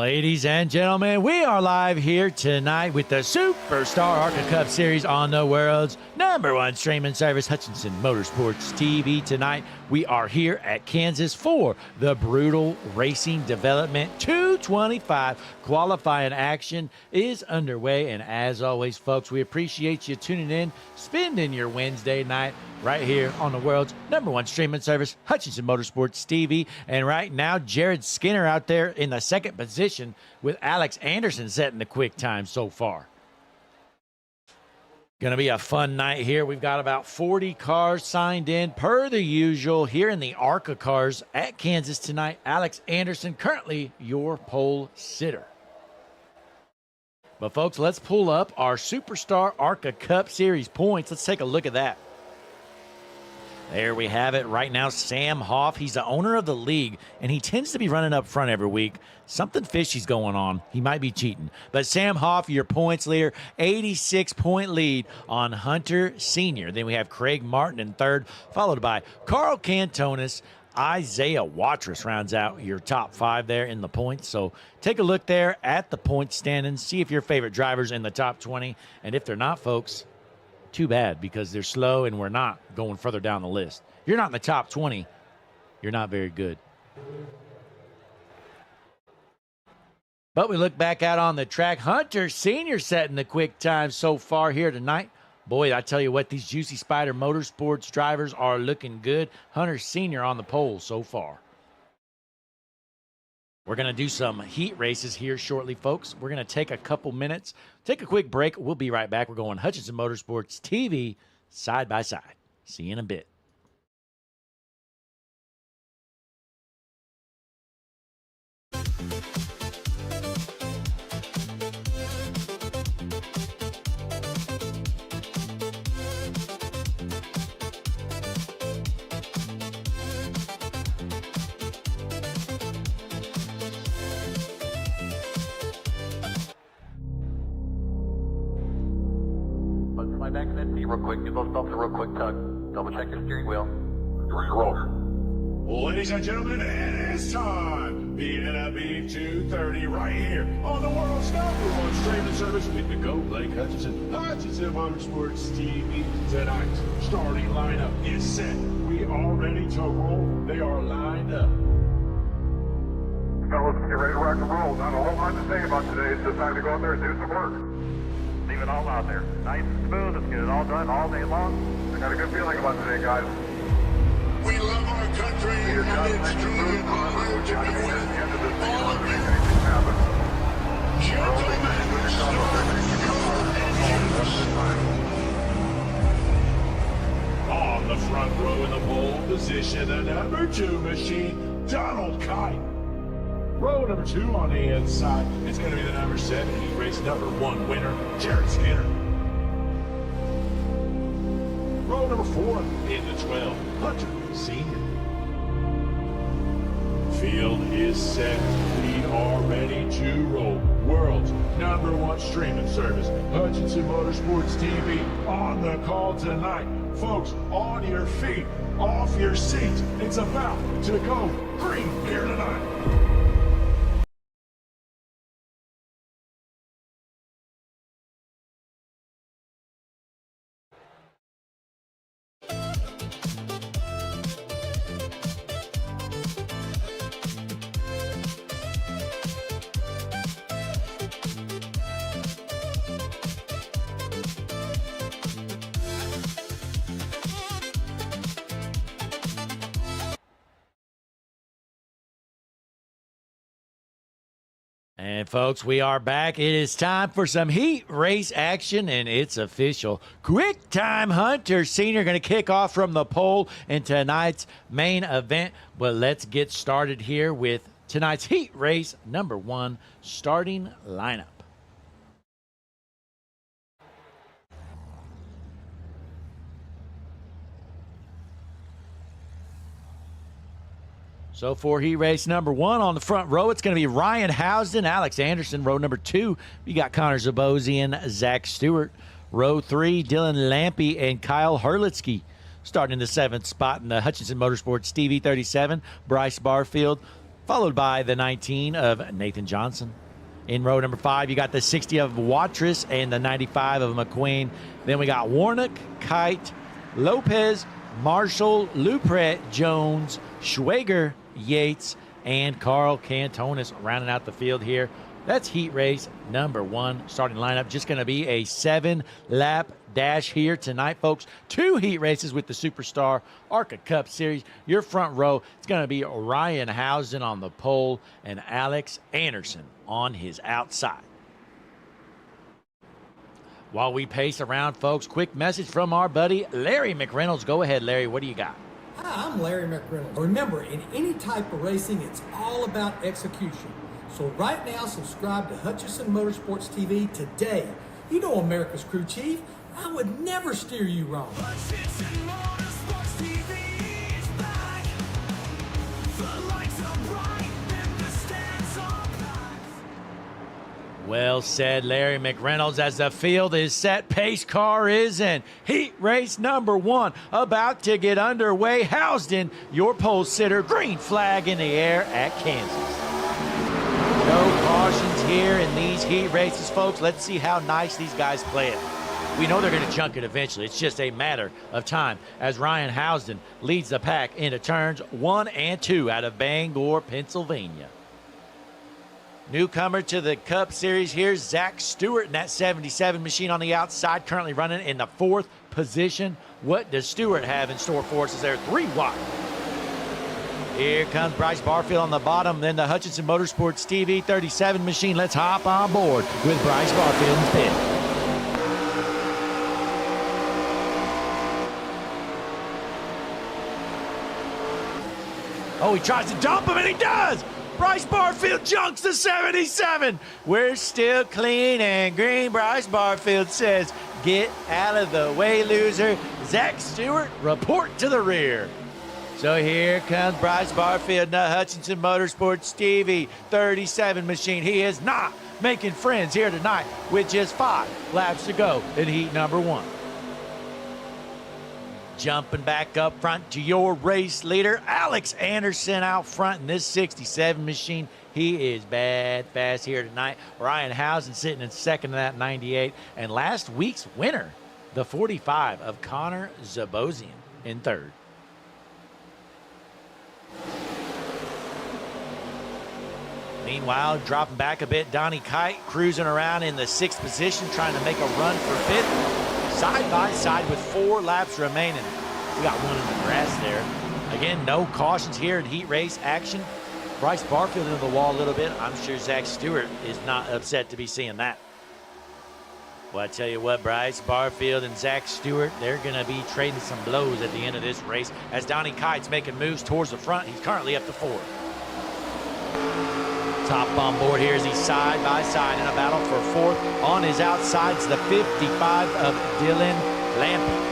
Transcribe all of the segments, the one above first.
Ladies and gentlemen, we are live here tonight with the Superstar ARCA Cup Series on the world's #1 streaming service, Hutchinson Motorsports TV. Tonight, we are here at Kansas for the Brutal Racing Development 225. Qualifying action is underway, and as always, folks, we appreciate you tuning in, spending your Wednesday night right here on the world's #1 streaming service, Hutchinson Motorsports TV. And right now, Jared Skinner out there in the second position with Alex Anderson setting the quick time so far. Going to be a fun night here. We've got about 40 cars signed in per the usual here in the ARCA cars at Kansas tonight. Alex Anderson, currently your pole sitter. But folks, let's pull up our Superstar ARCA Cup Series points. Let's take a look at that. There we have it. Right now, Sam Hoff, he's the owner of the league, and he tends to be running up front every week. Something fishy's going on. He might be cheating. But Sam Hoff, your points leader, 86-point lead on Hunter Sr. Then we have Craig Martin in third, followed by Carl Cantonis. Isaiah Watrous rounds out your top 5 there in the points. So take a look there at the point standings. See if your favorite driver's in the top 20. And if they're not, folks, too bad, because they're slow and we're not going further down the list. You're not in the top 20. You're not very good. But we look back out on the track. Hunter Sr. setting the quick time so far here tonight. Boy, I tell you what, these Juicy Spider Motorsports drivers are looking good. Hunter Sr. on the pole so far. We're going to do some heat races here shortly, folks. We're going to take a couple minutes, take a quick break. We'll be right back. We're going Hutchinson Motorsports TV side by side. See you in a bit. Back in that seat real quick. Give those thumbs a real quick tug. Double check your steering wheel. You're your roller. Ladies and gentlemen, it is time. BNB 230 right here on the world's #1 streaming service with the Go Blake Hutchinson Motorsports TV. Tonight, starting lineup is set. We are ready to roll. They are lined up. Fellas, get ready to rock and roll. Not a whole lot to say about today. It's just time to go out there and do some work. Leave it all out there. Nice and smooth. Let's get it all done all day long. I got a good feeling about today, guys. We love our country, and it's truly an honor to be with all of you. Gentlemen, On the front row in the pole position, the #2 machine, Donald Kite. Row #2 on the inside, it's going to be the #7 heat race #1 winner, Jared Skinner. Row #4 in the 12, Hunter Sr. Field is set. We are ready to roll. World's #1 streaming service, Hutchinson Motorsports TV, on the call tonight. Folks, on your feet, off your seats. It's about to go green here tonight. And folks, we are back. It is time for some heat race action, and it's official. Quick time Hunter Sr. going to kick off from the pole in tonight's main event. But let's get started here with tonight's heat race #1 starting lineup. So for heat race #1 on the front row, it's going to be Ryan Housden, Alex Anderson. Row #2, we got Connor Zabosian, Zach Stewart. Row 3, Dylan Lampy and Kyle Herlitsky. Starting in the 7th spot in the Hutchinson Motorsports TV 37, Bryce Barfield. followed by the 19 of Nathan Johnson. In row number 5, you got the 60 of Watrous and the 95 of McQueen. Then we got Warnock, Kite, Lopez, Marshall, Lupret, Jones, Schwager, Yates, and Carl Cantonis rounding out the field here. That's heat race number 1. Starting lineup just going to be a 7-lap dash here tonight, folks. 2 heat races with the Superstar ARCA Cup Series. Your front row, it's going to be Ryan Housen on the pole and Alex Anderson on his outside. While we pace around, folks, quick message from our buddy Larry McReynolds. Go ahead, Larry. What do you got? Hi, I'm Larry McReynolds. Remember, in any type of racing, it's all about execution. So right now, subscribe to Hutchison Motorsports TV today. You know America's crew chief. I would never steer you wrong. Hutchison Motorsports TV is back. The lights are bright and the stands are packed. Well said, Larry McReynolds, as the field is set. Pace car is in. Heat race number 1 about to get underway. Housden, your pole sitter. Green flag in the air at Kansas. No cautions here in these heat races, folks. Let's see how nice these guys play it. We know they're going to junk it eventually. It's just a matter of time as Ryan Housden leads the pack into turns 1 and 2 out of Bangor, Pennsylvania. Newcomer to the Cup Series here, Zach Stewart in that 77 machine on the outside, currently running in the 4th position. What does Stewart have in store for us as they're 3 wide? Here comes Bryce Barfield on the bottom, then the Hutchison Motorsports TV 37 machine. Let's hop on board with Bryce Barfield in pit. Oh, he tries to dump him, and he does! Bryce Barfield junks the 77. We're still clean and green. Bryce Barfield says, get out of the way, loser. Zach Stewart, report to the rear. So here comes Bryce Barfield in the Hutchison Motorsports TV 37 machine. He is not making friends here tonight with just 5 laps to go in heat number 1. Jumping back up front to your race leader, Alex Anderson out front in this 67 machine. He is bad fast here tonight. Ryan Housen sitting in second in that 98. And last week's winner, the 45 of Connor Zabosian in third. Meanwhile, dropping back a bit, Donnie Kite cruising around in the 6th position, trying to make a run for 5th. Side by side with 4 laps remaining. We got one in the grass there. Again, no cautions here in heat race action. Bryce Barfield into the wall a little bit. I'm sure Zach Stewart is not upset to be seeing that. Well, I tell you what, Bryce Barfield and Zach Stewart, they're going to be trading some blows at the end of this race as Donnie Kite's making moves towards the front. He's currently up to 4. Top on board here as he's side by side in a battle for 4th. On his outside's the 55 of Dylan Lampy.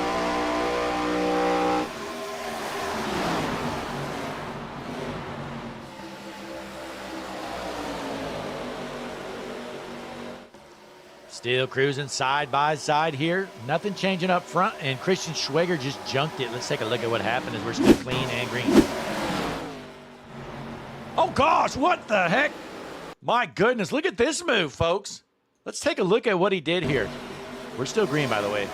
Still cruising side by side here. Nothing changing up front, and Christian Schwager just junked it. Let's take a look at what happened as we're still clean and green. Oh, gosh, what the heck? My goodness, look at this move, folks. Let's take a look at what he did here. We're still green, by the way.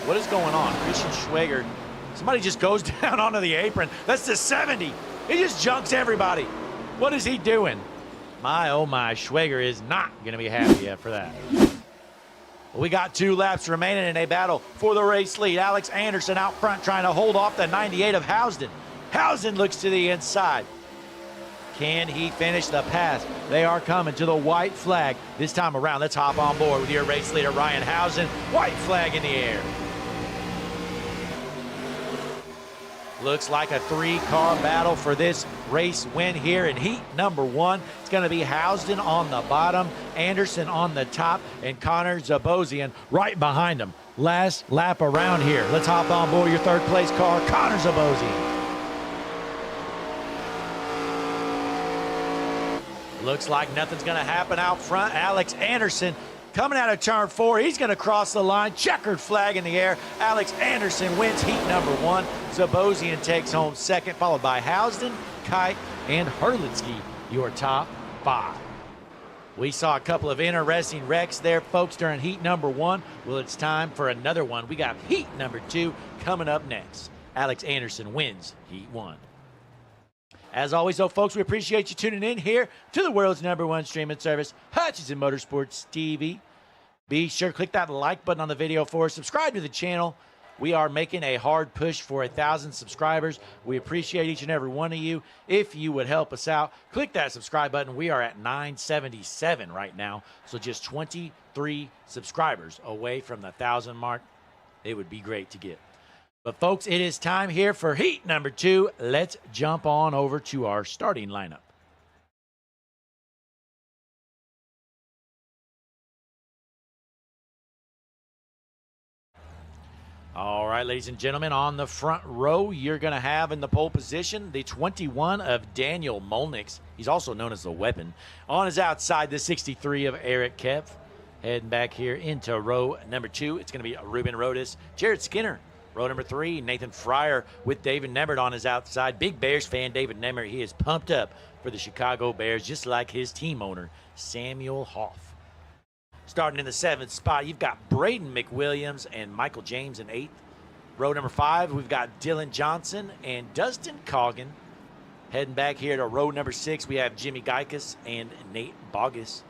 What is going on? Christian Schwager, somebody just goes down onto the apron. That's the 70. He just junks everybody. What is he doing? My, oh my, Schwager is not going to be happy after that. We got 2 laps remaining in a battle for the race lead. Alex Anderson out front trying to hold off the 98 of Housden. Housden looks to the inside. Can he finish the pass? They are coming to the white flag this time around. Let's hop on board with your race leader, Ryan Housden. White flag in the air. Looks like a 3-car battle for this race win here in heat number 1. It's going to be Housden on the bottom, Anderson on the top, and Connor Zabosian right behind him. Last lap around here. Let's hop on board your 3rd place car, Connor Zabosian. Looks like nothing's going to happen out front. Alex Anderson coming out of turn 4. He's going to cross the line. Checkered flag in the air. Alex Anderson wins heat number 1. Zabosian takes home 2nd, followed by Housden, Kite, and Herlitzky your top 5. We saw a couple of interesting wrecks there, folks, during heat number 1. Well, it's time for another one. We got heat number 2 coming up next. Alex Anderson wins heat 1. As always, though, folks, we appreciate you tuning in here to the world's #1 streaming service, Hutchinson Motorsports TV. Be sure to click that like button on the video for us. Subscribe to the channel. We are making a hard push for 1,000 subscribers. We appreciate each and every one of you. If you would help us out, click that subscribe button. We are at 977 right now, so just 23 subscribers away from the 1,000 mark. It would be great to get. But, folks, it is time here for heat number 2. Let's jump on over to our starting lineup. All right, ladies and gentlemen, on the front row, you're going to have in the pole position the 21 of Daniel Molnix. He's also known as the Weapon. On his outside, the 63 of Eric Kepf. Heading back here into row number 2, it's going to be Ruben Rodas, Jared Skinner. Row number 3, Nathan Fryer with David Nemmert on his outside. Big Bears fan, David Nemmert. He is pumped up for the Chicago Bears, just like his team owner, Samuel Hoff. Starting in the 7th spot, you've got Braden McWilliams and Michael James in 8th. Row number 5, we've got Dylan Johnson and Dustin Coggin. Heading back here to row number 6, we have Jimmy Geikus and Nate Bogus.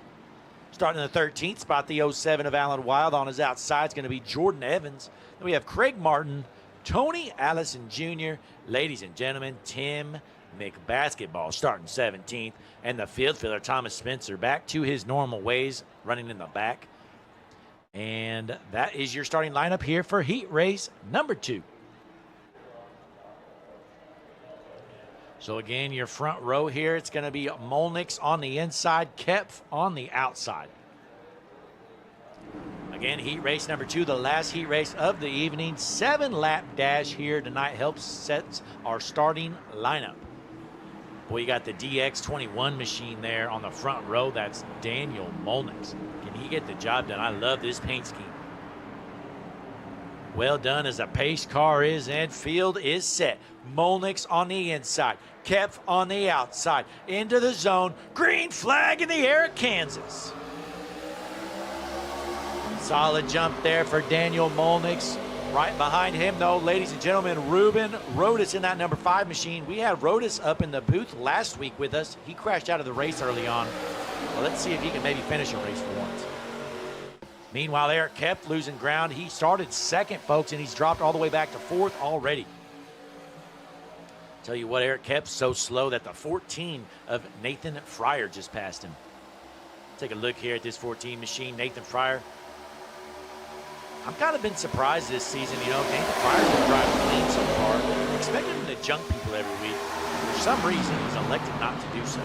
Starting in the 13th spot, the 07 of Alan Wild on his outside is going to be Jordan Evans. Then we have Craig Martin, Tony Allison Jr., ladies and gentlemen, Tim McBasketball starting 17th, and the field filler Thomas Spencer back to his normal ways, running in the back. And that is your starting lineup here for heat race number 2. So again, your front row here, it's going to be Molnix on the inside, Kepf on the outside. Again, heat race number 2, the last heat race of the evening. 7-lap dash here tonight helps set our starting lineup. Boy, you got the DX21 machine there on the front row. That's Daniel Molnix. Can he get the job done? I love this paint scheme. Well done as the pace car is in. Field is set. Molnix on the inside. Kepf on the outside. Into the zone. Green flag in the air at Kansas. Solid jump there for Daniel Molnix. Right behind him, though, ladies and gentlemen, Ruben Rodas in that number 5 machine. We had Rodas up in the booth last week with us. He crashed out of the race early on. Well, let's see if he can maybe finish a race for once. Meanwhile, Eric Kepf losing ground. He started 2nd, folks, and he's dropped all the way back to 4th already. Tell you what, Eric Kepf's so slow that the 14 of Nathan Fryer just passed him. Take a look here at this 14 machine, Nathan Fryer. I've kind of been surprised this season, you know, Nathan Fryer's been driving clean so far. I expected him to junk people every week. For some reason, he's elected not to do so.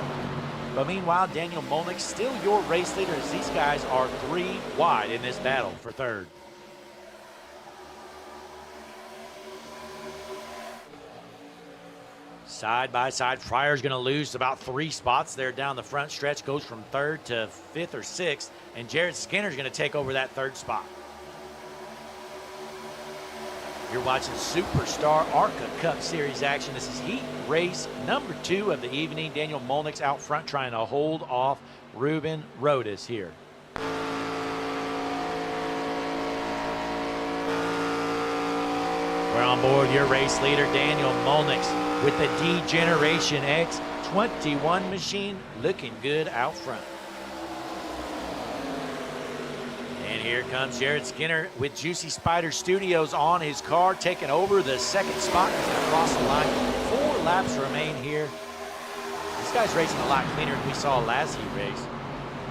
But meanwhile, Daniel Molnix still your race leader as these guys are 3 wide in this battle for 3rd. Side by side, Fryer's going to lose about 3 spots there down the front stretch. Goes from 3rd to 5th or 6th. And Jared Skinner's going to take over that 3rd spot. You're watching Superstar ARCA Cup Series action. This is heat race number 2 of the evening. Daniel Molnix out front trying to hold off Ruben Rodas here. We're on board your race leader, Daniel Molnix, with the D-Generation X21 machine looking good out front. And here comes Jared Skinner with Juicy Spider Studios on his car, taking over the 2nd spot. He's going to cross the line. 4 laps remain here. This guy's racing a lot cleaner than we saw last heat race.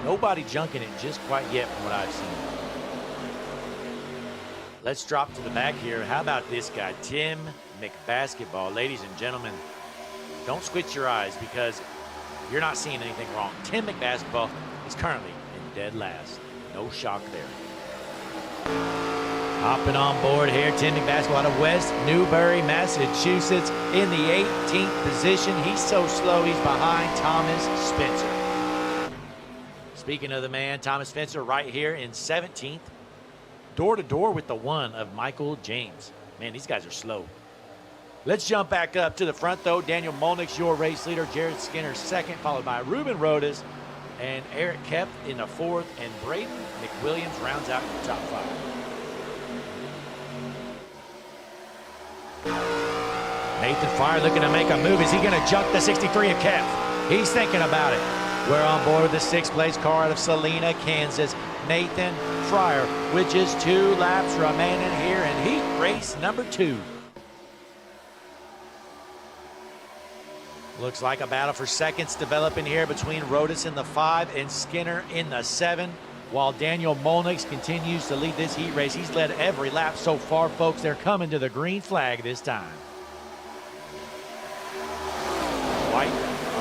Nobody junking it just quite yet from what I've seen. Let's drop to the back here. How about this guy, Tim McBasketball? Ladies and gentlemen, don't squint your eyes because you're not seeing anything wrong. Tim McBasketball is currently in dead last. No shock there. Hopping on board here, Tim McBasketball out of West Newbury, Massachusetts, in the 18th position. He's so slow, he's behind Thomas Spencer. Speaking of the man, Thomas Spencer right here in 17th. Door to door with the 1 of Michael James. Man, these guys are slow. Let's jump back up to the front, though. Daniel Molnick's your race leader. Jared Skinner second, followed by Ruben Rodas and Eric Kepf in the fourth. And Braden McWilliams rounds out the top five. Nathan Fryer looking to make a move. Is he going to junk the 63 of Kepf? He's thinking about it. We're on board with the sixth place car out of Salina, Kansas. Nathan Fryer with just 2 laps remaining here in heat race number 2. Looks like a battle for seconds developing here between Rodas in the 5 and Skinner in the 7. While Daniel Molnick continues to lead this heat race. He's led every lap so far, folks. They're coming to the green flag this time.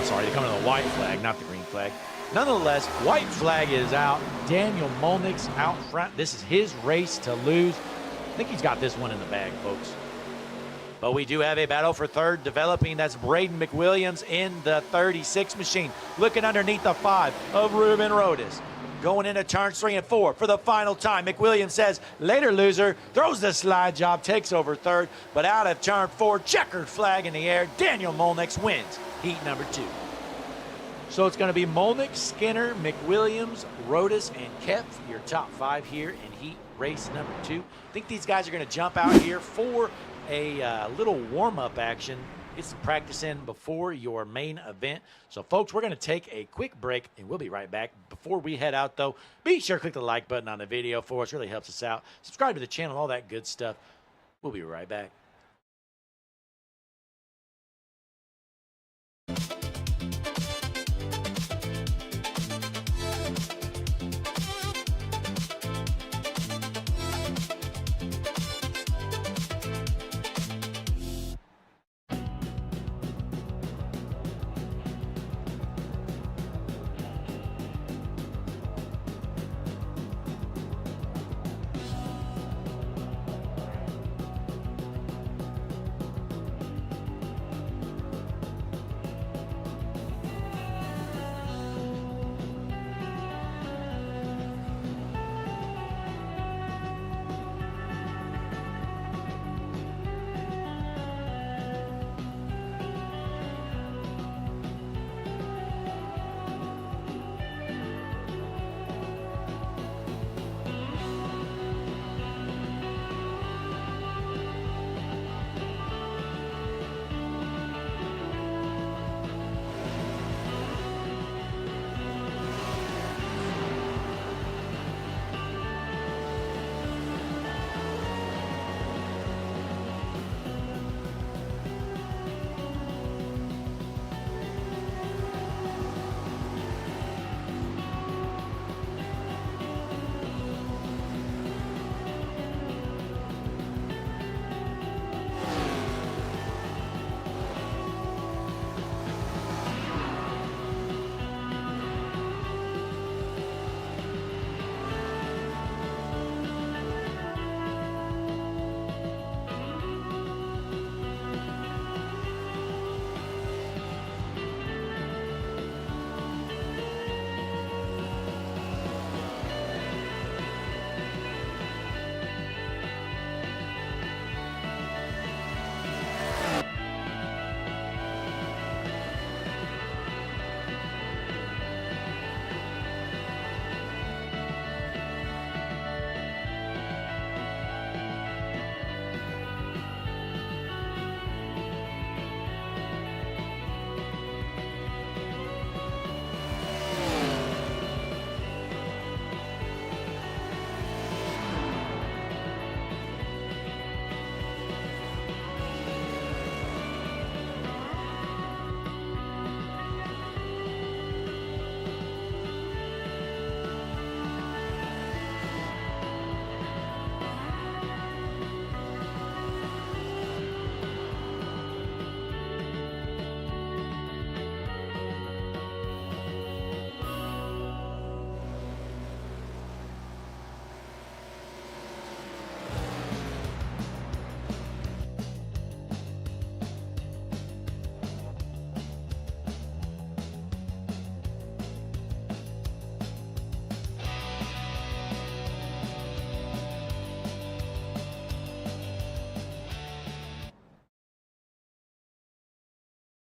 They're coming to the white flag, not the green flag. Nonetheless, white flag is out. Daniel Molnick's out front. This is his race to lose. I think he's got this one in the bag, folks. But we do have a battle for third developing. That's Braden McWilliams in the 36 machine. Looking underneath the 5 of Ruben Rodas. Going into turns 3 and 4 for the final time. McWilliams says, later loser, throws the slide job, takes over third. But out of turn 4, checkered flag in the air. Daniel Molnick wins heat number 2. So it's going to be Molnick, Skinner, McWilliams, Rodas, and Kepf, your top 5 here in heat race number 2. I think these guys are going to jump out here for a little warm-up action. Get some practice in before your main event. So, folks, we're going to take a quick break, and we'll be right back. Before we head out, though, be sure to click the like button on the video for us. It really helps us out. Subscribe to the channel, all that good stuff. We'll be right back.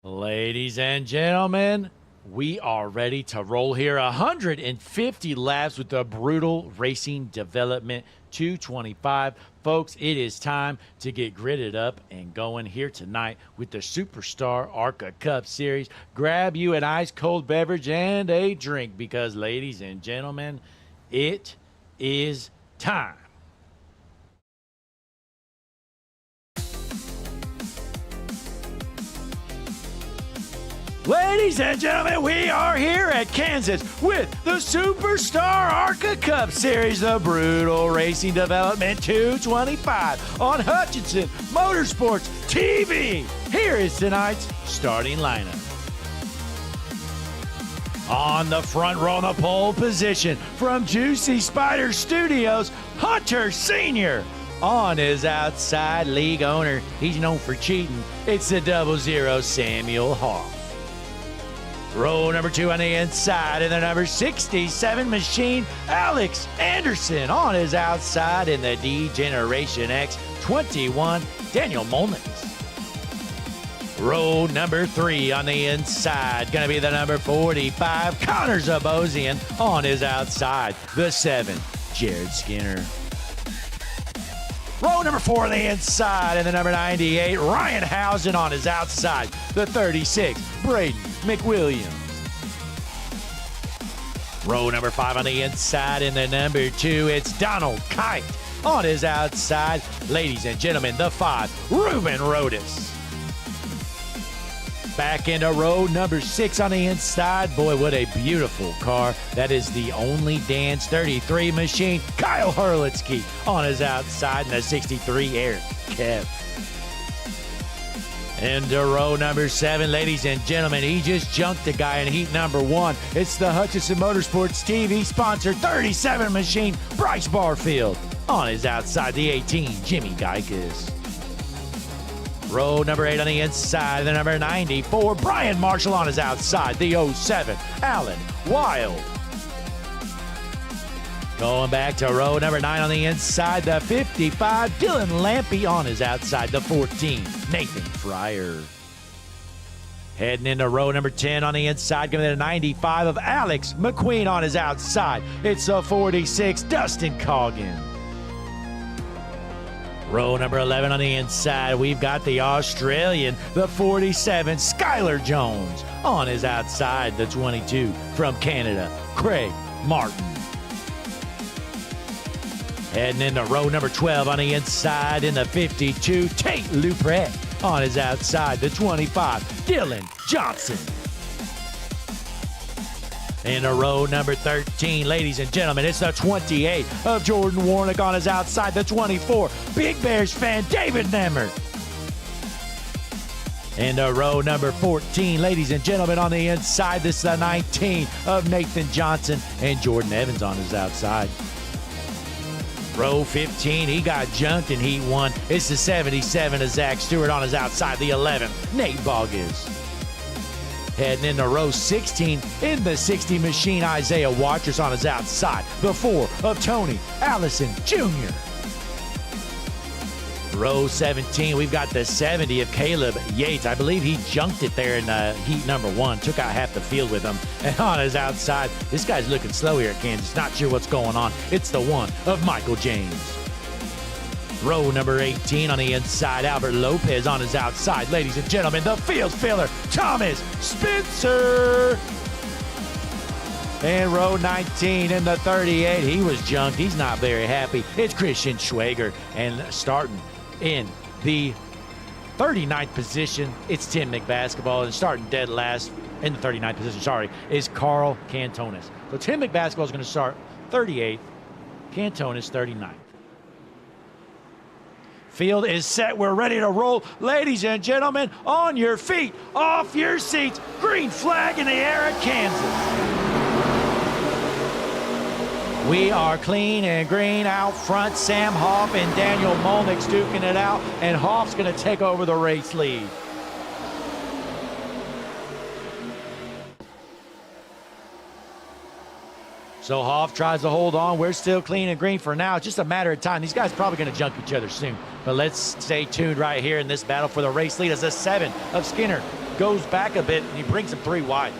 Ladies and gentlemen, we are ready to roll here. 150 laps with the Brutal Racing Development 225. Folks, it is time to get gridded up and going here tonight with the Superstar ARCA Cup Series. Grab you an ice cold beverage and a drink because, ladies and gentlemen, it is time. Ladies and gentlemen, we are here at Kansas with the Superstar ARCA Cup Series, the Brutal Racing Development 225 on Hutchinson Motorsports TV. Here is tonight's starting lineup. On the front row in the pole position from Juicy Spider Studios, Hunter Sr. On his outside, league owner, he's known for cheating. It's the 00 Samuel Hoff. Row number 2 on the inside in the number 67 machine, Alex Anderson. On his outside in the D-Generation X 21, Daniel Molnix. Row number 3 on the inside, going to be the number 45, Connor Zabosian. On his outside, the 7, Jared Skinner. Row number 4 on the inside and the number 98, Ryan Housen. On his outside, the 36, Braden McWilliams. Row number 5 on the inside and the number 2, it's Donald Kite. On his outside, ladies and gentlemen, the 5, Ruben Rodas. Back into row number 6 on the inside. Boy, what a beautiful car. That is the Only Dance 33 machine, Kyle Hurlitsky. On his outside in the 63, Eric Kev. Into row number 7, ladies and gentlemen, he just junked the guy in heat number 1. It's the Hutchinson Motorsports TV sponsored 37 machine, Bryce Barfield. On his outside, the 18, Jimmy Geiges. Row number 8 on the inside, the number 94, Brian Marshall. On his outside, the 07, Alan Wild. Going back to row number 9 on the inside, the 55, Dylan Lampy. On his outside, the 14, Nathan Fryer. Heading into row number 10 on the inside, giving it a 95 of Alex McQueen. On his outside, it's a 46, Dustin Coggin. Row number 11 on the inside, we've got the Australian, the 47, Skylar Jones. On his outside, the 22, from Canada, Craig Martin. Heading into row number 12 on the inside in the 52, Tate Lupret. On his outside, the 25, Dylan Johnson. Into row number 13, ladies and gentlemen, it's the 28 of Jordan Warnick. On his outside, the 24, Big Bears fan, David Nemmer. Into row number 14, ladies and gentlemen, on the inside, this is the 19 of Nathan Johnson and Jordan Evans. On his outside. Row 15, he got junked in heat 1. It's the 77 of Zach Stewart. On his outside, the 11, Nate Boggis. Heading into row 16, in the 60 machine, Isaiah Watchers. On his outside, the 4 of Tony Allison Jr. Row 17, we've got the 70 of Caleb Yates. I believe he junked it there in heat number 1, took out half the field with him. And on his outside, this guy's looking slow here at Kansas, not sure what's going on. It's the 1 of Michael James. Row number 18 on the inside, Albert Lopez. On his outside, ladies and gentlemen, the field filler, Thomas Spencer. And row 19 in the 38, he was junked. He's not very happy. It's Christian Schwager. And starting in the 39th position, it's Tim McBasketball. And starting dead last in the 39th position, is Carl Cantonis. So Tim McBasketball is going to start 38th, Cantonis 39th. Field is set. We're ready to roll. Ladies and gentlemen, on your feet, off your seats. Green flag in the air at Kansas. We are clean and green out front. Sam Hoff and Daniel Molnick duking it out, and Hoff's going to take over the race lead. So Hoff tries to hold on. We're still clean and green for now. It's just a matter of time. These guys are probably going to junk each other soon. But let's stay tuned right here in this battle for the race lead as the 7 of Skinner goes back a bit, and he brings him 3 wide.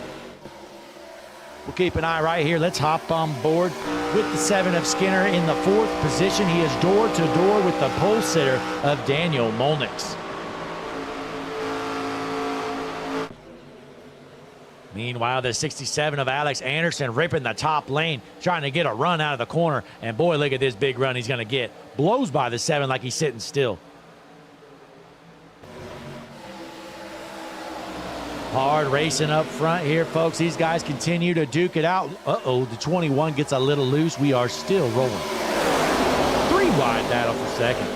We'll keep an eye right here. Let's hop on board with the 7 of Skinner in the 4th position. He is door to door with the pole sitter of Daniel Molnix. Meanwhile, the 67 of Alex Anderson ripping the top lane, trying to get a run out of the corner. And boy, look at this big run he's going to get. Blows by the 7 like he's sitting still. Hard racing up front here, folks. These guys continue to duke it out. Uh-oh, the 21 gets a little loose. We are still rolling. 3 wide battle for second.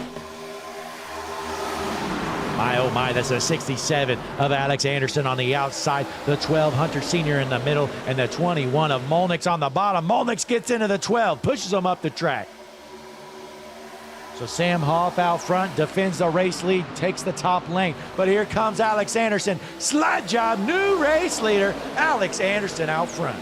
My, oh my, that's a 67 of Alex Anderson on the outside. The 12, Hunter Sr. in the middle, and the 21 of Molnix on the bottom. Molnix gets into the 12, pushes him up the track. So Sam Hoff out front, defends the race lead, takes the top lane. But here comes Alex Anderson. Slide job, new race leader, Alex Anderson out front.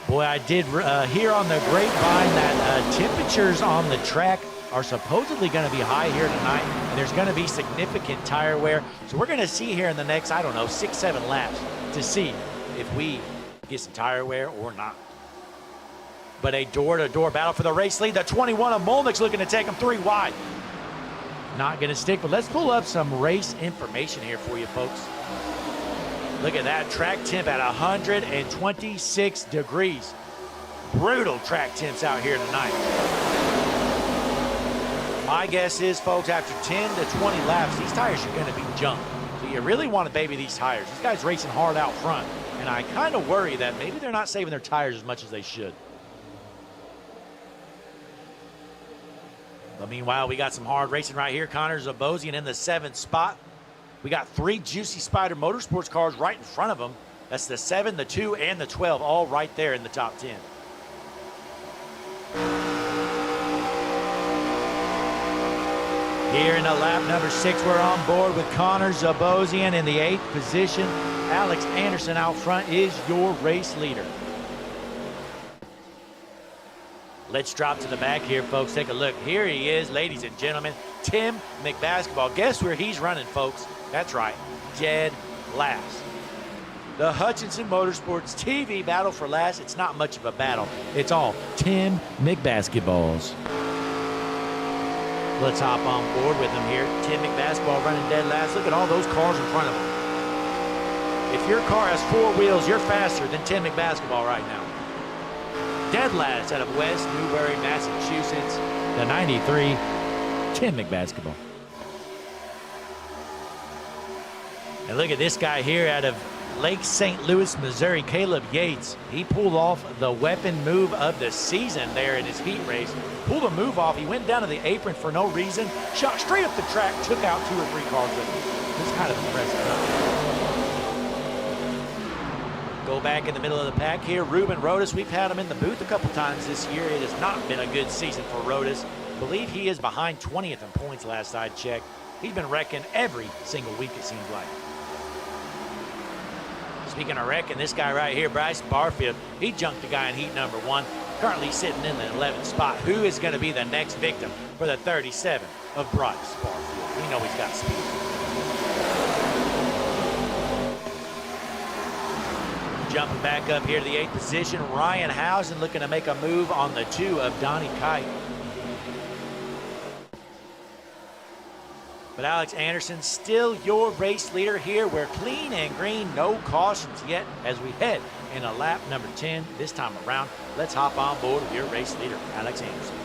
Boy, I did hear on the grapevine that temperatures on the track are supposedly going to be high here tonight, and there's going to be significant tire wear. So we're going to see here in the next, I don't know, 6-7 laps to see if we get some tire wear or not. But a door-to-door battle for the race lead. The 21 of Molnix looking to take him 3 wide. Not going to stick, but let's pull up some race information here for you, folks. Look at that track temp at 126 degrees. Brutal track temps out here tonight. My guess is, folks, after 10 to 20 laps, these tires are going to be junk. So you really want to baby these tires. These guys racing hard out front, and I kind of worry that maybe they're not saving their tires as much as they should. But meanwhile, we got some hard racing right here. Connor Zabosian in the 7th spot. We got 3 Juicy Spider Motorsports cars right in front of them. That's the 7, the 2, and the 12, all right there in the top 10. Here in the lap number 6, we're on board with Connor Zabosian in the 8th position. Alex Anderson out front is your race leader. Let's drop to the back here, folks. Take a look. Here he is, ladies and gentlemen. Tim McBasketball. Guess where he's running, folks? That's right, dead last. The Hutchinson Motorsports TV battle for last. It's not much of a battle. It's all Tim McBasketballs. Let's hop on board with him here. Tim McBasketball running dead last. Look at all those cars in front of him. If your car has 4 wheels, you're faster than Tim McBasketball right now. Dead last out of West Newbury, Massachusetts. The 93, Tim McBasketball. And look at this guy here out of Lake St. Louis, Missouri, Caleb Yates. He pulled off the weapon move of the season there in his heat race. Pulled a move off. He went down to the apron for no reason, shot straight up the track, took out 2 or 3 cars with him. It's kind of impressive. Go back in the middle of the pack here. Ruben Rodas, we've had him in the booth a couple times this year. It has not been a good season for Rodas. I believe he is behind 20th in points last I checked. He's been wrecking every single week, it seems like. Speaking of wrecking, this guy right here, Bryce Barfield, he junked the guy in heat number 1, currently sitting in the 11th spot. Who is going to be the next victim for the 37 of Bryce Barfield? We know he's got speed. Jumping back up here to the 8th position, Ryan Housen looking to make a move on the 2 of Donnie Kite. But Alex Anderson, still your race leader here. We're clean and green, no cautions yet as we head in a lap number 10 this time around. Let's hop on board with your race leader, Alex Anderson.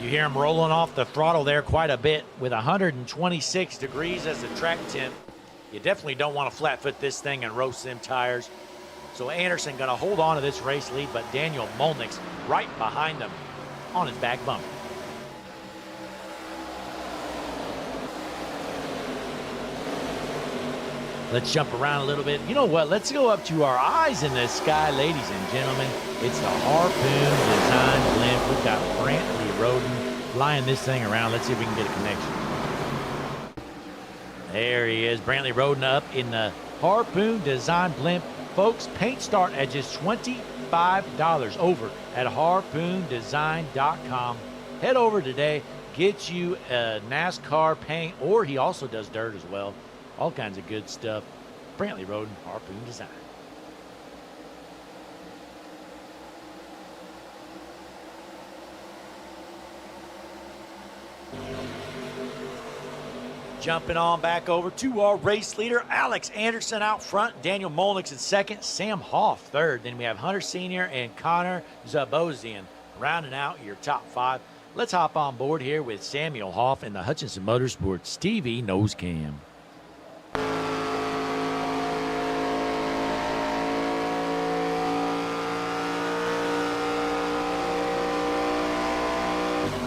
You hear him rolling off the throttle there quite a bit with 126 degrees as the track temp. You definitely don't want to flat foot this thing and roast them tires. So Anderson going to hold on to this race lead, but Daniel Molnix right behind him on his back bumper. Let's jump around a little bit. You know what? Let's go up to our eyes in the sky, ladies and gentlemen. It's the Harpoon Design Blimp. We've got Brantley Roden flying this thing around. Let's see if we can get a connection. There he is, Brantley Roden up in the Harpoon Design Blimp. Folks, paint start at just $25 over at harpoondesign.com. Head over today, get you a NASCAR paint, or he also does dirt as well. All kinds of good stuff. Brantley Road, Harpoon Design. Jumping on back over to our race leader, Alex Anderson out front, Daniel Molnix in second, Sam Hoff third. Then we have Hunter Sr. and Connor Zabozian rounding out your top 5. Let's hop on board here with Samuel Hoff and the Hutchinson Motorsports TV nose cam.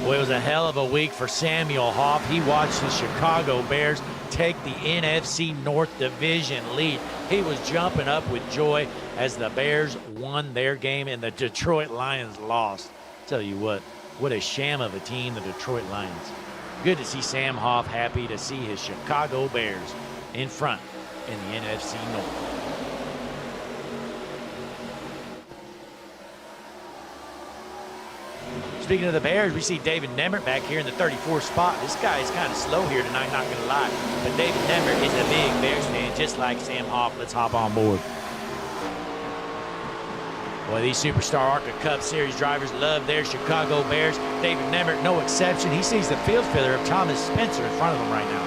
Boy, it was a hell of a week for Samuel Hoff. He watched the Chicago Bears take the NFC North Division lead. He was jumping up with joy as the Bears won their game and the Detroit Lions lost. Tell you what a sham of a team, the Detroit Lions. Good to see Sam Hoff happy to see his Chicago Bears in front in the NFC North. Speaking of the Bears, we see David Nemert back here in the 34th spot. This guy is kind of slow here tonight, not going to lie. But David Nemert is a big Bears fan, just like Sam Hoff. Let's hop on board. Boy, these Superstar ARCA Cup Series drivers love their Chicago Bears. David Nemert, no exception. He sees the field filler of Thomas Spencer in front of him right now.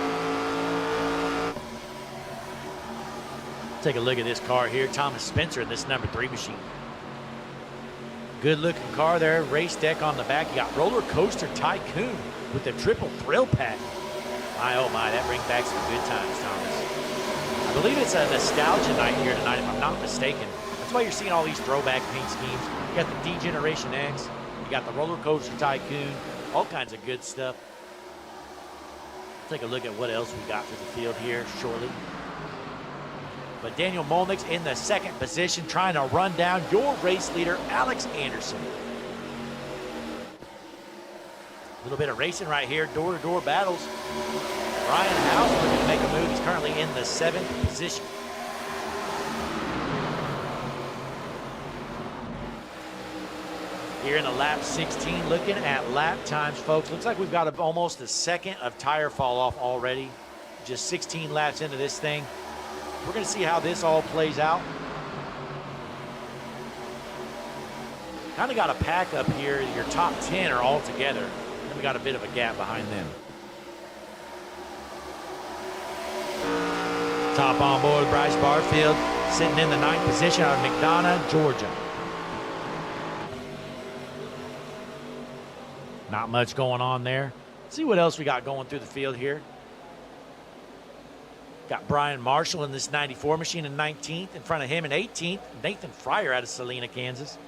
Take a look at this car here. Thomas Spencer in this number 3 machine. Good looking car there, race deck on the back. You got Roller Coaster Tycoon with the triple thrill pack. My, oh my, that brings back some good times, Thomas. I believe it's a nostalgia night here tonight, if I'm not mistaken. That's why you're seeing all these throwback paint schemes. You got the D-Generation X, you got the Roller Coaster Tycoon, all kinds of good stuff. Take a look at what else we got for the field here shortly. But Daniel Molnix in the second position, trying to run down your race leader, Alex Anderson. A little bit of racing right here, door-to-door battles. Brian House looking to make a move. He's currently in the 7th position. Here in the lap 16, looking at lap times, folks. Looks like we've got almost a second of tire fall off already. Just 16 laps into this thing. We're going to see how this all plays out. Kind of got a pack up here. Your top 10 are all together. Then we got a bit of a gap behind them. Top on board, Bryce Barfield, sitting in the 9th position out of McDonough, Georgia. Not much going on there. Let's see what else we got going through the field here. Got Brian Marshall in this 94 machine in 19th. In front of him in 18th, Nathan Fryer out of Salina, Kansas.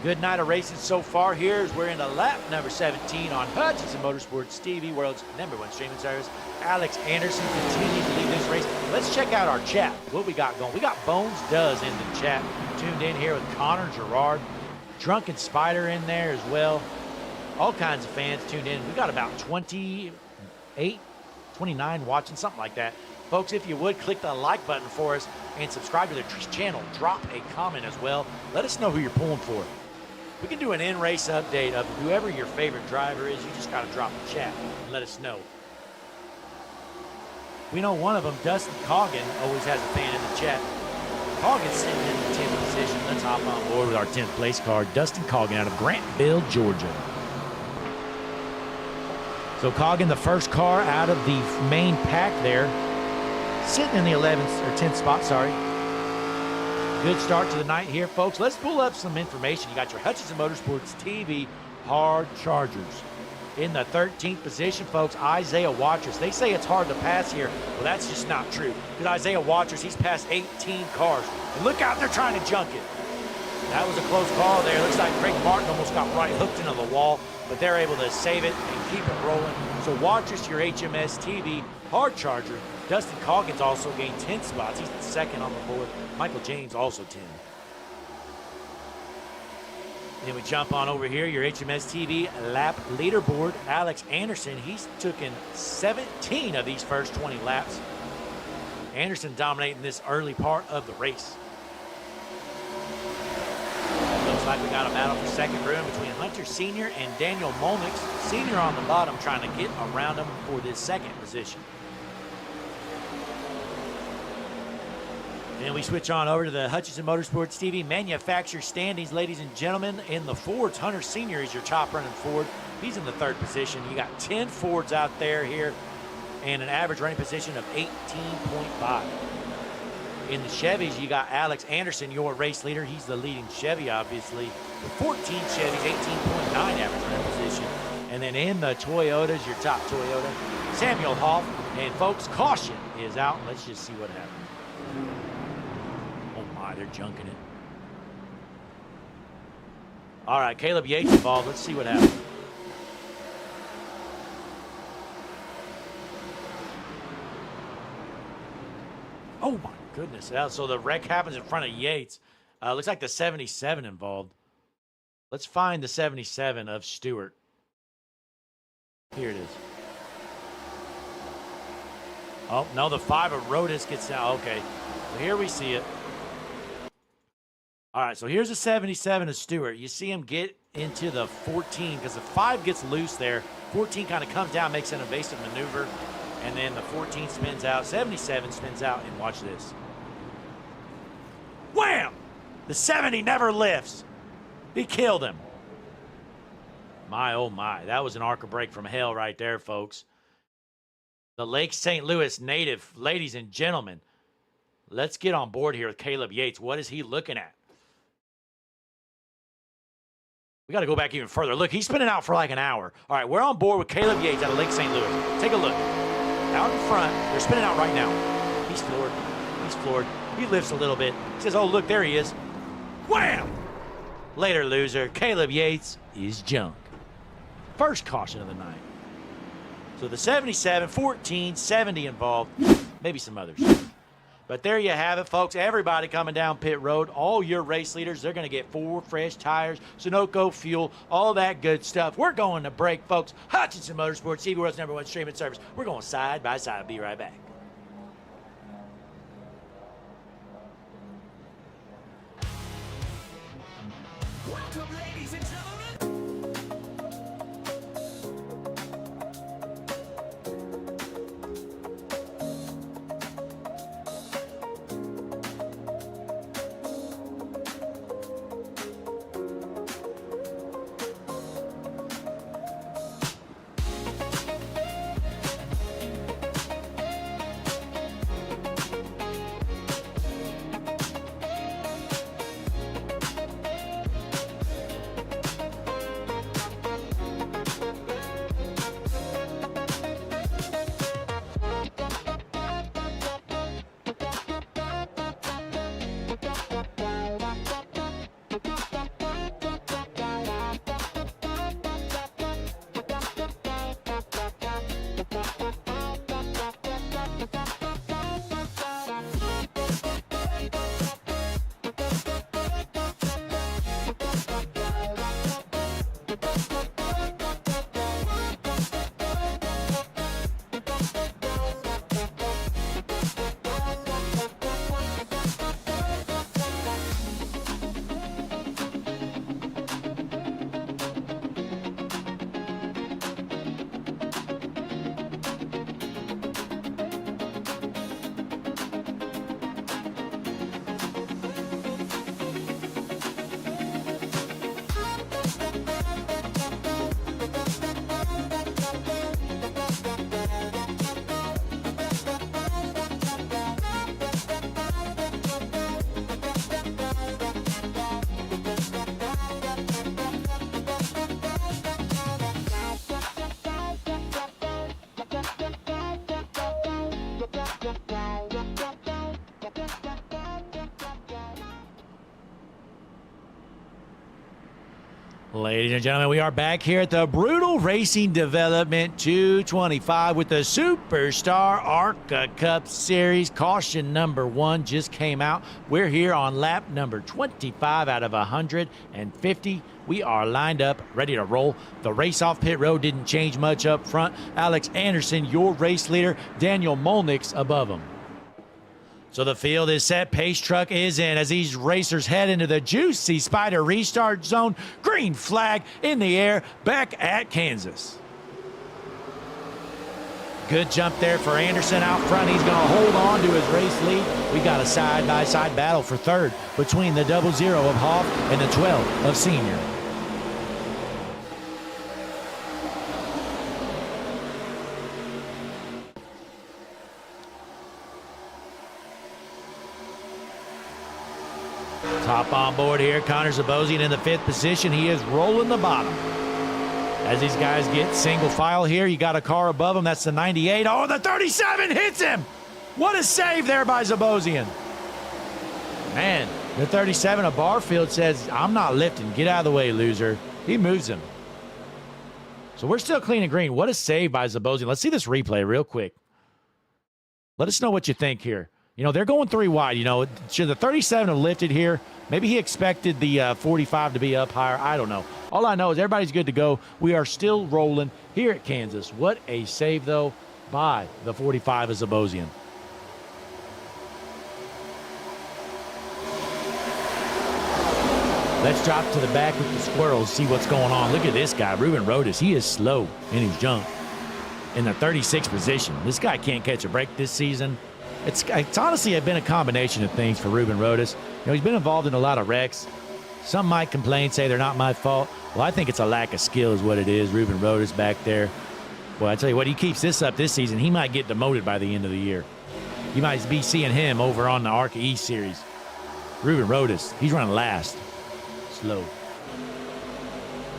Good night of racing so far here as we're into lap number 17 on Hutchinson Motorsports TV, world's #1 streaming service. Alex Anderson continues to lead this race. Let's check out our chat. What we got going? We got Bones Does in the chat. Tuned in here with Connor Gerard. Drunken Spider in there as well. All kinds of fans tuned in. We got about 28, 29 watching, something like that. Folks, if you would, click the like button for us and subscribe to the channel. Drop a comment as well. Let us know who you're pulling for. We can do an in-race update of whoever your favorite driver is. You just got to drop a chat and let us know. We know one of them, Dustin Coggin, always has a fan in the chat. Coggin's sitting in the 10th position. Let's hop on board with our 10th place car, Dustin Coggin out of Grantville, Georgia. So Coggin, the first car out of the main pack there, sitting in the 11th or 10th spot, sorry. Good start to the night here, folks. Let's pull up some information. You got your Hutchinson Motorsports TV hard chargers. In the 13th position, folks, Isaiah Watchers. They say it's hard to pass here. Well, that's just not true. Because Isaiah Watchers, he's passed 18 cars. And look out, they're trying to junk it. That was a close call there. Looks like Craig Martin almost got right hooked into the wall, but they're able to save it and keep it rolling. So Watchers, your HMS TV hard charger. Dustin Coggins also gained 10 spots. He's the second on the board. Michael James also 10. Then we jump on over here, your HMS TV lap leaderboard. Alex Anderson, he's taken 17 of these first 20 laps. Anderson dominating this early part of the race. Looks like we got a battle for second room between Hunter Sr. and Daniel Molnix. Sr. on the bottom trying to get around him for this second position. Then we switch on over to the Hutchinson Motorsports TV manufacturer standings, ladies and gentlemen. In the Fords, Hunter Sr. is your top running Ford. He's in the third position. You got 10 Fords out there here and an average running position of 18.5. In the Chevys, you got Alex Anderson, your race leader. He's the leading Chevy, obviously. With 14 Chevys, 18.9 average running position. And then in the Toyotas, your top Toyota, Samuel Hoff. And folks, caution is out. Let's just see what happens. They're junking it. All right, Caleb Yates involved. Let's see what happens. Oh, my goodness. So the wreck happens in front of Yates. Looks like the 77 involved. Let's find the 77 of Stewart. Here it is. Oh, no, the 5 of Rodas gets down. Okay, so here we see it. All right, so here's a 77 of Stewart. You see him get into the 14 because the 5 gets loose there. 14 kind of comes down, makes an evasive maneuver, and then the 14 spins out. 77 spins out, and watch this. Wham! The 70 never lifts. He killed him. My, oh my. That was an ARCA break from hell right there, folks. The Lake St. Louis native, ladies and gentlemen. Let's get on board here with Caleb Yates. What is he looking at? We got to go back even further. Look, he's spinning out for like an hour. All right, we're on board with Caleb Yates out of Lake St. Louis. Take a look. Out in front, they're spinning out right now. He's floored. He's floored. He lifts a little bit. He says, oh, look, there he is. Wham! Later, loser. Caleb Yates is junk. First caution of the night. So the 77, 14, 70 involved. Maybe some others. But there you have it, folks. Everybody coming down pit road, all your race leaders, they're going to get 4 fresh tires, Sunoco fuel, all that good stuff. We're going to break, folks. Hutchinson Motorsports, TV World's #1 streaming service. We're going side by side. Be right back. Welcome, ladies and gentlemen. Ladies and gentlemen, we are back here at the Brutal Racing Development 225 with the Superstar ARCA Cup Series. Caution number 1 just came out. We're here on lap number 25 out of 150. We are lined up, ready to roll. The race off pit road didn't change much up front. Alex Anderson, your race leader. Daniel Molnick's above him. So the field is set. Pace truck is in as these racers head into the juicy Spider restart zone. Green flag in the air back at Kansas. Good jump there for Anderson out front. He's going to hold on to his race lead. We got a side-by-side battle for third between the 00 of Hoff and the 12 of Senior. Top on board here, Connor Zabosian in the 5th position. He is rolling the bottom. As these guys get single file here, you got a car above him. That's the 98. Oh, the 37 hits him. What a save there by Zabosian. Man, the 37 of Barfield says, I'm not lifting. Get out of the way, loser. He moves him. So we're still clean and green. What a save by Zabosian. Let's see this replay real quick. Let us know what you think here. You know, they're going 3 wide. You know, should the 37 have lifted here? Maybe he expected the 45 to be up higher. I don't know. All I know is everybody's good to go. We are still rolling here at Kansas. What a save, though, by the 45 of Zabosian. Let's drop to the back with the squirrels, see what's going on. Look at this guy, Ruben Rodas. He is slow in his jump. In the 36th position. This guy can't catch a break this season. It's honestly been a combination of things for Ruben Rodas. You know, he's been involved in a lot of wrecks. Some might complain, say they're not my fault. Well, I think it's a lack of skill is what it is. Ruben Rodas back there. Well, I tell you what, he keeps this up this season, he might get demoted by the end of the year. You might be seeing him over on the ARCA East Series. Ruben Rodas, he's running last. Slow.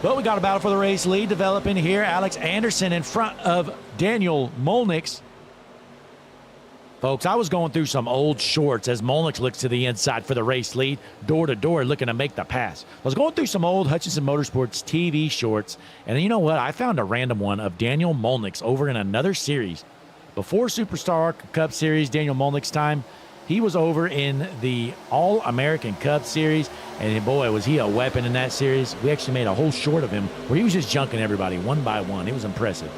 But we got a battle for the race lead developing here. Alex Anderson in front of Daniel Molnick. Folks, I was going through some old shorts as Molnick looks to the inside for the race lead, door to door, looking to make the pass. I was going through some old Hutchinson Motorsports TV shorts, and you know what? I found a random one of Daniel Molnick over in another series. Before Superstar ARCA Cup Series, Daniel Molnick's time, he was over in the All-American Cup Series, and boy, was he a weapon in that series. We actually made a whole short of him where he was just junking everybody one by one. It was impressive.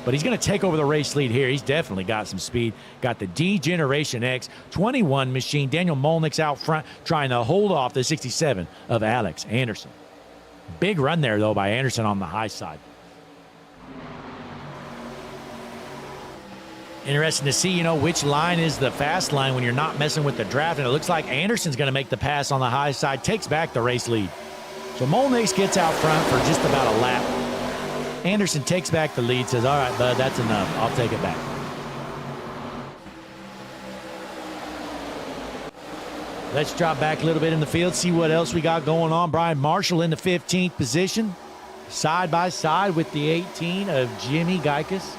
But he's going to take over the race lead here. He's definitely got some speed. Got the D-Generation X 21 machine. Daniel Molnick's out front trying to hold off the 67 of Alex Anderson. Big run there, though, by Anderson on the high side. Interesting to see, you know, which line is the fast line when you're not messing with the draft. And it looks like Anderson's going to make the pass on the high side, takes back the race lead. So Molnick gets out front for just about a lap. Anderson takes back the lead, says, all right, bud, that's enough. I'll take it back. Let's drop back a little bit in the field, see what else we got going on. Brian Marshall in the 15th position, side by side with the 18 of Jimmy Geikus.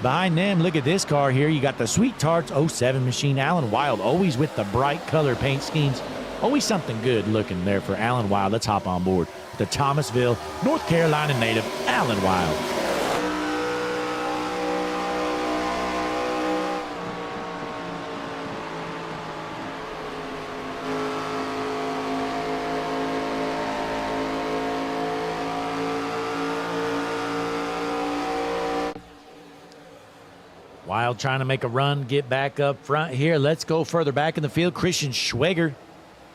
Behind them, look at this car here. You got the Sweet Tarts 07 machine. Alan Wild, always with the bright color paint schemes. Always something good looking there for Alan Wild. Let's hop on board. The Thomasville, North Carolina native, Alan Wild. Wild trying to make a run, get back up front here. Let's go further back in the field. Christian Schweger.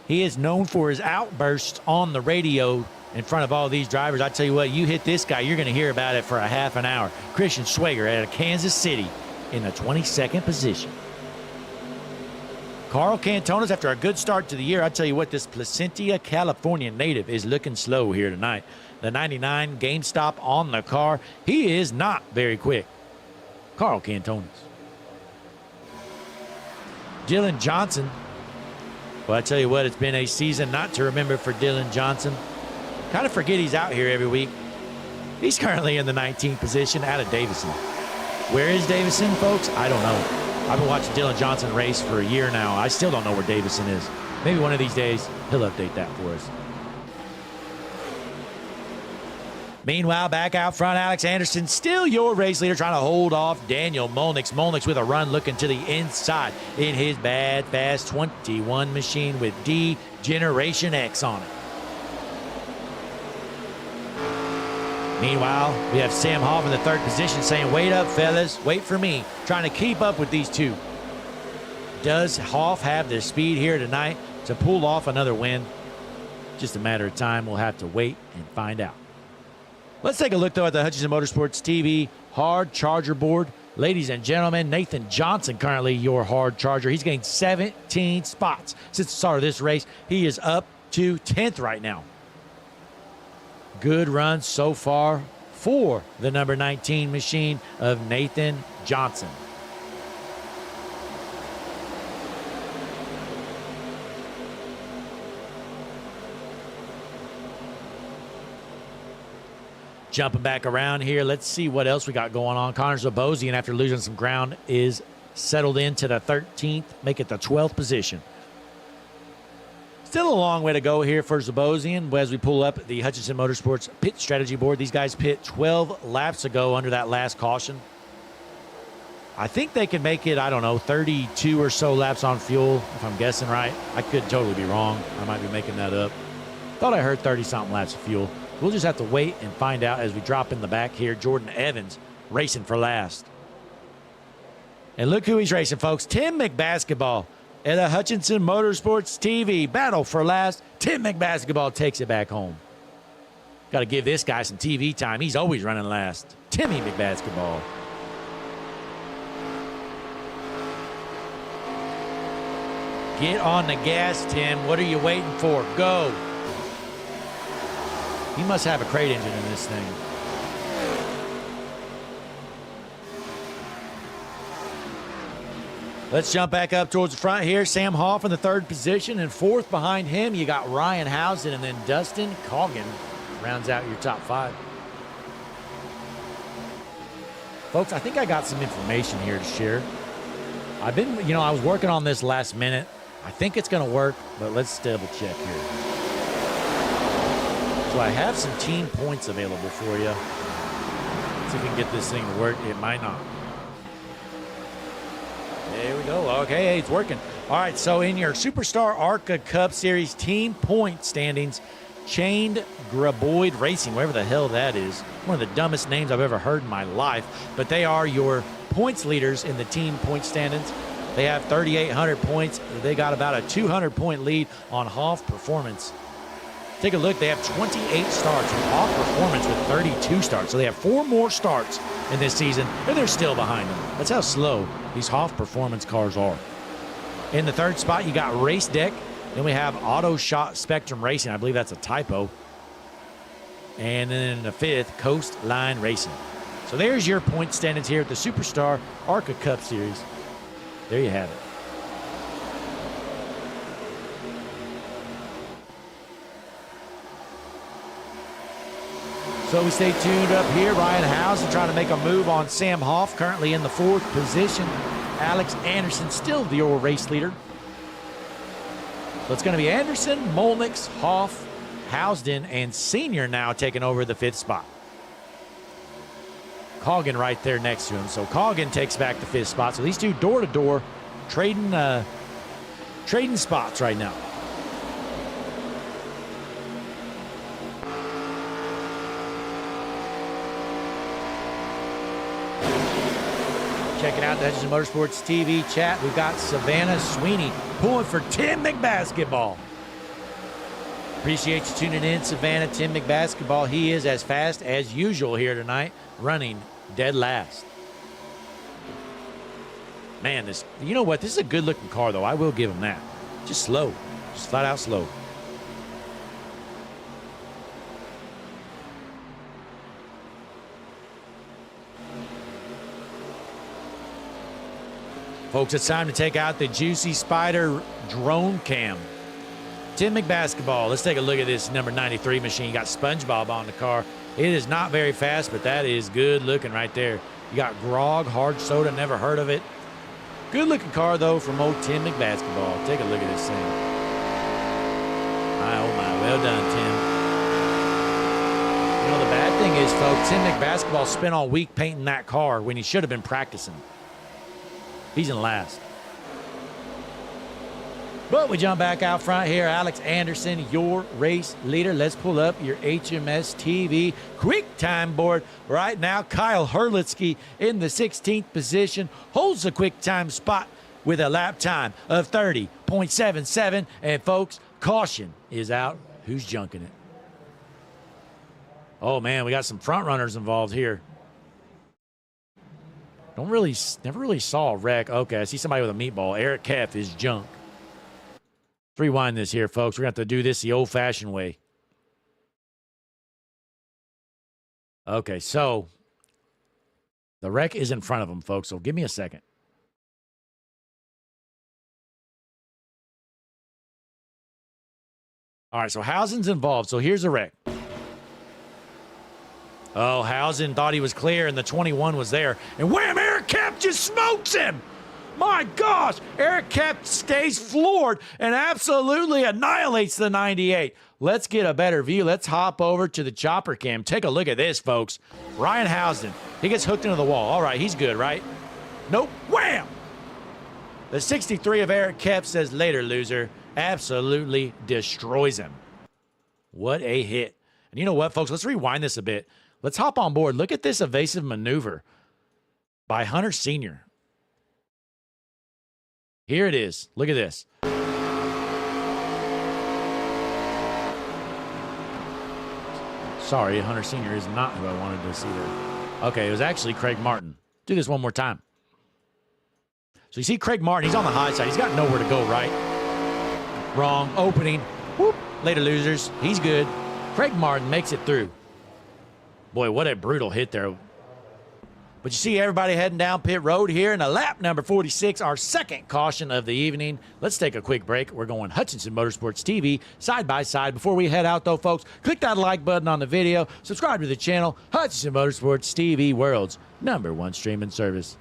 He is known for his outbursts on the radio in front of all these drivers. I tell you what, you hit this guy, you're going to hear about it for a half an hour. Christian Schweger out of Kansas City in the 22nd position. Carl Cantones, after a good start to the year, I tell you what, this Placentia, California native is looking slow here tonight. The 99 GameStop on the car. He is not very quick. Carl Cantones. Dylan Johnson. Well, I tell you what, it's been a season not to remember for Dylan Johnson. Kind of forget he's out here every week. He's currently in the 19th position out of Davison. Where is Davison, folks? I don't know. I've been watching Dylan Johnson race for a year now. I still don't know where Davison is. Maybe one of these days he'll update that for us. Meanwhile, back out front, Alex Anderson, still your race leader, trying to hold off Daniel Molnix. Molnix with a run looking to the inside in his bad, fast 21 machine with D Generation X on it. Meanwhile, we have Sam Hoff in the third position saying, wait up, fellas, wait for me, trying to keep up with these two. Does Hoff have the speed here tonight to pull off another win? Just a matter of time. We'll have to wait and find out. Let's take a look, though, at the Hutchinson Motorsports TV hard charger board. Ladies and gentlemen, Nathan Johnson currently your hard charger. He's gained 17 spots since the start of this race. He is up to 10th right now. Good run so far for the number 19 machine of Nathan Johnson. Jumping back around here, let's see what else we got going on. Connor Zabosian, after losing some ground, is settled into the 13th, make it the 12th position. Still a long way to go here for Zabosian as we pull up the Hutchinson Motorsports pit strategy board. These guys pit 12 laps ago under that last caution. I think they can make it, I don't know, 32 or so laps on fuel, if I'm guessing right. I could totally be wrong. I might be making that up. Thought I heard 30-something laps of fuel. We'll just have to wait and find out as we drop in the back here. Jordan Evans racing for last. And look who he's racing, folks. Tim McBasketball at the Hutchinson Motorsports TV. Battle for last. Tim McBasketball takes it back home. Got to give this guy some TV time. He's always running last. Timmy McBasketball. Get on the gas, Tim. What are you waiting for? Go. He must have a crate engine in this thing. Let's jump back up towards the front here. Sam Hoff in the third position, and fourth behind him, you got Ryan Housen, and then Dustin Coggin rounds out your top five. Folks, I think I got some information here to share. I was working on this last minute. I think it's going to work, but let's double check here. So I have some team points available for you. Let's see if we can get this thing to work. It might not. There we go. Okay, hey, it's working. All right, so in your Superstar ARCA Cup Series team point standings, Chained Graboid Racing, whatever the hell that is, one of the dumbest names I've ever heard in my life, but they are your points leaders in the team point standings. They have 3,800 points. They got about a 200-point lead on Hoff Performance. Take a look. They have 28 starts with Hoff Performance with 32 starts. So they have 4 more starts in this season, and they're still behind them. That's how slow these Hoff Performance cars are. In the third spot, you got Race Deck. Then we have Auto Shot Spectrum Racing. I believe that's a typo. And then in the fifth, Coastline Racing. So there's your point standings here at the Superstar ARCA Cup Series. There you have it. So we stay tuned up here. Ryan Housen trying to make a move on Sam Hoff, currently in the fourth position. Alex Anderson still the old race leader. So it's going to be Anderson, Molnix, Hoff, Housden, and Senior now taking over the fifth spot. Coggin right there next to him. So Coggin takes back the fifth spot. So these two door-to-door trading spots right now. Checking out the Hutchinson Motorsports TV chat. We've got Savannah Sweeney pulling for Tim McBasketball. Appreciate you tuning in, Savannah. Tim McBasketball, he is as fast as usual here tonight, running dead last. Man, you know what? This is a good-looking car, though. I will give him that. Just slow. Just flat out slow. Folks, it's time to take out the Juicy Spider drone cam. Tim McBasketball, let's take a look at this number 93 machine. You got SpongeBob on the car. It is not very fast, but that is good looking right there. You got Grog, hard soda, never heard of it. Good looking car, though, from old Tim McBasketball. Take a look at this thing. My, oh my, well done, Tim. You know, the bad thing is, folks, Tim McBasketball spent all week painting that car when he should have been practicing. He's in last. But we jump back out front here. Alex Anderson, your race leader. Let's pull up your HMS TV quick time board right now. Kyle Hurlitsky in the 16th position holds the quick time spot with a lap time of 30.77. And folks, caution is out. Who's junking it? Oh man, we got some front runners involved here. Never really saw a wreck. Okay, I see somebody with a meatball. Eric Keff is junk. Let's rewind this here, folks. We're going to have to do this the old-fashioned way. Okay, so the wreck is in front of them, folks, so give me a second. All right, so Housen's involved, so here's the wreck. Oh, Housen thought he was clear, and the 21 was there. And wham, Eric Kepp just smokes him! My gosh, Eric Kepp stays floored and absolutely annihilates the 98. Let's get a better view. Let's hop over to the chopper cam. Take a look at this, folks. Ryan Housen, he gets hooked into the wall. All right, he's good, right? Nope, wham! The 63 of Eric Kepp says, later, loser. Absolutely destroys him. What a hit. And you know what, folks? Let's rewind this a bit. Let's hop on board. Look at this evasive maneuver by Hunter Sr. Here it is. Look at this. Sorry, Hunter Sr. is not who I wanted to see there. Okay, it was actually Craig Martin. Do this one more time. So you see Craig Martin, he's on the high side. He's got nowhere to go, right? Wrong. Opening. Whoop. Later, losers. He's good. Craig Martin makes it through. Boy, what a brutal hit there. But you see everybody heading down pit road here in a lap number 46, our second caution of the evening. Let's take a quick break. We're going Hutchinson Motorsports TV side by side. Before we head out, though, folks, click that like button on the video. Subscribe to the channel, Hutchinson Motorsports TV, world's #1 streaming service.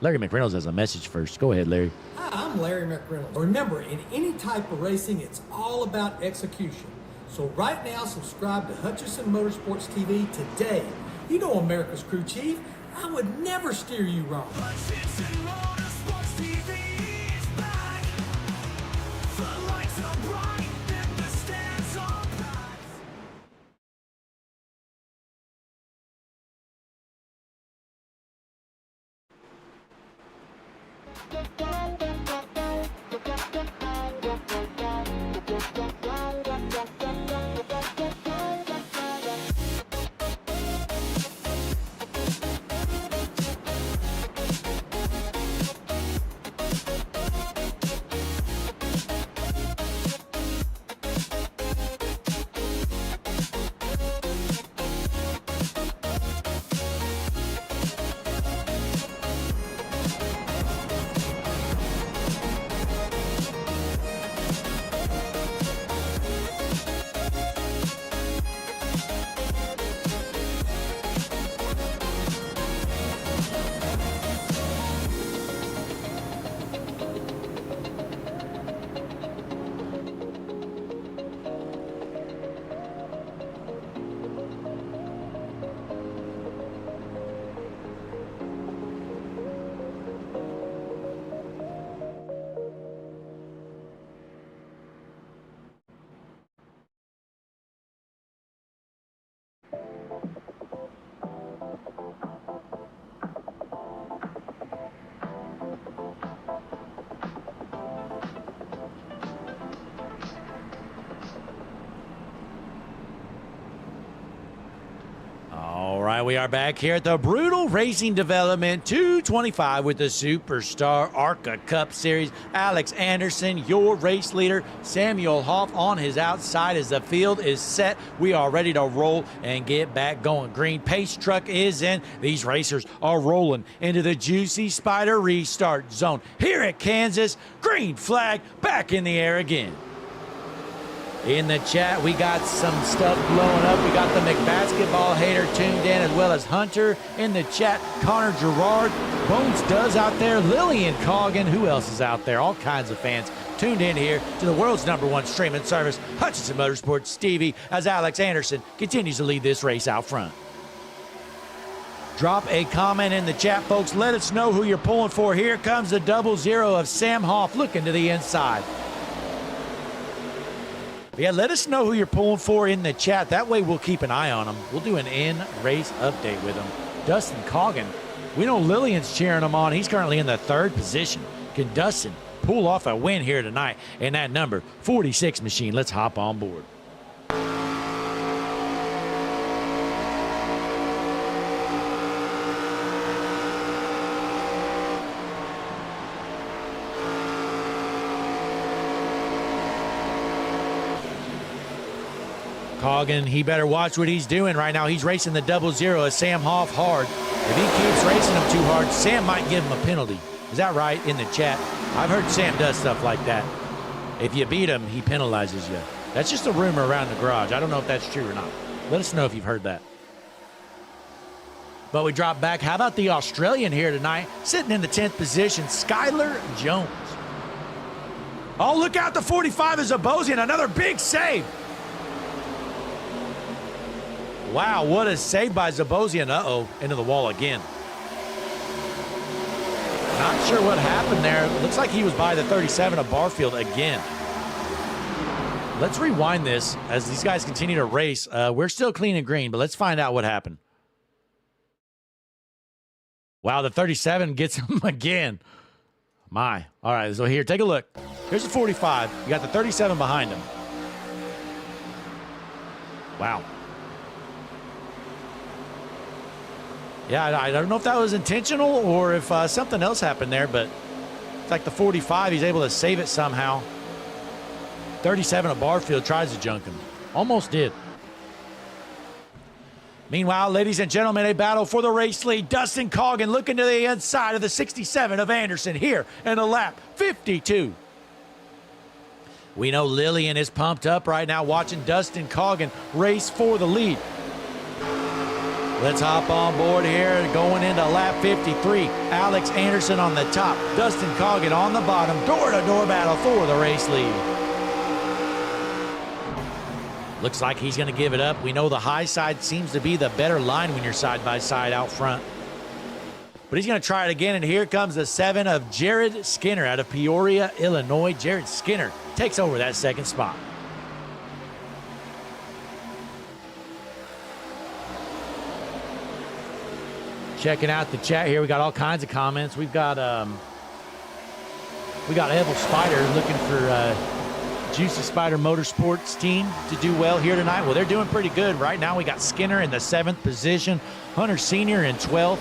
Larry McReynolds has a message first. Go ahead, Larry. Hi, I'm Larry McReynolds. Remember, in any type of racing, it's all about execution. So right now, subscribe to Hutchinson Motorsports TV today. You know America's crew chief. I would never steer you wrong. Hutchinson Motorsports TV is back. The lights are bright and the stands are packed. All right, we are back here at the Brutal Racing Development 225 with the Superstar ARCA Cup Series. Alex Anderson, your race leader. Samuel Hoff on his outside as the field is set. We are ready to roll and get back going. Green pace truck is in. These racers are rolling into the Juicy Spider restart zone. Here at Kansas, green flag back in the air again. In the chat, we got some stuff blowing up. We got the McBasketball hater tuned in, as well as Hunter in the chat. Connor Gerard, Bones Does out there, Lillian Coggin. Who else is out there? All kinds of fans tuned in here to the world's #1 streaming service, Hutchinson Motorsports TV, as Alex Anderson continues to lead this race out front. Drop a comment in the chat, folks. Let us know who you're pulling for. Here comes the 00 of Sam Hoff looking to the inside. Yeah, let us know who you're pulling for in the chat. That way we'll keep an eye on them. We'll do an in-race update with them. Dustin Coggin, we know Lillian's cheering him on. He's currently in the 3rd position. Can Dustin pull off a win here tonight in that number 46 machine? Let's hop on board. Coggin, he better watch what he's doing right now. He's racing the 00 of Sam Hoff hard. If he keeps racing him too hard, Sam might give him a penalty. Is that right in the chat? I've heard Sam does stuff like that. If you beat him, he penalizes you. That's just a rumor around the garage. I don't know if that's true or not. Let us know if you've heard that. But we drop back. How about the Australian here tonight? Sitting in the 10th position, Skylar Jones. Oh, look out, the 45 is Zabosian. Another big save. Wow, what a save by Zabosian. Uh-oh, into the wall again. Not sure what happened there. Looks like he was by the 37 of Barfield again. Let's rewind this as these guys continue to race. We're still clean and green, but let's find out what happened. Wow, the 37 gets him again. My. All right, so here, take a look. Here's the 45. You got the 37 behind him. Wow. Yeah, I don't know if that was intentional or if something else happened there, but it's like the 45, he's able to save it somehow. 37 of Barfield tries to junk him. Almost did. Meanwhile, ladies and gentlemen, a battle for the race lead. Dustin Coggin looking to the inside of the 67 of Anderson here in the lap 52. We know Lillian is pumped up right now watching Dustin Coggin race for the lead. Let's hop on board here, going into lap 53. Alex Anderson on the top, Dustin Coggin on the bottom. Door-to-door battle for the race lead. Looks like he's going to give it up. We know the high side seems to be the better line when you're side-by-side out front. But he's going to try it again, and here comes the 7 of Jared Skinner out of Peoria, Illinois. Jared Skinner takes over that second spot. Checking out the chat here, we got all kinds of comments. We've got Evil Spider looking for Juicy Spider Motorsports team to do well here tonight. Well, they're doing pretty good right now. We got Skinner in the 7th position, Hunter Sr. in 12th,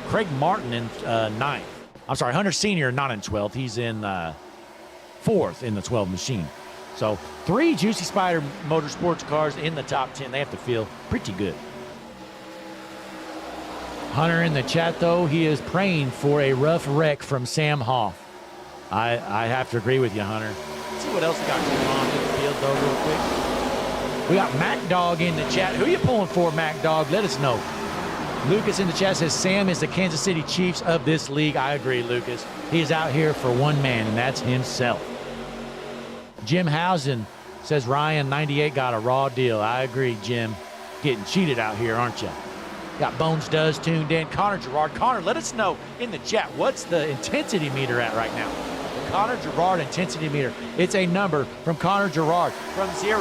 Craig Martin in 9th. I'm sorry, Hunter Sr. not in 12th. He's in 4th in the 12 machine. So 3 Juicy Spider Motorsports cars in the top 10. They have to feel pretty good. Hunter in the chat, though, he is praying for a rough wreck from Sam Hoff. I have to agree with you, Hunter. Let's see what else we got going on in the field, though, real quick. We got Mac Dog in the chat. Who are you pulling for, Mac Dog? Let us know. Lucas in the chat says Sam is the Kansas City Chiefs of this league. I agree, Lucas. He is out here for one man, and that's himself. Jim Housen says Ryan 98 got a raw deal. I agree, Jim. Getting cheated out here, aren't you? Got Bones Does tuned in. Connor Gerard. Connor, let us know in the chat, what's the intensity meter at right now? The Connor Gerard intensity meter. It's a number from Connor Gerard from 0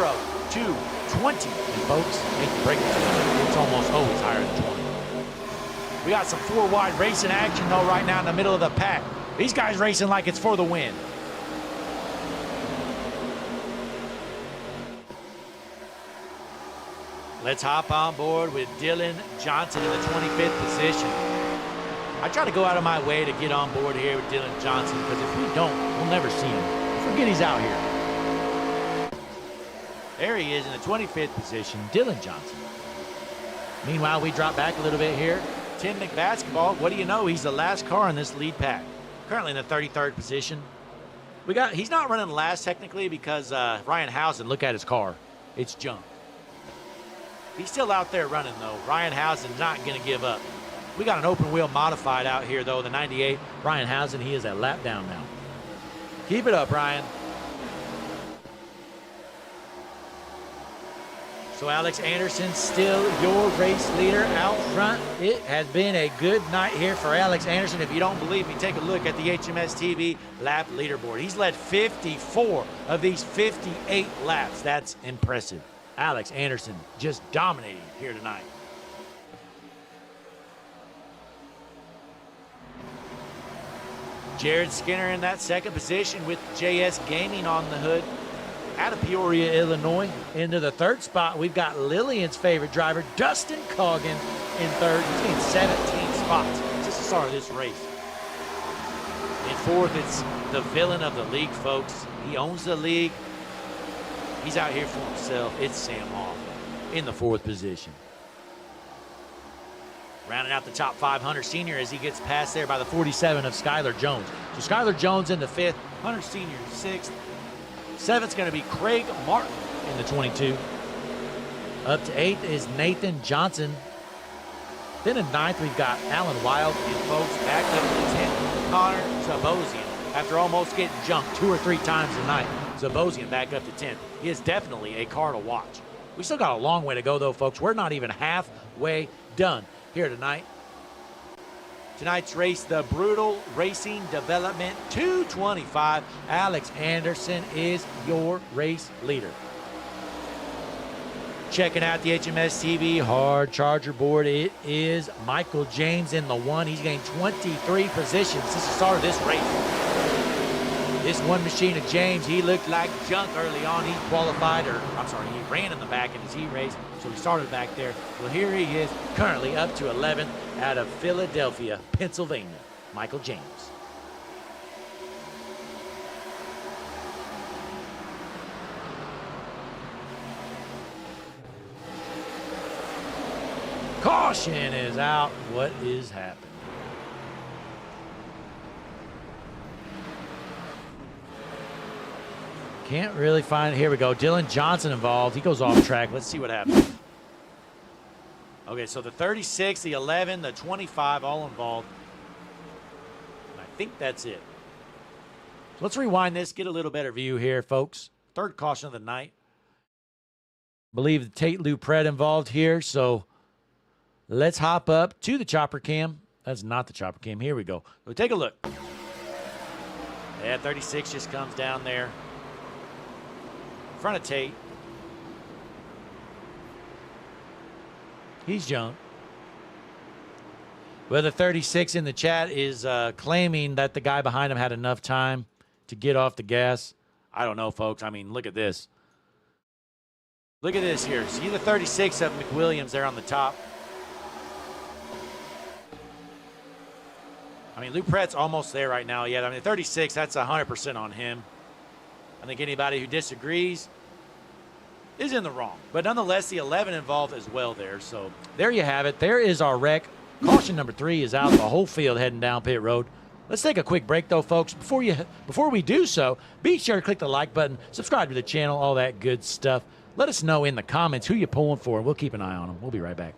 to 20. And folks, hate to break it to you, it's almost always higher than 20. We got some 4-wide racing action, though, right now in the middle of the pack. These guys racing like it's for the win. Let's hop on board with Dylan Johnson in the 25th position. I try to go out of my way to get on board here with Dylan Johnson because if we don't, we'll never see him. Forget he's out here. There he is in the 25th position, Dylan Johnson. Meanwhile, we drop back a little bit here. Tim McBasketball, what do you know? He's the last car in this lead pack. Currently in the 33rd position. He's not running last technically because Ryan Housen, look at his car. It's junk. He's still out there running, though. Ryan Housen's not going to give up. We got an open wheel modified out here, though, the 98. Ryan Housen, he is a lap down now. Keep it up, Ryan. So Alex Anderson still your race leader out front. It has been a good night here for Alex Anderson. If you don't believe me, take a look at the HMS TV lap leaderboard. He's led 54 of these 58 laps. That's impressive. Alex Anderson just dominating here tonight. Jared Skinner in that second position with JS Gaming on the hood. Out of Peoria, Illinois. Into the third spot, we've got Lillian's favorite driver, Dustin Coggin, in third. He's gained 17 spots since the start of this race. In fourth, it's the villain of the league, folks. He owns the league. He's out here for himself. It's Sam Hoff in the fourth position. Rounding out the top 500 senior as he gets passed there by the 47 of Skylar Jones. So Skylar Jones in the fifth, Hunter Senior sixth. Seventh's going to be Craig Martin in the 22. Up to eighth is Nathan Johnson. Then in ninth, we've got Alan Wild. And folks, back up to the 10th, Connor Zabosian. After almost getting jumped 2 or 3 times tonight, Zabosian back up to 10th. He is definitely a car to watch. We still got a long way to go, though, folks. We're not even halfway done here tonight. Tonight's race, the Brutal Racing Development 225. Alex Anderson is your race leader. Checking out the HMS TV hard charger board, it is Michael James in the 1. He's gained 23 positions since the start of this race. This one machine of James, he looked like junk early on. He qualified, or I'm sorry, he ran in the back in his heat race, so he started back there. Well, here he is, currently up to 11th out of Philadelphia, Pennsylvania, Michael James. Caution is out. What is happening? Can't really find it. Here we go. Dylan Johnson involved. He goes off track. Let's see what happens. Okay, so the 36, the 11, the 25, all involved. And I think that's it. So let's rewind this, get a little better view here, folks. Third caution of the night. Believe the Tate Lou Pred involved here, so let's hop up to the chopper cam. That's not the chopper cam. Here we go. So take a look. Yeah, 36 just comes down there. In front of Tate. He's jumped. Well, the 36 in the chat is claiming that the guy behind him had enough time to get off the gas. I don't know, folks. I mean, look at this. Look at this here. See the 36 of McWilliams there on the top. I mean, Lou Prett's almost there right now yet. I mean, 36, that's 100% on him. I think anybody who disagrees is in the wrong. But nonetheless, the 11 involved as well there. So there you have it. There is our wreck. Caution number 3 is out. The whole field heading down pit road. Let's take a quick break, though, folks. Before we do so, be sure to click the like button, subscribe to the channel, all that good stuff. Let us know in the comments who you're pulling for, and we'll keep an eye on them. We'll be right back.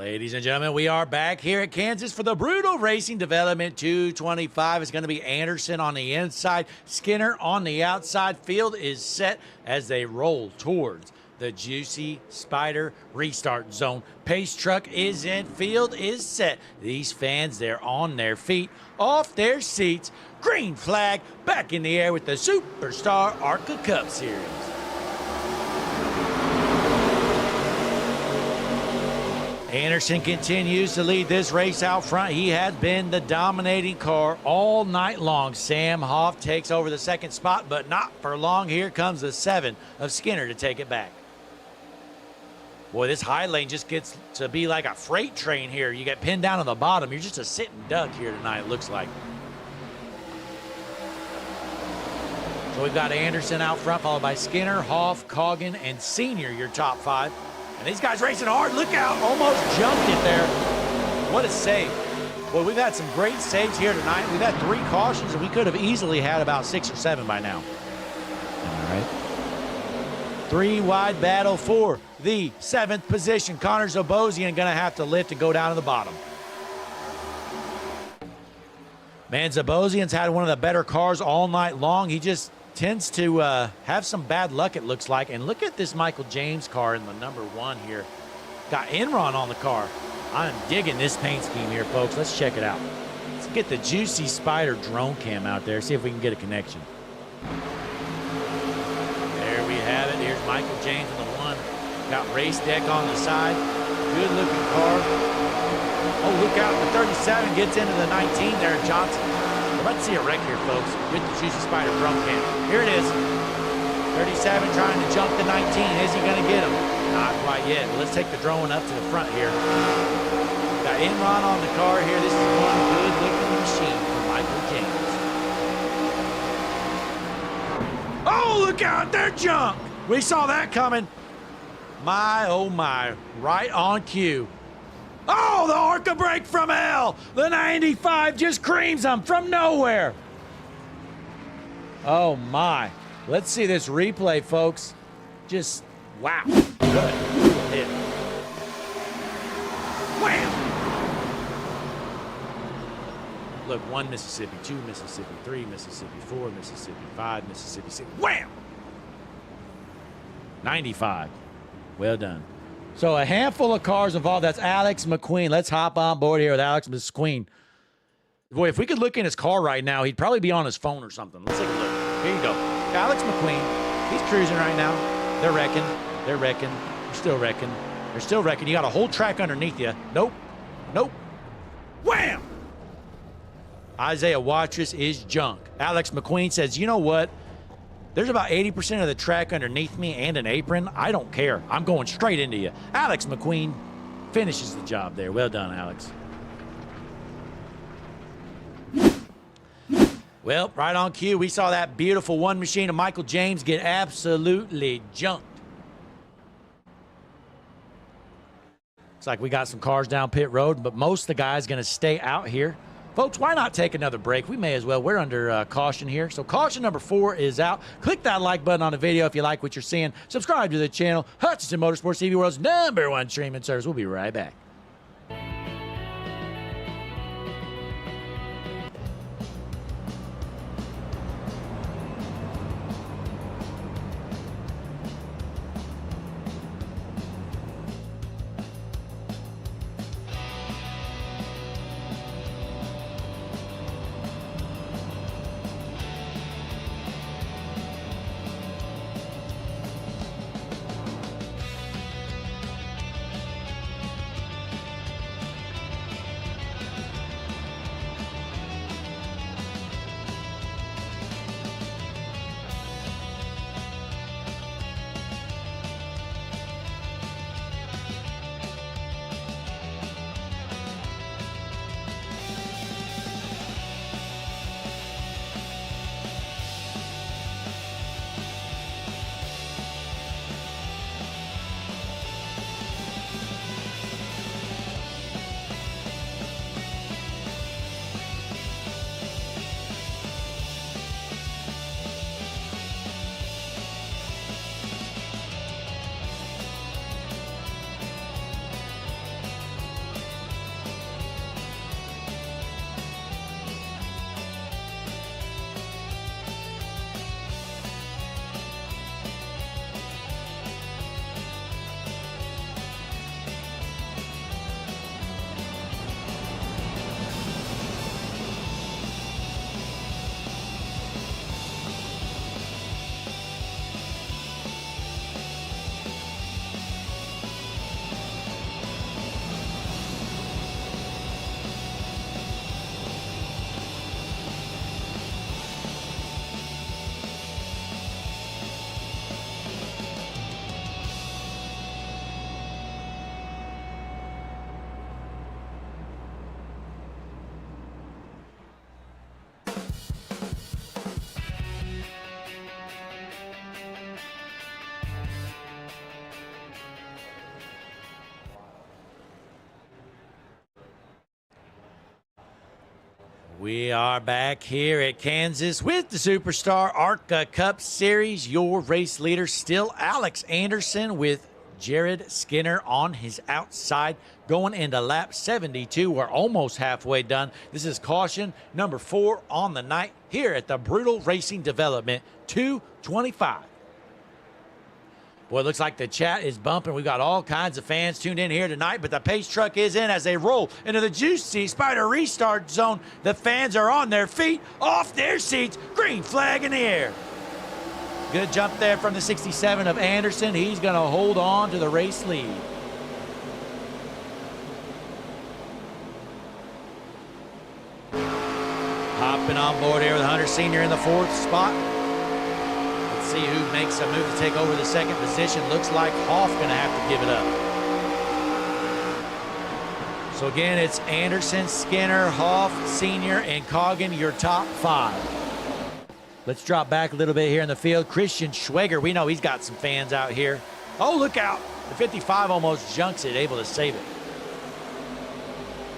Ladies and gentlemen, we are back here at Kansas for the Brutal Racing Development 225. It's going to be Anderson on the inside, Skinner on the outside. Field is set as they roll towards the Juicy Spider restart zone. Pace truck is in, field is set. These fans, they're on their feet, off their seats. Green flag back in the air with the Superstar ARCA Cup Series. Anderson continues to lead this race out front. He has been the dominating car all night long. Sam Hoff takes over the second spot, but not for long. Here comes the 7 of Skinner to take it back. Boy, this high lane just gets to be like a freight train here. You get pinned down on the bottom. You're just a sitting duck here tonight, it looks like. So we've got Anderson out front, followed by Skinner, Hoff, Coggin, and Senior, your top 5. And these guys racing hard. Look out. Almost jumped it there. What a save. Boy, we've had some great saves here tonight. We've had 3 cautions, and we could have easily had about 6 or 7 by now. All right. 3-wide battle for the 7th position. Connor Zabosian going to have to lift and go down to the bottom. Man, Zabosian's had one of the better cars all night long. He just tends to have some bad luck, it looks like. And look at this Michael James car in the number 1 here. Got Enron on the car. I'm digging this paint scheme here, folks. Let's check it out. Let's get the Juicy Spider drone cam out there, see if we can get a connection. There we have it. Here's Michael James in the 1. Got race deck on the side. Good looking car. Oh, look out. The 37 gets into the 19 there, Johnson. We're about to see a wreck here, folks, with the Juicy Spider drone cam. Here it is. 37 trying to jump the 19. Is he going to get him? Not quite yet. Well, let's take the drone up to the front here. Got Enron on the car here. This is one good-looking machine for Michael James. Oh, look out. They're junk. We saw that coming. My, oh, my. Right on cue. Oh, the ARCA brake from hell. The 95 just creams them from nowhere. Oh, my. Let's see this replay, folks. Just, wow. What a hit. Wham! Look, 1 Mississippi, 2 Mississippi, 3 Mississippi, 4 Mississippi, 5 Mississippi, 6. Wham! 95. Well done. So a handful of cars involved. That's Alex McQueen. Let's hop on board here with Alex McQueen. Boy, if we could look in his car right now, he'd probably be on his phone or something. Let's take a look. Here you go. Alex McQueen. He's cruising right now. They're wrecking. They're wrecking. They're still wrecking. They're still wrecking. You got a whole track underneath you. Nope. Nope. Wham! Isaiah Watrous is junk. Alex McQueen says, you know what? There's about 80% of the track underneath me and an apron. I don't care. I'm going straight into you. Alex McQueen finishes the job there. Well done, Alex. Well, right on cue, we saw that beautiful 1 machine of Michael James get absolutely junked. Looks like we got some cars down pit road, but most of the guys going to stay out here. Folks, why not take another break? We may as well. We're under caution here. So caution number 4 is out. Click that like button on the video if you like what you're seeing. Subscribe to the channel. Hutchinson Motorsports TV, world's #1 streaming service. We'll be right back. We are back here at Kansas with the Superstar ARCA Cup Series. Your race leader still Alex Anderson with Jared Skinner on his outside going into lap 72. We're almost halfway done. This is caution number 4 on the night here at the Brutal Racing Development 225. Boy, it looks like the chat is bumping. We've got all kinds of fans tuned in here tonight, but the pace truck is in as they roll into the Juicy Spider restart zone. The fans are on their feet, off their seats, green flag in the air. Good jump there from the 67 of Anderson. He's going to hold on to the race lead. Hopping on board here with Hunter Sr. in the 4th spot. Let's see who makes a move to take over the 2nd position. Looks like Hoff going to have to give it up. So again, it's Anderson, Skinner, Hoff, Sr., and Coggin, your top 5. Let's drop back a little bit here in the field. Christian Schweger, we know he's got some fans out here. Oh, look out. The 55 almost junks it, able to save it.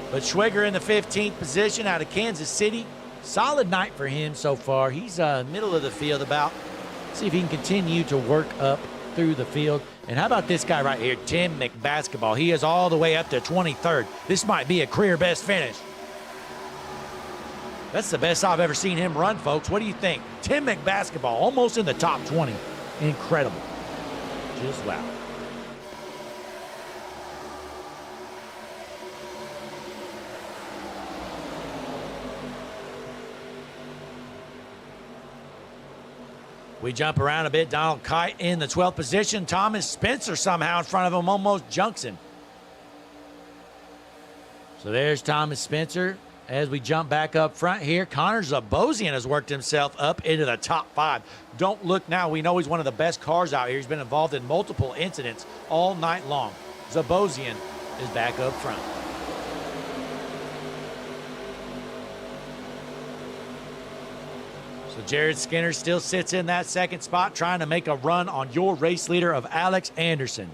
But Schweger in the 15th position out of Kansas City. Solid night for him so far. He's middle of the field about. See if he can continue to work up through the field. And how about this guy right here, Tim McBasketball? He is all the way up to 23rd. This might be a career best finish. That's the best I've ever seen him run, folks. What do you think? Tim McBasketball, almost in the top 20. Incredible. Just wow. We jump around a bit. Donald Kite in the 12th position. Thomas Spencer somehow in front of him, almost junks him. So there's Thomas Spencer. As we jump back up front here, Connor Zabosian has worked himself up into the top 5. Don't look now. We know he's one of the best cars out here. He's been involved in multiple incidents all night long. Zabosian is back up front. So Jared Skinner still sits in that 2nd spot, trying to make a run on your race leader of Alex Anderson.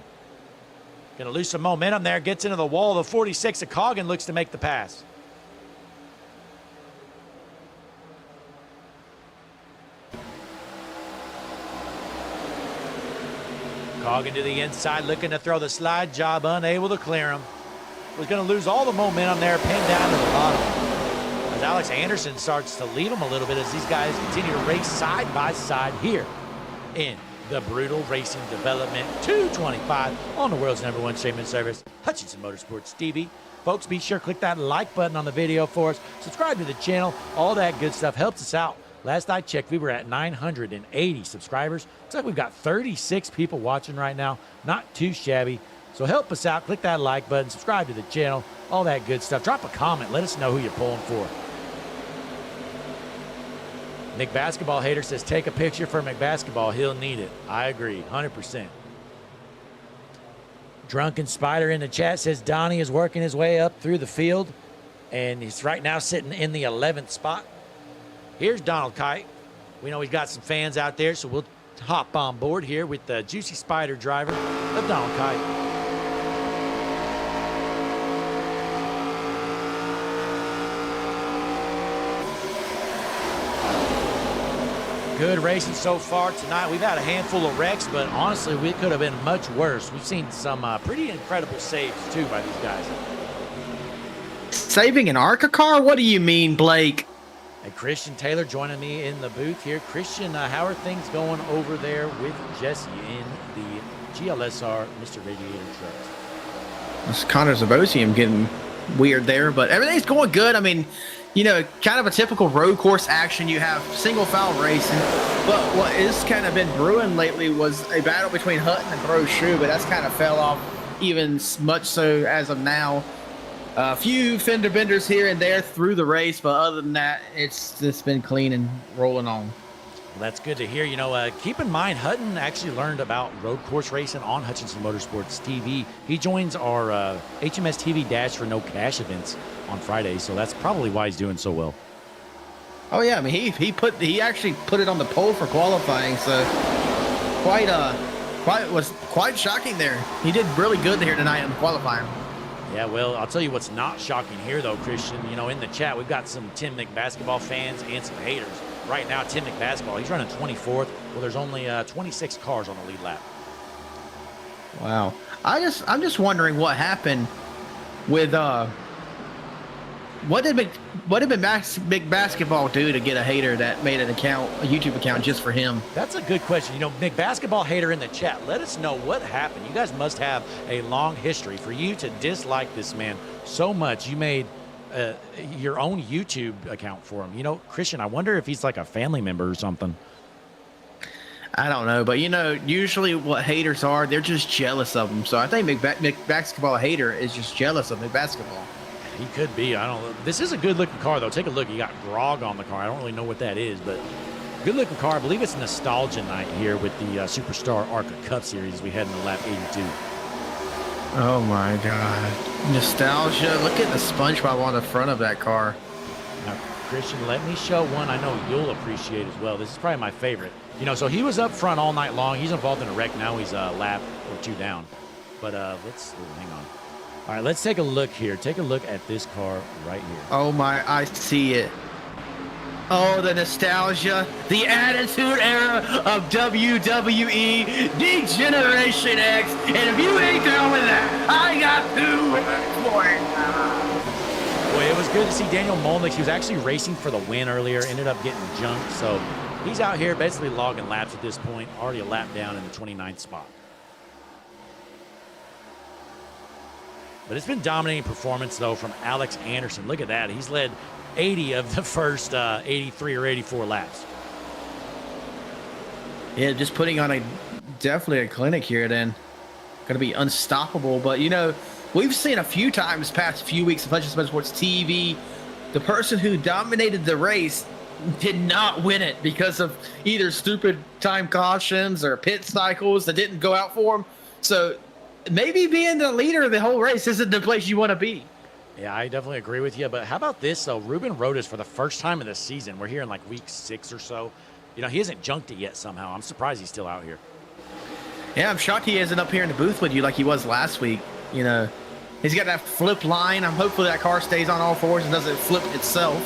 Going to lose some momentum there. Gets into the wall. The 46 of Coggin looks to make the pass. Coggin to the inside, looking to throw the slide job, unable to clear him. Was going to lose all the momentum there, pinned down to the bottom. As Alex Anderson starts to lead him a little bit as these guys continue to race side by side here in the Brutal Racing Development 225 on the world's #1 streaming service, Hutchinson Motorsports TV. Folks, be sure to click that like button on the video for us. Subscribe to the channel. All that good stuff helps us out. Last I checked, we were at 980 subscribers. Looks like we've got 36 people watching right now. Not too shabby. So help us out. Click that like button. Subscribe to the channel. All that good stuff. Drop a comment. Let us know who you're pulling for. Nick Basketball Hater says, take a picture for McBasketball. He'll need it. I agree. 100%. Drunken Spider in the chat says Donnie is working his way up through the field. And he's right now sitting in the 11th spot. Here's Donald Kite. We know he's got some fans out there, so we'll hop on board here with the Juicy Spider driver of Donald Kite. Good racing so far tonight. We've had a handful of wrecks, but honestly, we could have been much worse. We've seen some pretty incredible saves, too, by these guys. Saving an ARCA car? What do you mean, Blake? And Christian Taylor joining me in the booth here. Christian, how are things going over there with Jesse in the GLSR Mr. Radiator truck? This Connor Zabosian getting weird there, but everything's going good. I mean, you know, kind of a typical road course action. You have single foul racing, but what is kind of been brewing lately was a battle between Hutton and Brochu, but that's kind of fell off even much so as of now. A few fender benders here and there through the race, but other than that, it's just been clean and rolling on. Well, that's good to hear. You know, keep in mind, Hutton actually learned about road course racing on Hutchinson Motorsports TV. He joins our HMS TV Dash for No Cash events on Fridays, so that's probably why he's doing so well. Oh yeah, I mean he actually put it on the pole for qualifying, so was quite shocking there. He did really good here tonight in qualifying. Yeah, well, I'll tell you what's not shocking here, though, Christian. You know, in the chat, we've got some Tim McBasketball fans and some haters. Right now, Tim McBasketball, he's running 24th. Well, there's only 26 cars on the lead lap. Wow. I'm just wondering what happened with what did McBasketball do to get a hater that made an account, a YouTube account just for him? That's a good question. You know, McBasketball hater in the chat, let us know what happened. You guys must have a long history for you to dislike this man so much. You made your own YouTube account for him. You know, Christian, I wonder if he's like a family member or something. I don't know, but you know, usually what haters are, they're just jealous of him. So I think McBasketball hater is just jealous of McBasketball. He could be. I don't know. This is a good-looking car, though. Take a look. You got grog on the car. I don't really know what that is, but good-looking car. I believe it's nostalgia night here with the Superstar ARCA Cup Series we had in the lap 82. Oh my God, nostalgia! Look at the SpongeBob on the front of that car. Now, Christian, let me show one I know you'll appreciate as well. This is probably my favorite. You know, so he was up front all night long. He's involved in a wreck now. He's a lap or two down. But hang on. All right, let's take a look here. Take a look at this car right here. Oh my, I see it. Oh, the nostalgia, the attitude era of WWE, D-Generation X, and if you ain't down with that, I got two for it. Boy, it was good to see Daniel Molnick. He was actually racing for the win earlier, ended up getting junked. So he's out here basically logging laps at this point, already a lap down in the 29th spot. But it's been dominating performance, though, from Alex Anderson. Look at that. He's led 80 of the first 83 or 84 laps. Yeah, just putting on definitely a clinic here then. Going to be unstoppable. But, you know, we've seen a few times past few weeks of Legends Sports TV, the person who dominated the race did not win it because of either stupid time cautions or pit cycles that didn't go out for him. So maybe being the leader of the whole race isn't the place you want to be. Yeah, I definitely agree with you. But how about this, though? Ruben Rodas, for the first time of the season, we're here in like week 6 or so. You know, he hasn't junked it yet somehow. I'm surprised he's still out here. Yeah, I'm shocked he isn't up here in the booth with you like he was last week. You know, he's got that flip line. I'm hopeful that car stays on all fours and doesn't flip itself.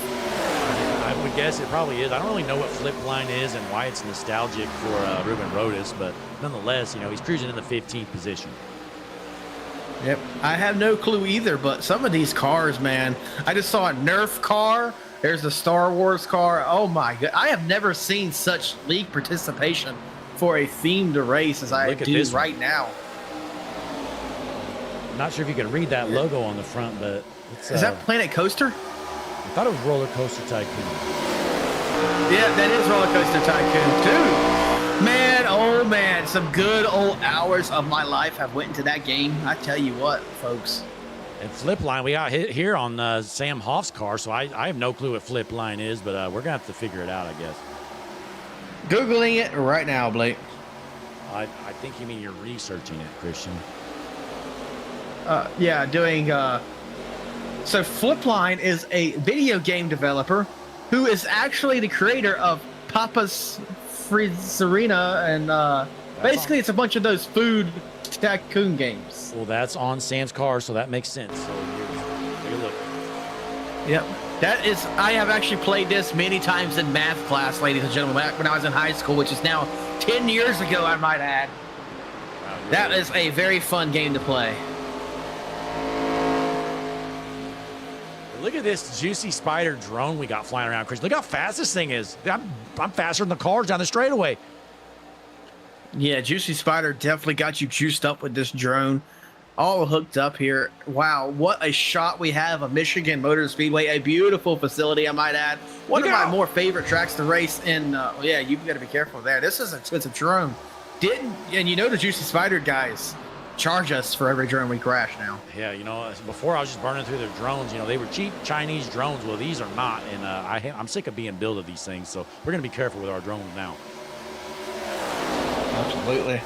I would guess it probably is. I don't really know what flip line is and why it's nostalgic for Ruben Rodas, but nonetheless, you know, he's cruising in the 15th position. Yep, I have no clue either, but some of these cars, man, I just saw a Nerf car. There's the Star Wars car. Oh my God, I have never seen such league participation for a themed race as I do right now. I'm not sure if you can read that logo on the front, but it's, is that Planet Coaster? I thought it was Roller Coaster Tycoon. Yeah, that is Roller Coaster Tycoon, dude. Man, oh man, some good old hours of my life have went into that game. I tell you what, folks. And flip line, we got hit here on Sam Hoff's car, so I have no clue what flip line is, but we're going to have to figure it out, I guess. Googling it right now, Blake. I think you mean you're researching it, Christian. Yeah, doing... So Flipline is a video game developer who is actually the creator of Papa's Frizzerina, and basically it's a bunch of those food tycoon games. Well, that's on Sam's car, so that makes sense. So take a look. Yep. That is, I have actually played this many times in math class, ladies and gentlemen, back when I was in high school, which is now 10 years ago, I might add. Wow, that is a very fun game to play. Look at this Juicy Spider drone we got flying around, Chris. Look how fast this thing is. I'm faster than the cars down the straightaway. Yeah, Juicy Spider definitely got you juiced up with this drone. All hooked up here. Wow, what a shot we have of Michigan Motor Speedway. A beautiful facility, I might add. One of my more favorite tracks to race in. Yeah, you've got to be careful there. This is an expensive drone. And you know the Juicy Spider guys charge us for every drone we crash now. Yeah, you know, before I was just burning through their drones. You know, they were cheap Chinese drones. Well, these are not, and I'm sick of being billed of these things. So we're going to be careful with our drones now. Absolutely.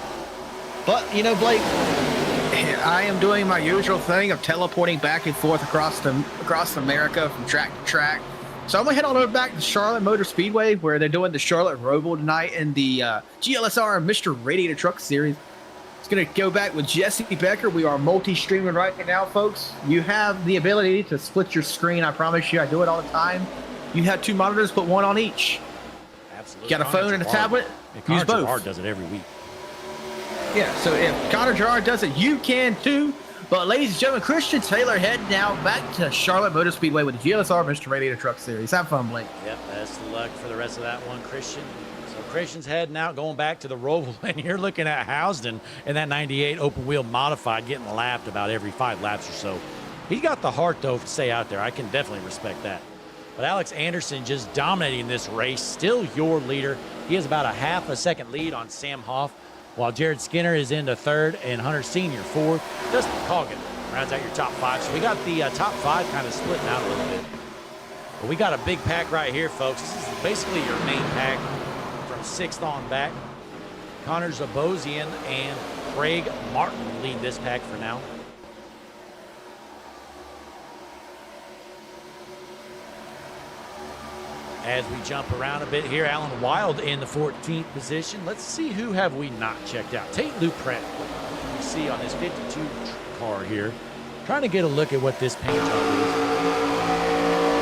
But, you know, Blake, I am doing my usual thing of teleporting back and forth across America from track to track. So I'm going to head on over back to Charlotte Motor Speedway, where they're doing the Charlotte Roval tonight in the GLSR Mr. Radiator Truck Series. It's going to go back with Jesse Becker. We are multi-streaming right now, folks. You have the ability to split your screen. I promise you, I do it all the time. You have 2 monitors, put one on each. Absolutely. Got a phone and a tablet? Use both. Connor does it every week. Yeah, so if Connor Gerard does it, you can too. But ladies and gentlemen, Christian Taylor heading now back to Charlotte Motor Speedway with the GLSR Mr. Radiator Truck Series. Have fun, Blake. Yep, best of luck for the rest of that one, Christian. So Christian's heading out, going back to the Roval, and you're looking at Housden in that 98 open wheel modified, getting lapped about every 5 laps or so. He's got the heart, though, to stay out there. I can definitely respect that. But Alex Anderson just dominating this race, still your leader. He has about a half a second lead on Sam Hoff, while Jared Skinner is into 3rd and Hunter Sr. 4th. Dustin Coggin rounds out your top 5. So we got the top 5 kind of splitting out a little bit. But we got a big pack right here, folks. This is basically your main pack from 6th on back. Connor Zabosian and Craig Martin lead this pack for now. As we jump around a bit here, Alan Wild in the 14th position. Let's see who have we not checked out. Tate Lupret, you see on this 52 car here. Trying to get a look at what this paint job is.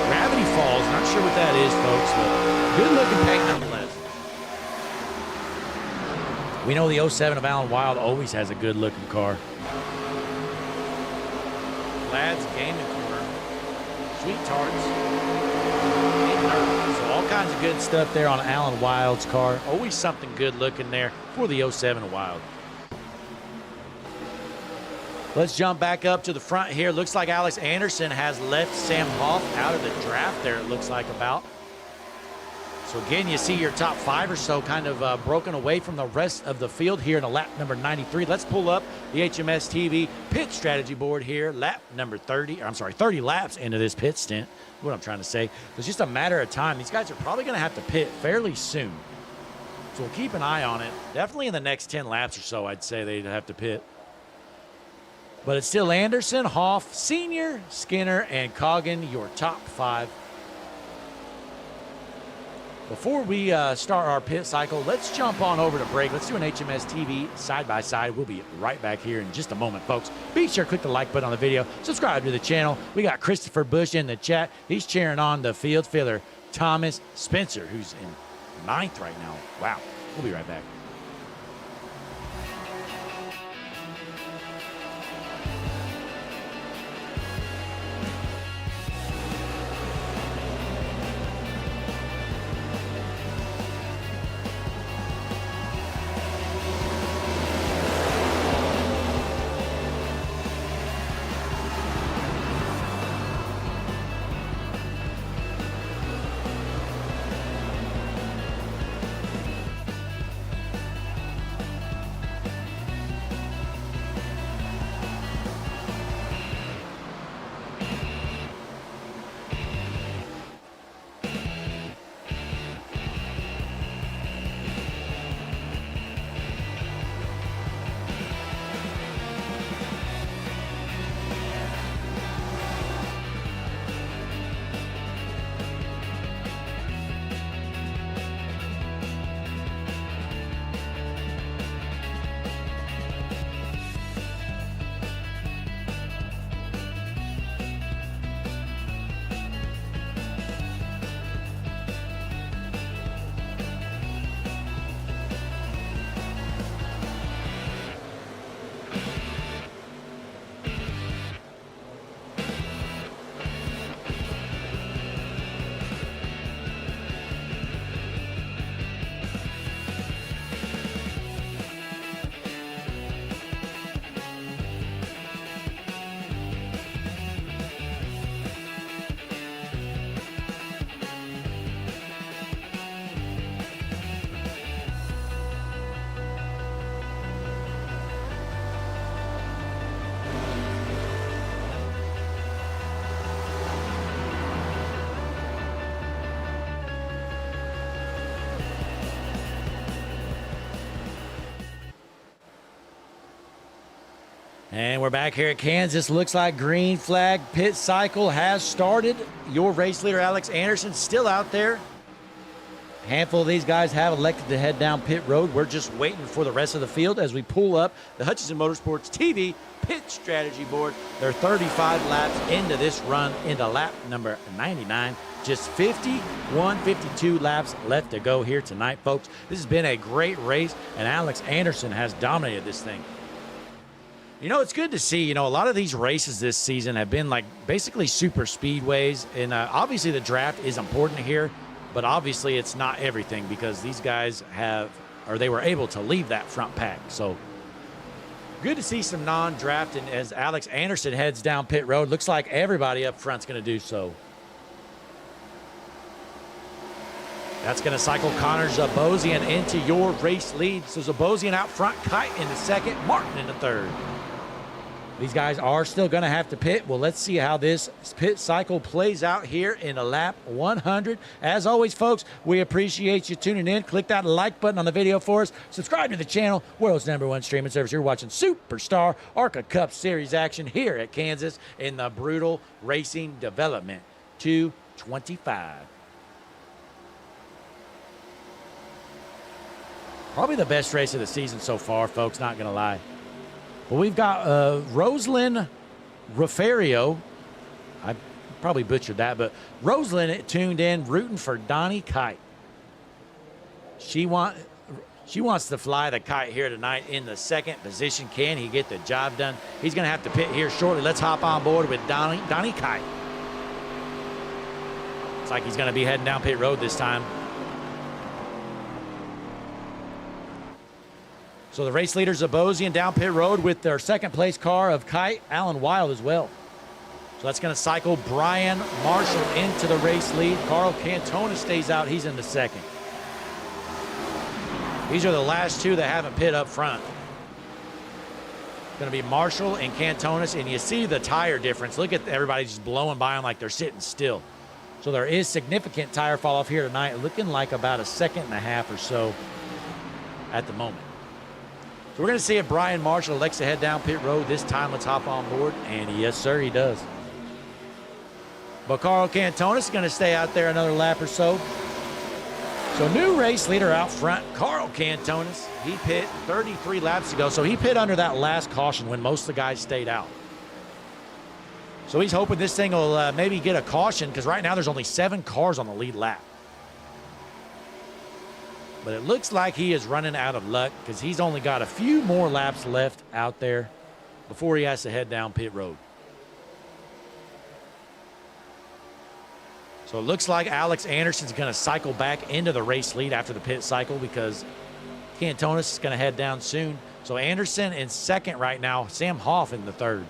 Gravity Falls, not sure what that is, folks, but good looking paint nonetheless. We know the 07 of Alan Wild always has a good looking car. Lads Gaming Corner, Sweet Tarts. So all kinds of good stuff there on Alan Wild's car. Always something good looking there for the 07 Wild. Let's jump back up to the front here. Looks like Alex Anderson has left Sam Hoff out of the draft there, it looks like about. So again, you see your top 5 or so kind of broken away from the rest of the field here in a lap number 93. Let's pull up the HMS TV pit strategy board here. Lap number 30, I'm sorry, 30 laps into this pit stint. What I'm trying to say. It's just a matter of time. These guys are probably going to have to pit fairly soon. So we'll keep an eye on it. Definitely in the next 10 laps or so, I'd say they'd have to pit. But it's still Anderson, Hoff, Senior, Skinner, and Coggin, your top 5. Before we start our pit cycle, let's jump on over to break. Let's do an HMS TV side-by-side. We'll be right back here in just a moment, folks. Be sure to click the like button on the video. Subscribe to the channel. We got Christopher Bush in the chat. He's cheering on the field filler, Thomas Spencer, who's in 9th right now. Wow. We'll be right back. And we're back here at Kansas. Looks like green flag pit cycle has started. Your race leader, Alex Anderson, still out there. handful of these guys have elected to head down pit road. We're just waiting for the rest of the field as we pull up the Hutchison Motorsports TV pit strategy board. They're 35 laps into this run into lap number 99. Just 52 laps left to go here tonight, folks. This has been a great race, and Alex Anderson has dominated this thing. You know, it's good to see, you know, a lot of these races this season have been like basically super speedways, and obviously the draft is important here, but obviously it's not everything because these guys they were able to leave that front pack. So good to see some non-draft, and as Alex Anderson heads down pit road, looks like everybody up front's going to do so. That's going to cycle Connor Zabosian into your race lead. So Zabosian out front, Kite in the second, Martin in the third. These guys are still going to have to pit. Well, let's see how this pit cycle plays out here in a lap 100. As always, folks, we appreciate you tuning in. Click that like button on the video for us. Subscribe to the channel, world's #1 streaming service. You're watching Superstar ARCA Cup Series action here at Kansas in the Brutal Racing Development 225. Probably the best race of the season so far, folks, not going to lie. Well, we've got Rosalind Rafario. I probably butchered that, but Rosalind tuned in, rooting for Donnie Kite. She wants to fly the Kite here tonight in the second position. Can he get the job done? He's going to have to pit here shortly. Let's hop on board with Donnie Kite. Looks like he's going to be heading down pit road this time. So the race leader Zabosian down pit road with their second place car of Kite, Alan Wild as well. So that's going to cycle Brian Marshall into the race lead. Carl Cantona stays out. He's in the second. These are the last two that haven't pit up front. Going to be Marshall and Cantonis, and you see the tire difference. Look at everybody just blowing by them like they're sitting still. So there is significant tire fall off here tonight, looking like about a second and a half or so at the moment. So we're going to see if Brian Marshall elects to head down pit road this time. Let's hop on board. And yes, sir, he does. But Carl Cantonis is going to stay out there another lap or so. So new race leader out front, Carl Cantonis. He pit 33 laps ago. So he pit under that last caution when most of the guys stayed out. So he's hoping this thing will maybe get a caution because right now there's only 7 cars on the lead lap. But it looks like he is running out of luck because he's only got a few more laps left out there before he has to head down pit road. So it looks like Alex Anderson's going to cycle back into the race lead after the pit cycle because Cantonis is going to head down soon. So Anderson in second right now, Sam Hoff in the third.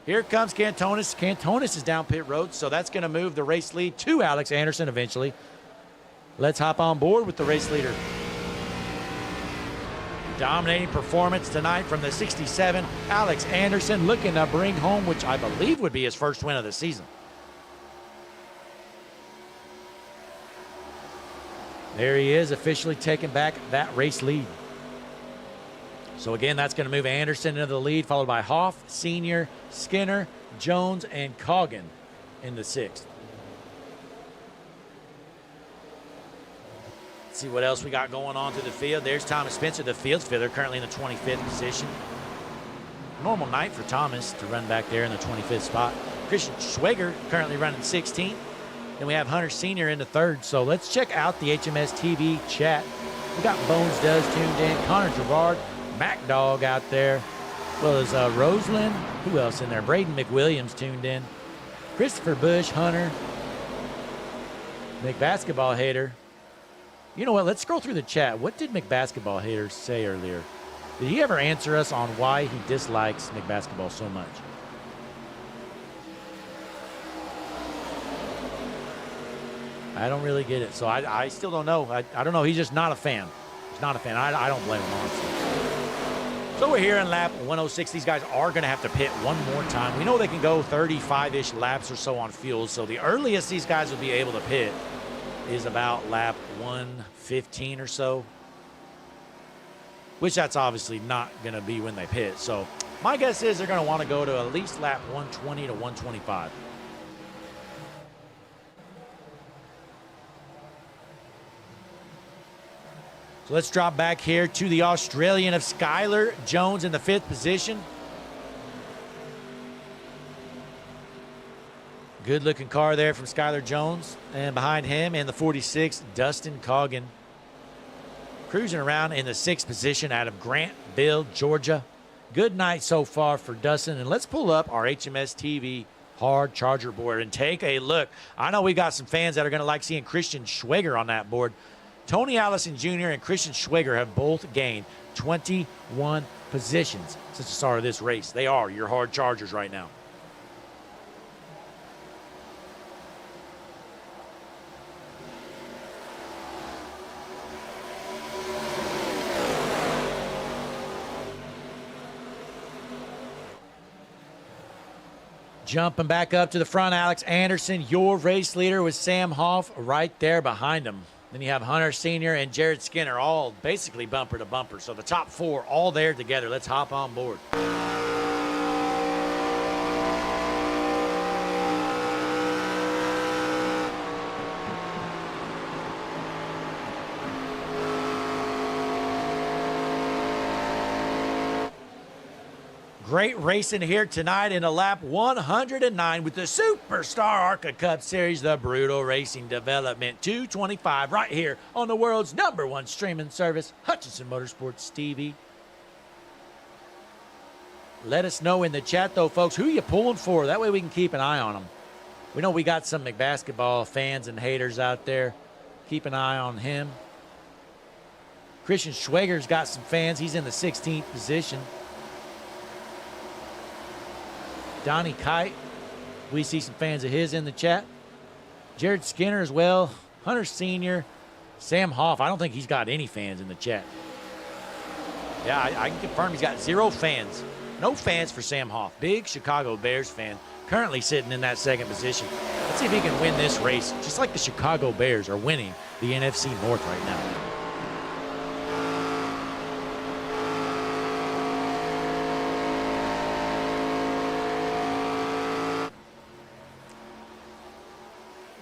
Here comes Cantonis. Cantonis is down pit road, so that's going to move the race lead to Alex Anderson eventually. Let's hop on board with the race leader. Dominating performance tonight from the 67, Alex Anderson looking to bring home, which I believe would be his first win of the season. There he is, officially taking back that race lead. So again, that's going to move Anderson into the lead, followed by Hoff, Senior, Skinner, Jones, and Coggin in the 6th. See what else we got going on through the field. There's Thomas Spencer, the field fitter, currently in the 25th position. Normal night for Thomas to run back there in the 25th spot. Christian Schwager currently running 16th. Then we have Hunter Sr. in the 3rd. So let's check out the HMS TV chat. We got Bones Does tuned in, Connor Gerard, Mac Dog out there, as well as Rosalind. Who else in there? Braden McWilliams tuned in. Christopher Bush, Hunter, McBasketball Hater. You know what? Let's scroll through the chat. What did McBasketball Hater say earlier? Did he ever answer us on why he dislikes McBasketball so much? I don't really get it. So I still don't know. I don't know. He's just not a fan. He's not a fan. I don't blame him, honestly. So we're here in lap 106. These guys are going to have to pit one more time. We know they can go 35-ish laps or so on fuel. So the earliest these guys will be able to pit is about lap 115 or so, which that's obviously not going to be when they pit. So my guess is they're going to want to go to at least lap 120 to 125. So let's drop back here to the Australian of Skylar Jones in the 5th position. Good looking car there from Skylar Jones. And behind him in the 46, Dustin Coggin. Cruising around in the 6th position out of Grantville, Georgia. Good night so far for Dustin. And let's pull up our HMS TV hard charger board and take a look. I know we got some fans that are going to like seeing Christian Schwager on that board. Tony Allison Jr. and Christian Schwager have both gained 21 positions since the start of this race. They are your hard chargers right now. Jumping back up to the front, Alex Anderson, your race leader, with Sam Hoff right there behind him. Then you have Hunter Sr. and Jared Skinner all basically bumper to bumper. So the top 4 all there together. Let's hop on board. Great racing here tonight in a lap 109 with the Superstar ARCA Cup Series, the Brutal Racing Development 225, right here on the world's #1 streaming service, Hutchinson Motorsports TV. Let us know in the chat, though, folks, who you pulling for. That way we can keep an eye on them. We know we got some McBasketball fans and haters out there. Keep an eye on him. Christian Schwager's got some fans. He's in the 16th position. Donnie Kite, we see some fans of his in the chat. Jared Skinner as well. Hunter Sr. Sam Hoff, I don't think he's got any fans in the chat. Yeah, I can confirm he's got 0 fans. No fans for Sam Hoff. Big Chicago Bears fan. Currently sitting in that 2nd position. Let's see if he can win this race, just like the Chicago Bears are winning the NFC North right now.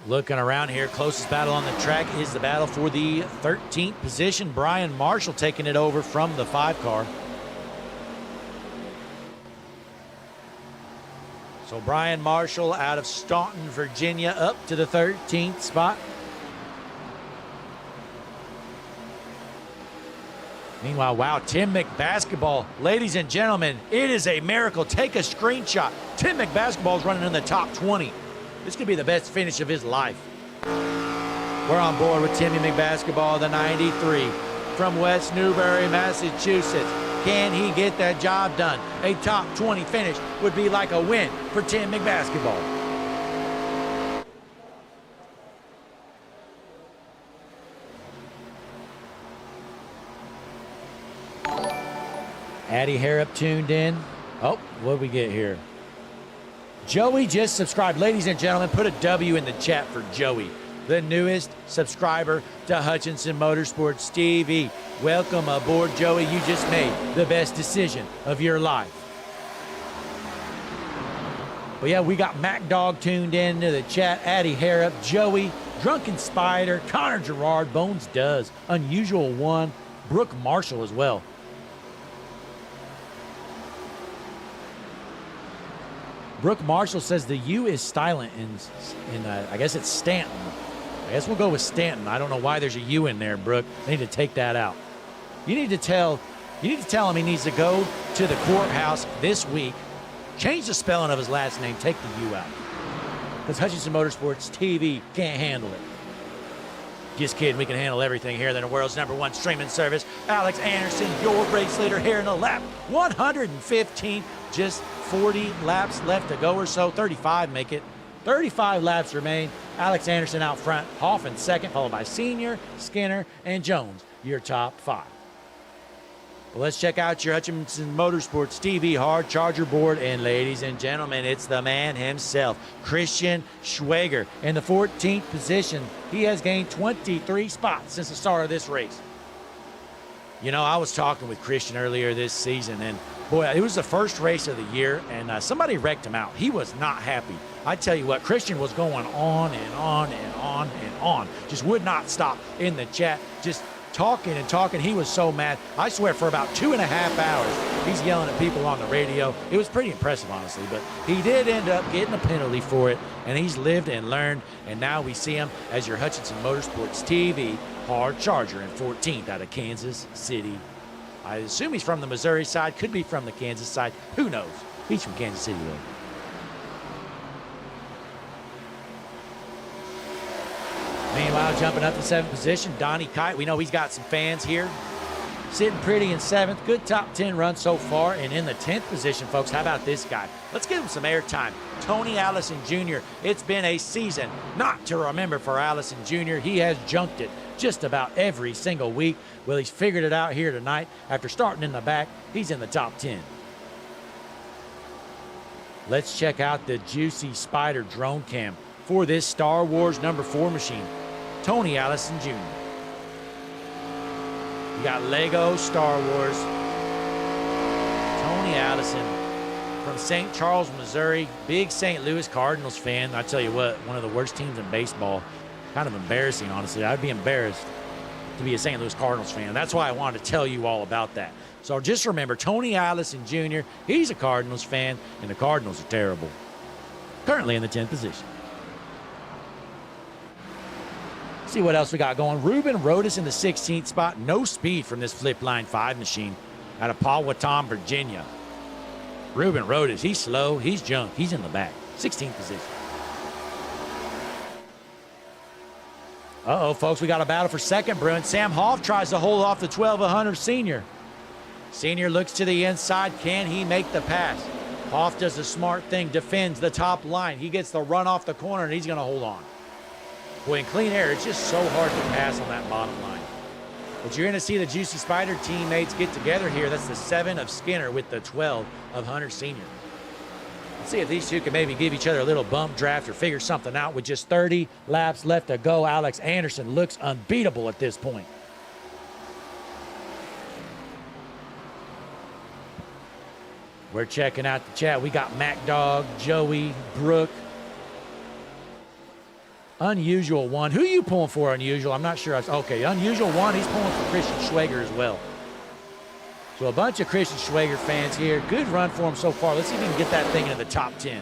Looking around here, closest battle on the track is the battle for the 13th position. Brian Marshall taking it over from the 5 car. So Brian Marshall out of Staunton, Virginia, up to the 13th spot. Meanwhile, wow, Tim McBasketball. Ladies and gentlemen, it is a miracle. Take a screenshot. Tim McBasketball is running in the top 20. This could be the best finish of his life. We're on board with Timmy McBasketball, the 93 from West Newbury, Massachusetts. Can he get that job done? A top 20 finish would be like a win for Tim McBasketball. Addie Harrop tuned in. Oh, what do we get here? Joey just subscribed. Ladies and gentlemen, put a W in the chat for Joey, the newest subscriber to Hutchinson Motorsports TV. Welcome aboard, Joey. You just made the best decision of your life. But yeah, we got Mac Dog tuned in to the chat. Addie Harrop, Joey, Drunken Spider, Connor Gerard, Bones Does, Unusual One, Brooke Marshall as well. Brooke Marshall says the U is silent in I guess it's Stanton. I guess we'll go with Stanton. I don't know why there's a U in there, Brooke. They need to take that out. You need to tell him he needs to go to the courthouse this week, change the spelling of his last name, take the U out. Because Hutchinson Motorsports TV can't handle it. Just kidding, we can handle everything here. Then the world's #1 streaming service. Alex Anderson, your race leader here in the lap 115. Just 40 laps left to go or so. 35 make it. 35 laps remain. Alex Anderson out front. Hoff in second, followed by Senior, Skinner, and Jones, your top 5. Well, let's check out your Hutchinson Motorsports TV hard charger board. And ladies and gentlemen, it's the man himself, Christian Schwager, in the 14th position. He has gained 23 spots since the start of this race. You know, I was talking with Christian earlier this season, and boy, it was the first race of the year, and somebody wrecked him out. He was not happy. I tell you what, Christian was going on and on and on and on. Just would not stop in the chat. Just talking and talking. He was so mad. I swear for about 2.5 hours, he's yelling at people on the radio. It was pretty impressive, honestly, but he did end up getting a penalty for it, and he's lived and learned, and now we see him as your Hutchinson Motorsports TV hard charger in 14th out of Kansas City. I assume he's from the Missouri side, could be from the Kansas side. Who knows? He's from Kansas City, though. Meanwhile, jumping up to 7th position, Donnie Kite. We know he's got some fans here. Sitting pretty in 7th. Good top 10 run so far. And in the 10th position, folks, how about this guy? Let's give him some airtime. Tony Allison Jr. It's been a season not to remember for Allison Jr. He has junked it just about every single week. Well, he's figured it out here tonight. After starting in the back, he's in the top 10. Let's check out the Juicy Spider drone cam for this Star Wars number 4 machine. Tony Allison Jr. You got Lego Star Wars. Tony Allison from St. Charles, Missouri. Big St. Louis Cardinals fan. I tell you what, one of the worst teams in baseball. Kind of embarrassing, honestly. I'd be embarrassed to be a St. Louis Cardinals fan. That's why I wanted to tell you all about that. So just remember, Tony Allison Jr., he's a Cardinals fan, and the Cardinals are terrible. Currently in the 10th position. See what else we got going. Ruben Rodas in the 16th spot. No speed from this Flip Line 5 machine out of Powhatan, Virginia. Ruben Rodas, he's slow, he's junk, he's in the back. 16th position. Uh-oh, folks, we got a battle for second brewing. Sam Hoff tries to hold off the 1200 senior. Senior looks to the inside. Can he make the pass? Hoff does the smart thing, defends the top line. He gets the run off the corner, and he's going to hold on. Boy, in clean air, it's just so hard to pass on that bottom line. But you're going to see the Juicy Spider teammates get together here. That's the 7 of Skinner with the 12 of Hunter Sr. Let's see if these two can maybe give each other a little bump draft or figure something out. With just 30 laps left to go, Alex Anderson looks unbeatable at this point. We're checking out the chat. We got Mac Dog, Joey, Brooke. Unusual One. Who are you pulling for, Unusual? I'm not sure. Okay, Unusual One, he's pulling for Christian Schwager as well. So a bunch of Christian Schwager fans here. Good run for him so far. Let's see if we can get that thing into the top 10.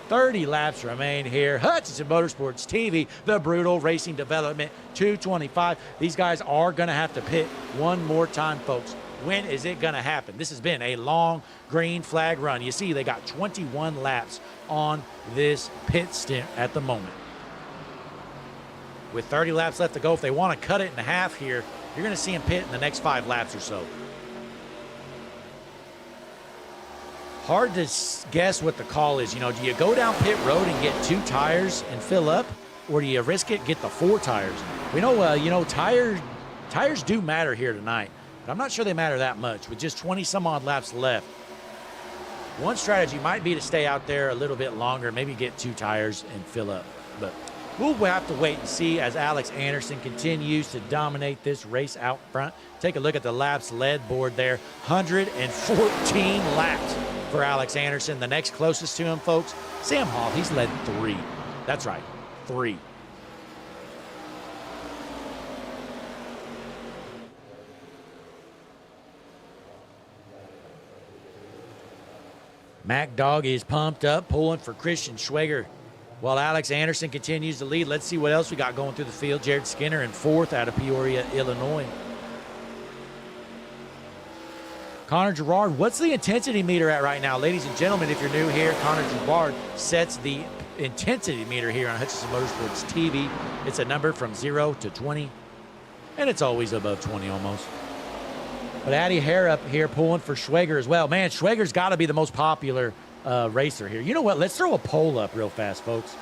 30 laps remain here. Hutchinson Motorsports TV, the brutal racing development, 225. These guys are going to have to pit one more time, folks. When is it going to happen? This has been a long green flag run. You see, they got 21 laps on this pit stint at the moment. With 30 laps left to go, if they want to cut it in half here, you're going to see them pit in the next 5 laps or so. Hard to guess what the call is. You know, do you go down pit road and get 2 tires and fill up, or do you risk it, get the 4 tires? We know, tires do matter here tonight, but I'm not sure they matter that much. With just 20 some odd laps left, one strategy might be to stay out there a little bit longer, maybe get 2 tires and fill up, but we'll have to wait and see as Alex Anderson continues to dominate this race out front. Take a look at the laps led board there. 114 laps for Alex Anderson. The next closest to him, folks, Sam Hoff. He's led 3. That's right, 3. Mac Dog is pumped up, pulling for Christian Schwager. While Alex Anderson continues to lead, let's see what else we got going through the field. Jared Skinner in 4th out of Peoria, Illinois. Connor Gerard, what's the intensity meter at right now? Ladies and gentlemen, if you're new here, Connor Gerard sets the intensity meter here on Hutchinson Motorsports TV. It's a number from 0 to 20, and it's always above 20 almost. But Addy Hare up here pulling for Schwager as well. Man, Schwager's got to be the most popular racer here. You know what? Let's throw a poll up real fast, folks.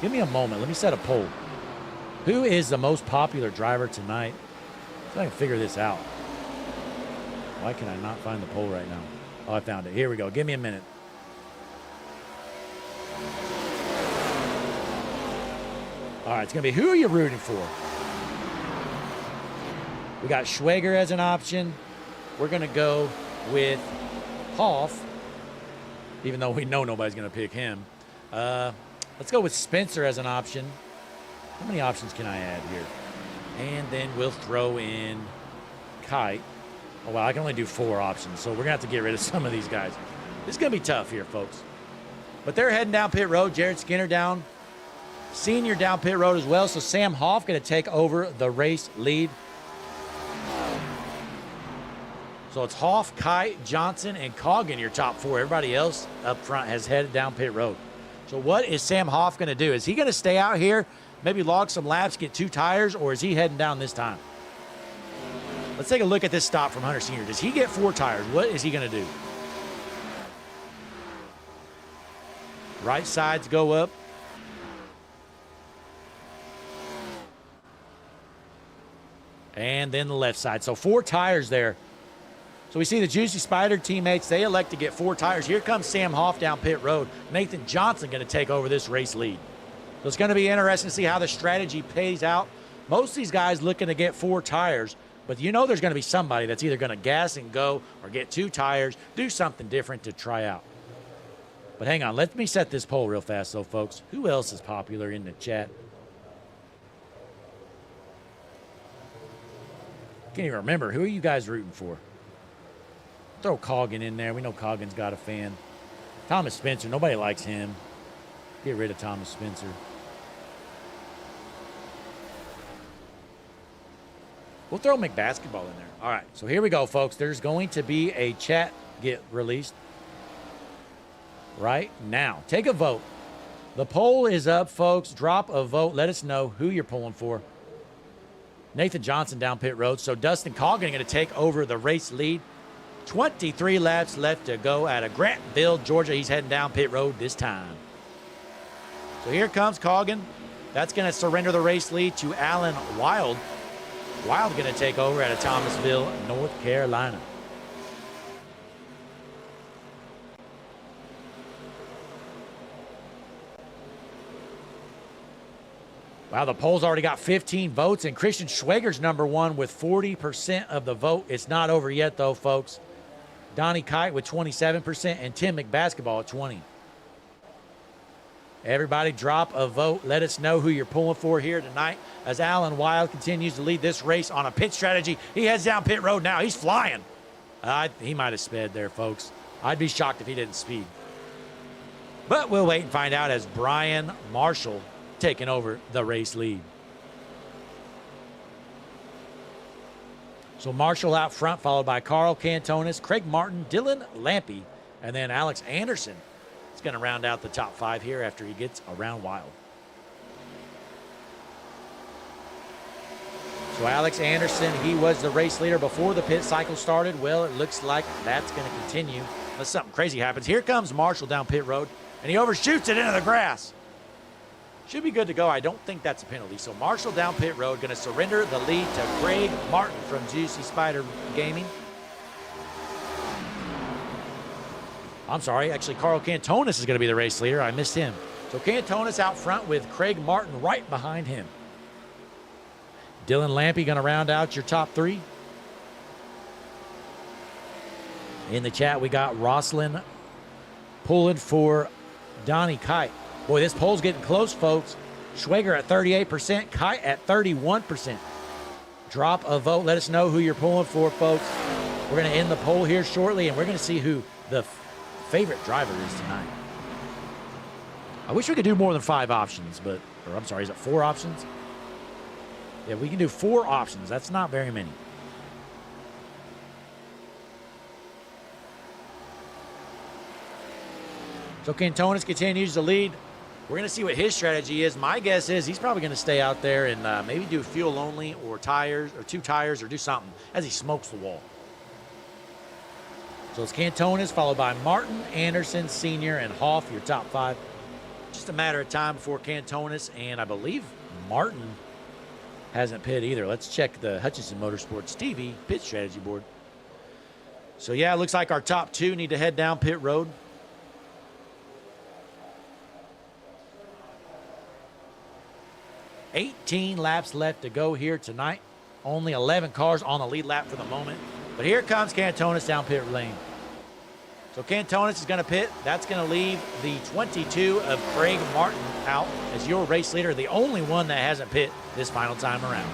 Give me a moment. Let me set a poll. Who is the most popular driver tonight? So I can figure this out. Why can I not find the poll right now? Oh, I found it. Here we go. Give me a minute. All right, it's going to be who are you rooting for? We got Schwager as an option. We're going to go with Hoff, even though we know nobody's going to pick him. Let's go with Spencer as an option. How many options can I add here? And then we'll throw in Kite. Oh, well, I can only do 4 options, so we're going to have to get rid of some of these guys. This is going to be tough here, folks. But they're heading down pit road. Jared Skinner down. Senior down pit road as well. So Sam Hoff going to take over the race lead. So it's Hoff, Kite, Johnson, and Coggin, your top 4. Everybody else up front has headed down pit road. So what is Sam Hoff going to do? Is he going to stay out here, maybe log some laps, get 2 tires, or is he heading down this time? Let's take a look at this stop from Hunter Senior. Does he get 4 tires? What is he going to do? Right sides go up. And then the left side. So 4 tires there. So we see the Juicy Spider teammates, they elect to get 4 tires. Here comes Sam Hoff down pit road. Nathan Johnson going to take over this race lead. So it's going to be interesting to see how the strategy pays out. Most of these guys looking to get 4 tires, but you know there's going to be somebody that's either going to gas and go or get 2 tires, do something different to try out. But hang on, let me set this poll real fast though, folks. Who else is popular in the chat? Can't even remember. Who are you guys rooting for? Throw Coggin in there. We know Coggin's got a fan. Thomas Spencer. Nobody likes him. Get rid of Thomas Spencer. We'll throw McBasketball in there. All right. So here we go, folks. There's going to be a chat get released right now. Take a vote. The poll is up, folks. Drop a vote. Let us know who you're pulling for. Nathan Johnson down pit road. So Dustin Coggin going to take over the race lead. 23 laps left to go out of Grantville, Georgia. He's heading down pit road this time. So here comes Coggin. That's going to surrender the race lead to Alan Wild. Wild going to take over out of Thomasville, North Carolina. Wow, the poll's already got 15 votes, and Christian Schwager's number 1 with 40% of the vote. It's not over yet, though, folks. Donnie Kite with 27% and Tim McBasketball at 20%. Everybody drop a vote. Let us know who you're pulling for here tonight as Alan Wild continues to lead this race on a pit strategy. He heads down pit road now. He's flying. He might have sped there, folks. I'd be shocked if he didn't speed. But we'll wait and find out as Brian Marshall taking over the race lead. So Marshall out front, followed by Carl Cantonis, Craig Martin, Dylan Lampy, and then Alex Anderson. He's going to round out the top 5 here after he gets around Wild. So Alex Anderson, he was the race leader before the pit cycle started. Well, it looks like that's going to continue unless something crazy happens. Here comes Marshall down pit road, and he overshoots it into the grass. Should be good to go. I don't think that's a penalty. So Marshall down pit road, going to surrender the lead to Craig Martin from Juicy Spider Gaming. I'm sorry, actually Carl Cantonis is going to be the race leader. I missed him. So Cantonis out front with Craig Martin right behind him. Dylan Lampy going to round out your top 3. In the chat, we got Rosslyn pulling for Donnie Kite. Boy, this poll's getting close, folks. Schwager at 38%, Kite at 31%. Drop a vote. Let us know who you're pulling for, folks. We're going to end the poll here shortly, and we're going to see who the favorite driver is tonight. I wish we could do more than 5 options, but, or I'm sorry, is it 4 options? Yeah, we can do 4 options. That's not very many. So Cantonis continues to lead. We're going to see what his strategy is. My guess is he's probably going to stay out there and maybe do fuel only or tires or 2 tires or do something as he smokes the wall. So it's Cantonis followed by Martin, Anderson, Senior, and Hoff, your top 5. Just a matter of time before Cantonis, and I believe Martin hasn't pit either. Let's check the Hutchinson Motorsports TV pit strategy board. So yeah, it looks like our top 2 need to head down pit road. 18 laps left to go here tonight. Only 11 cars on the lead lap for the moment. But here comes Cantonis down pit lane. So Cantonis is going to pit. That's going to leave the 22 of Craig Martin out as your race leader, the only one that hasn't pit this final time around.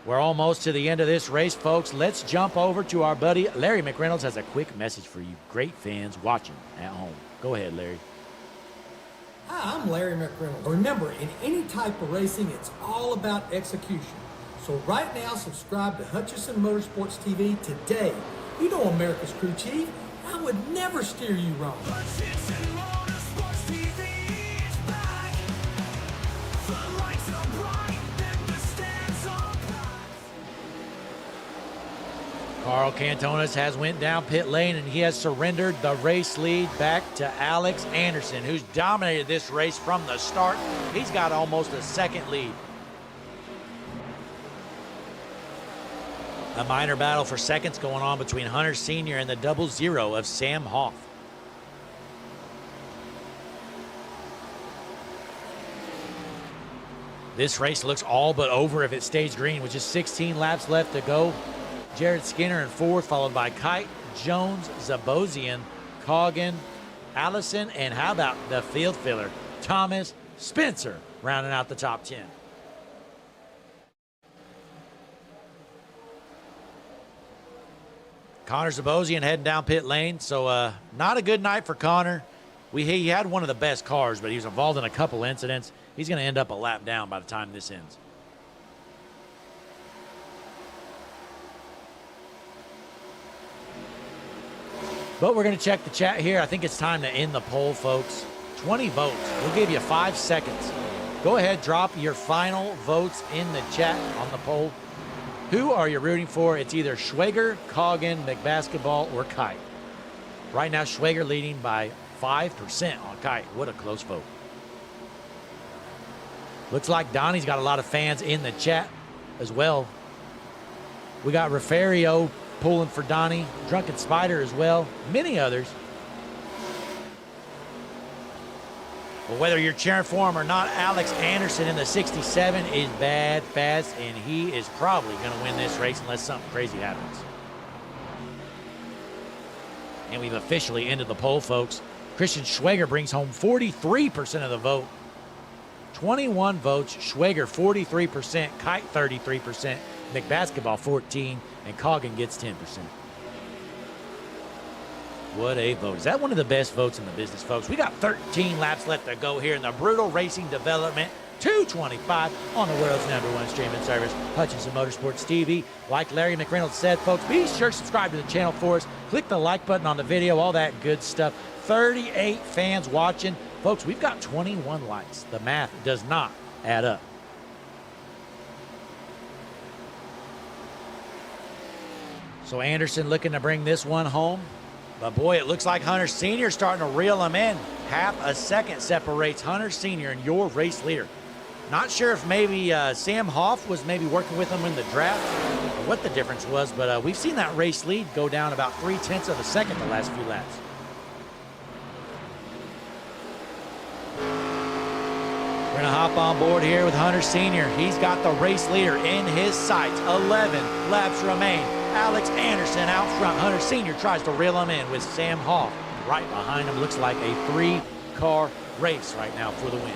We're almost to the end of this race, folks. Let's jump over to our buddy Larry McReynolds has a quick message for you great fans watching at home. Go ahead, Larry. Hi, I'm Larry McReynolds. Remember, in any type of racing, it's all about execution. So right now, subscribe to Hutchison Motorsports TV today. You know America's crew chief. I would never steer you wrong. Hutchison Motorsports TV is back. The lights are bright and the stands are packed. Carl Cantonis has went down pit lane, and he has surrendered the race lead back to Alex Anderson, who's dominated this race from the start. He's got almost a second lead. A minor battle for seconds going on between Hunter Sr. and the 00 of Sam Hoff. This race looks all but over if it stays green, with just 16 laps left to go. Jared Skinner in fourth, followed by Kite, Jones, Zabosian, Coggin, Allison, and how about the field filler, Thomas Spencer, rounding out the top 10. Connor Zabosian heading down pit lane, so not a good night for Connor. He had one of the best cars, but he was involved in a couple incidents. He's going to end up a lap down by the time this ends. But we're going to check the chat here. I think it's time to end the poll, folks. 20 votes. We'll give you 5 seconds. Go ahead, drop your final votes in the chat on the poll. Who are you rooting for? It's either Schwager, Coggin, McBasketball, or Kite. Right now, Schwager leading by 5% on Kite. What a close vote. Looks like Donnie's got a lot of fans in the chat as well. We got Refario pulling for Donnie, Drunken Spider as well, many others. Well, whether you're cheering for him or not, Alex Anderson in the 67 is bad fast, and he is probably going to win this race unless something crazy happens. And we've officially ended the poll, folks. Christian Schwager brings home 43% of the vote. 21 votes, Schwager 43%, Kite 33%, McBasketball 14%, and Coggin gets 10%. What a vote. Is that one of the best votes in the business, folks? We got 13 laps left to go here in the Brutal Racing Development 225 on the world's #1 streaming service, Hutchison Motorsports TV. Like Larry McReynolds said, folks, be sure to subscribe to the channel for us. Click the like button on the video, all that good stuff. 38 fans watching. Folks, we've got 21 likes. The math does not add up. So Anderson looking to bring this one home. But boy, it looks like Hunter Sr. starting to reel him in. Half a second separates Hunter Sr. and your race leader. Not sure if maybe Sam Hoff was maybe working with him in the draft or what the difference was, but we've seen that race lead go down about 0.3 of a second the last few laps. We're going to hop on board here with Hunter Sr. He's got the race leader in his sights. 11 laps remain. Alex Anderson out front. Hunter Sr. tries to reel him in with Sam Hoff right behind him. Looks like a 3-car race right now for the win.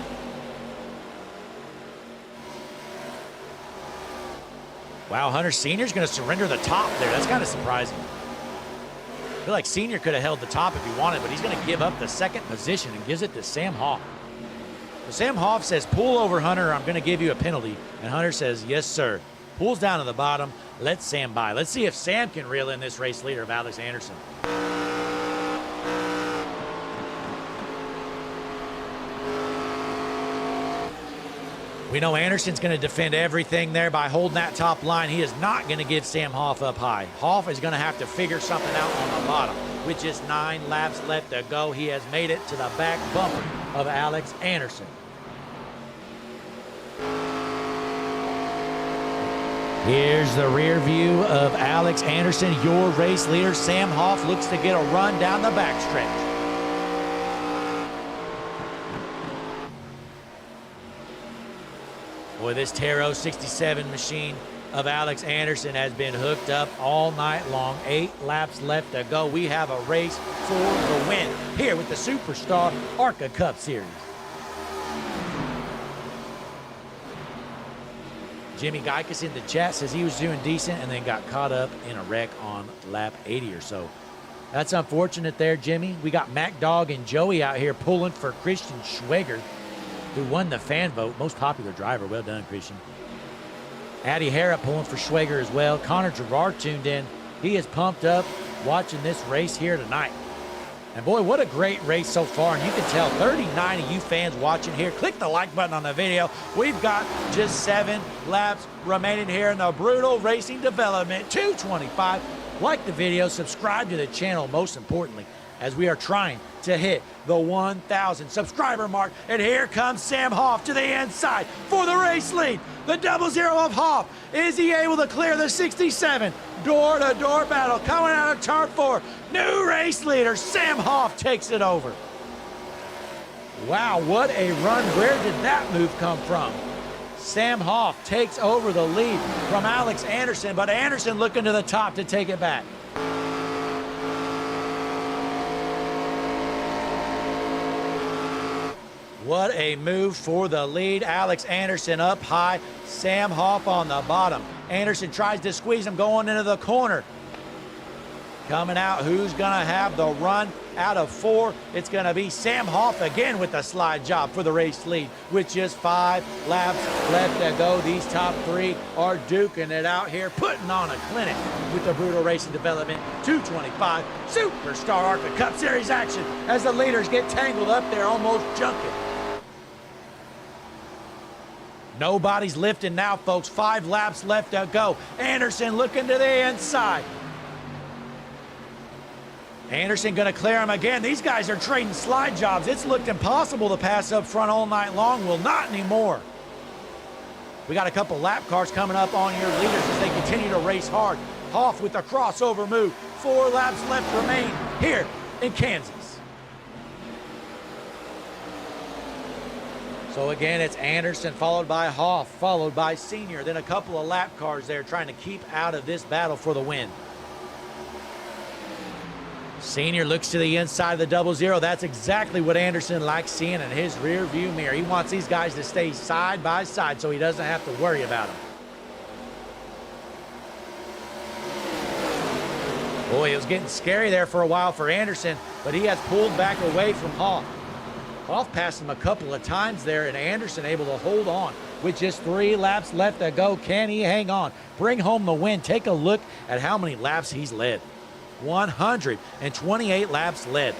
Wow, Hunter Sr. is going to surrender the top there. That's kind of surprising. I feel like Sr. could have held the top if he wanted, but he's going to give up the second position and gives it to Sam Hoff. So Sam Hoff says, pull over, Hunter, I'm going to give you a penalty. And Hunter says, yes, sir. Pulls down to the bottom, lets Sam by. Let's see if Sam can reel in this race leader of Alex Anderson. We know Anderson's going to defend everything there by holding that top line. He is not going to give Sam Hoff up high. Hoff is going to have to figure something out on the bottom. With just 9 laps left to go, he has made it to the back bumper of Alex Anderson. Here's the rear view of Alex Anderson, your race leader. Sam Hoff looks to get a run down the backstretch. Boy, this Taro 67 machine of Alex Anderson has been hooked up all night long. 8 laps left to go. We have a race for the win here with the Superstar ARCA Cup Series. Jimmy Geikus in the chat says he was doing decent and then got caught up in a wreck on lap 80 or so. That's unfortunate there, Jimmy. We got Mac Dog and Joey out here pulling for Christian Schweger, who won the fan vote. Most popular driver. Well done, Christian. Addy Harrop pulling for Schweger as well. Connor Gerard tuned in. He is pumped up watching this race here tonight. And boy, what a great race so far. And you can tell 39 of you fans watching here. Click the like button on the video. We've got just 7 laps remaining here in the Brutal Racing Development 225. Like the video, subscribe to the channel, most importantly, as we are trying to hit the 1,000 subscriber mark. And here comes Sam Hoff to the inside for the race lead. The 00 of Hoff. Is he able to clear the 67? Door-to-door battle coming out of turn 4. New race leader, Sam Hoff takes it over. Wow, what a run. Where did that move come from? Sam Hoff takes over the lead from Alex Anderson, but Anderson looking to the top to take it back. What a move for the lead. Alex Anderson up high, Sam Hoff on the bottom. Anderson tries to squeeze him going into the corner. Coming out, who's gonna have the run out of 4? It's gonna be Sam Hoff again with the slide job for the race lead. With just 5 laps left to go, these top 3 are duking it out here, putting on a clinic with the Brutal Racing Development 225 Superstar ARCA Cup Series action as the leaders get tangled up there, almost junking. Nobody's lifting now, folks. 5 laps left to go. Anderson looking to the inside. Anderson gonna clear him again. These guys are trading slide jobs. It's looked impossible to pass up front all night long. Well, not anymore. We got a couple lap cars coming up on your leaders as they continue to race hard. Hoff with a crossover move. 4 laps left remain here in Kansas. So again, it's Anderson followed by Hoff, followed by Senior. Then a couple of lap cars there trying to keep out of this battle for the win. Senior looks to the inside of the 00. That's exactly what Anderson likes seeing in his rear view mirror. He wants these guys to stay side by side so he doesn't have to worry about them. Boy, it was getting scary there for a while for Anderson, but he has pulled back away from Hoff. Hoff passed him a couple of times there, and Anderson able to hold on. With just 3 laps left to go, can he hang on? Bring home the win. Take a look at how many laps he's led. 128 laps led.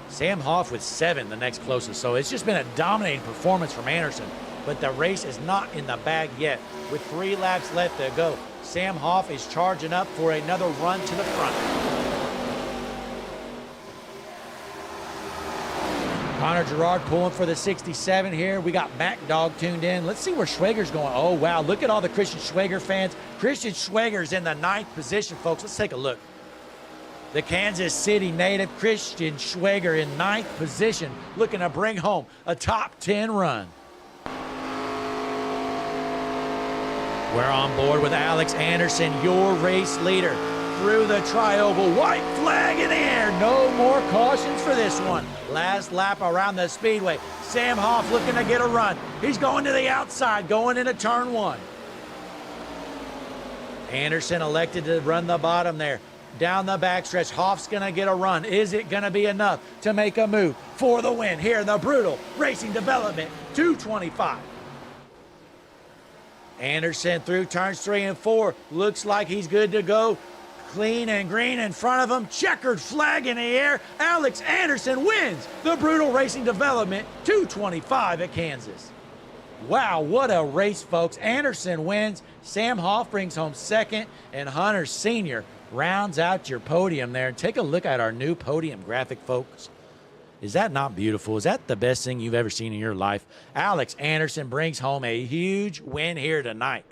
Sam Hoff with 7, the next closest. So it's just been a dominating performance from Anderson, but the race is not in the bag yet. With 3 laps left to go, Sam Hoff is charging up for another run to the front. Connor Gerard pulling for the 67 here. We got Mac Dog tuned in. Let's see where Schweger's going. Oh, wow. Look at all the Christian Schweger fans. Christian Schweger's in the 9th position, folks. Let's take a look. The Kansas City native Christian Schweger in 9th position, looking to bring home a top 10 run. We're on board with Alex Anderson, your race leader. Through the tri-oval, white flag in the air. No more cautions for this one. Last lap around the speedway. Sam Hoff looking to get a run. He's going to the outside, going into turn 1. Anderson elected to run the bottom there. Down the backstretch, Hoff's gonna get a run. Is it gonna be enough to make a move for the win here in the Brutal Racing Development 225? Anderson through turns 3 and 4. Looks like he's good to go. Clean and green in front of him. Checkered flag in the air. Alex Anderson wins the Brutal Racing Development 225 at Kansas. Wow, what a race, folks. Anderson wins. Sam Hoff brings home 2nd, and Hunter Sr. rounds out your podium there. Take a look at our new podium graphic, folks. Is that not beautiful? Is that the best thing you've ever seen in your life? Alex Anderson brings home a huge win here tonight.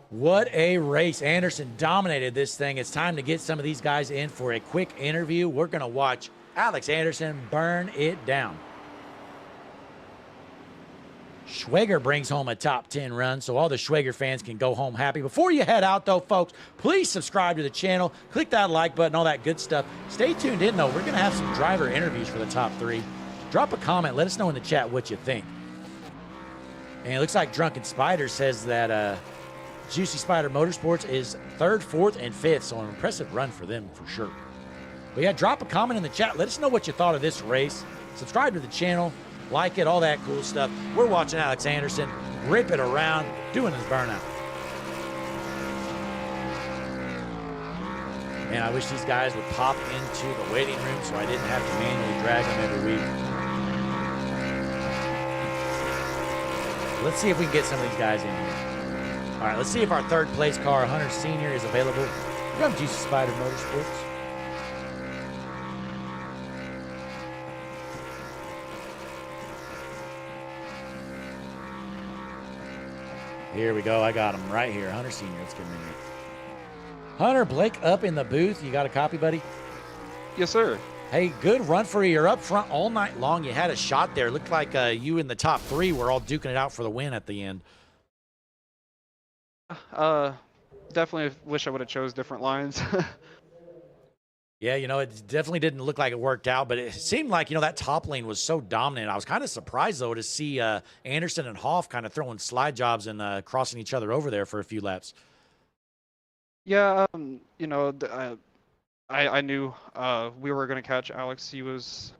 What a race. Anderson dominated this thing. It's time to get some of these guys in for a quick interview. We're going to watch Alex Anderson burn it down. Schweger brings home a top 10 run, so all the Schweger fans can go home happy. Before you head out, though, folks, please subscribe to the channel. Click that like button, all that good stuff. Stay tuned in, though. We're going to have some driver interviews for the top 3. Drop a comment. Let us know in the chat what you think. And it looks like Drunken Spider says that Juicy Spider Motorsports is 3rd, 4th, and 5th. So an impressive run for them for sure. But yeah, drop a comment in the chat. Let us know what you thought of this race. Subscribe to the channel, like it, all that cool stuff. We're watching Alex Anderson rip it around, doing his burnout. Man, I wish these guys would pop into the waiting room so I didn't have to manually drag them every week. Let's see if we can get some of these guys in here. All right, let's see if our 3rd place car, Hunter Sr., is available from Juicy Spider Motorsports. Here we go. I got him right here. Hunter Sr. Let's get him in here. Hunter, Blake up in the booth. You got a copy, buddy? Yes, sir. Hey, good run for you. You're up front all night long. You had a shot there. Looked like you in the top 3 were all duking it out for the win at the end. Definitely wish I would have chose different lines. Yeah, you know, it definitely didn't look like it worked out, but it seemed like, you know, that top lane was so dominant. I was kind of surprised, though, to see Anderson and Hoff kind of throwing slide jobs and crossing each other over there for a few laps. Yeah, you know, I knew we were going to catch Alex. He was,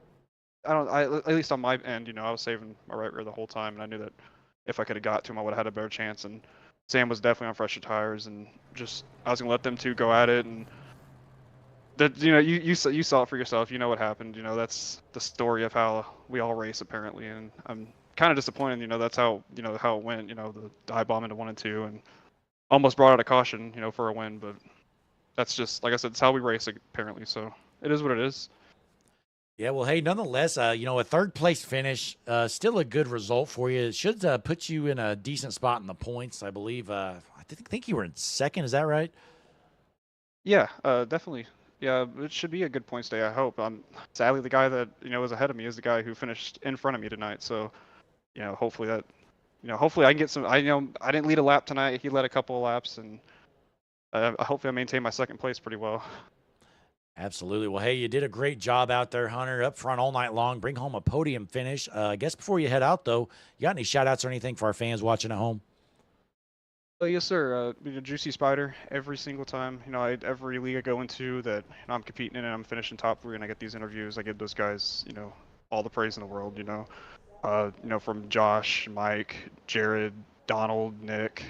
at least on my end, you know, I was saving my right rear the whole time, and I knew that if I could have got to him, I would have had a better chance. And Sam was definitely on fresher tires, and just I was going to let them two go at it. And that, you know, you saw it for yourself. You know what happened. You know, that's the story of how we all race apparently. And I'm kind of disappointed. You know, that's how it went. You know, the dive bomb into 1 and 2, and almost brought out a caution, you know, for a win. But that's just, like I said, it's how we race apparently. So it is what it is. Yeah, well, hey, nonetheless, you know, a 3rd place finish, still a good result for you. It should put you in a decent spot in the points, I believe. I think you were in 2nd. Is that right? Yeah, definitely. Yeah, it should be a good points day, I hope. Sadly, the guy that, you know, was ahead of me is the guy who finished in front of me tonight. So, you know, hopefully I can get some. I didn't lead a lap tonight. He led a couple of laps, and hopefully I maintain my 2nd place pretty well. Absolutely. Well, hey, you did a great job out there, Hunter, up front all night long. Bring home a podium finish. I guess before you head out, though, you got any shout-outs or anything for our fans watching at home? Yes, sir. You know, Juicy Spider, every single time, you know, every league I go into that, you know, I'm competing in and I'm finishing top 3 and I get these interviews, I give those guys, you know, all the praise in the world, you know, from Josh, Mike, Jared, Donald, Nick,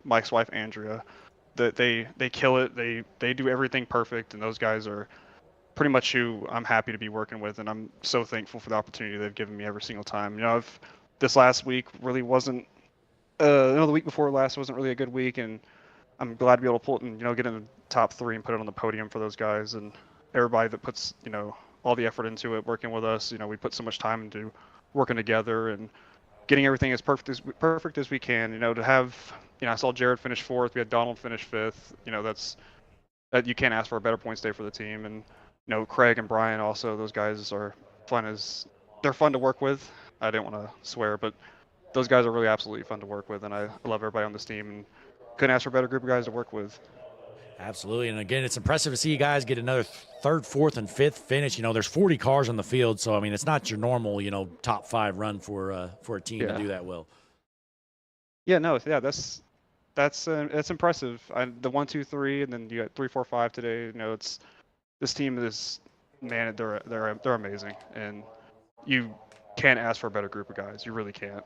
Mike's wife, Andrea, that they kill it. They do everything perfect, and those guys are pretty much who I'm happy to be working with, and I'm so thankful for the opportunity they've given me every single time. You know, this last week really wasn't, you know, the week before last wasn't really a good week, and I'm glad to be able to pull it and, you know, get in the top 3 and put it on the podium for those guys and everybody that puts, you know, all the effort into it, working with us. You know, we put so much time into working together and getting everything as perfect as we can. You know, to have, you know, I saw Jared finish 4th, we had Donald finish 5th. You know, that you can't ask for a better points day for the team. And, you know, Craig and Brian also, those guys are they're fun to work with. I didn't want to swear, but those guys are really absolutely fun to work with, and I love everybody on this team, and couldn't ask for a better group of guys to work with. Absolutely. And again, it's impressive to see you guys get another 3rd, 4th, and 5th finish. You know, there's 40 cars on the field, so I mean, it's not your normal, you know, top 5 run for a team to do that well. Yeah, no, yeah, that's impressive. The 1, 2, 3, and then you got 3, 4, 5 today. You know, this team is, man, they're amazing, and you can't ask for a better group of guys. You really can't.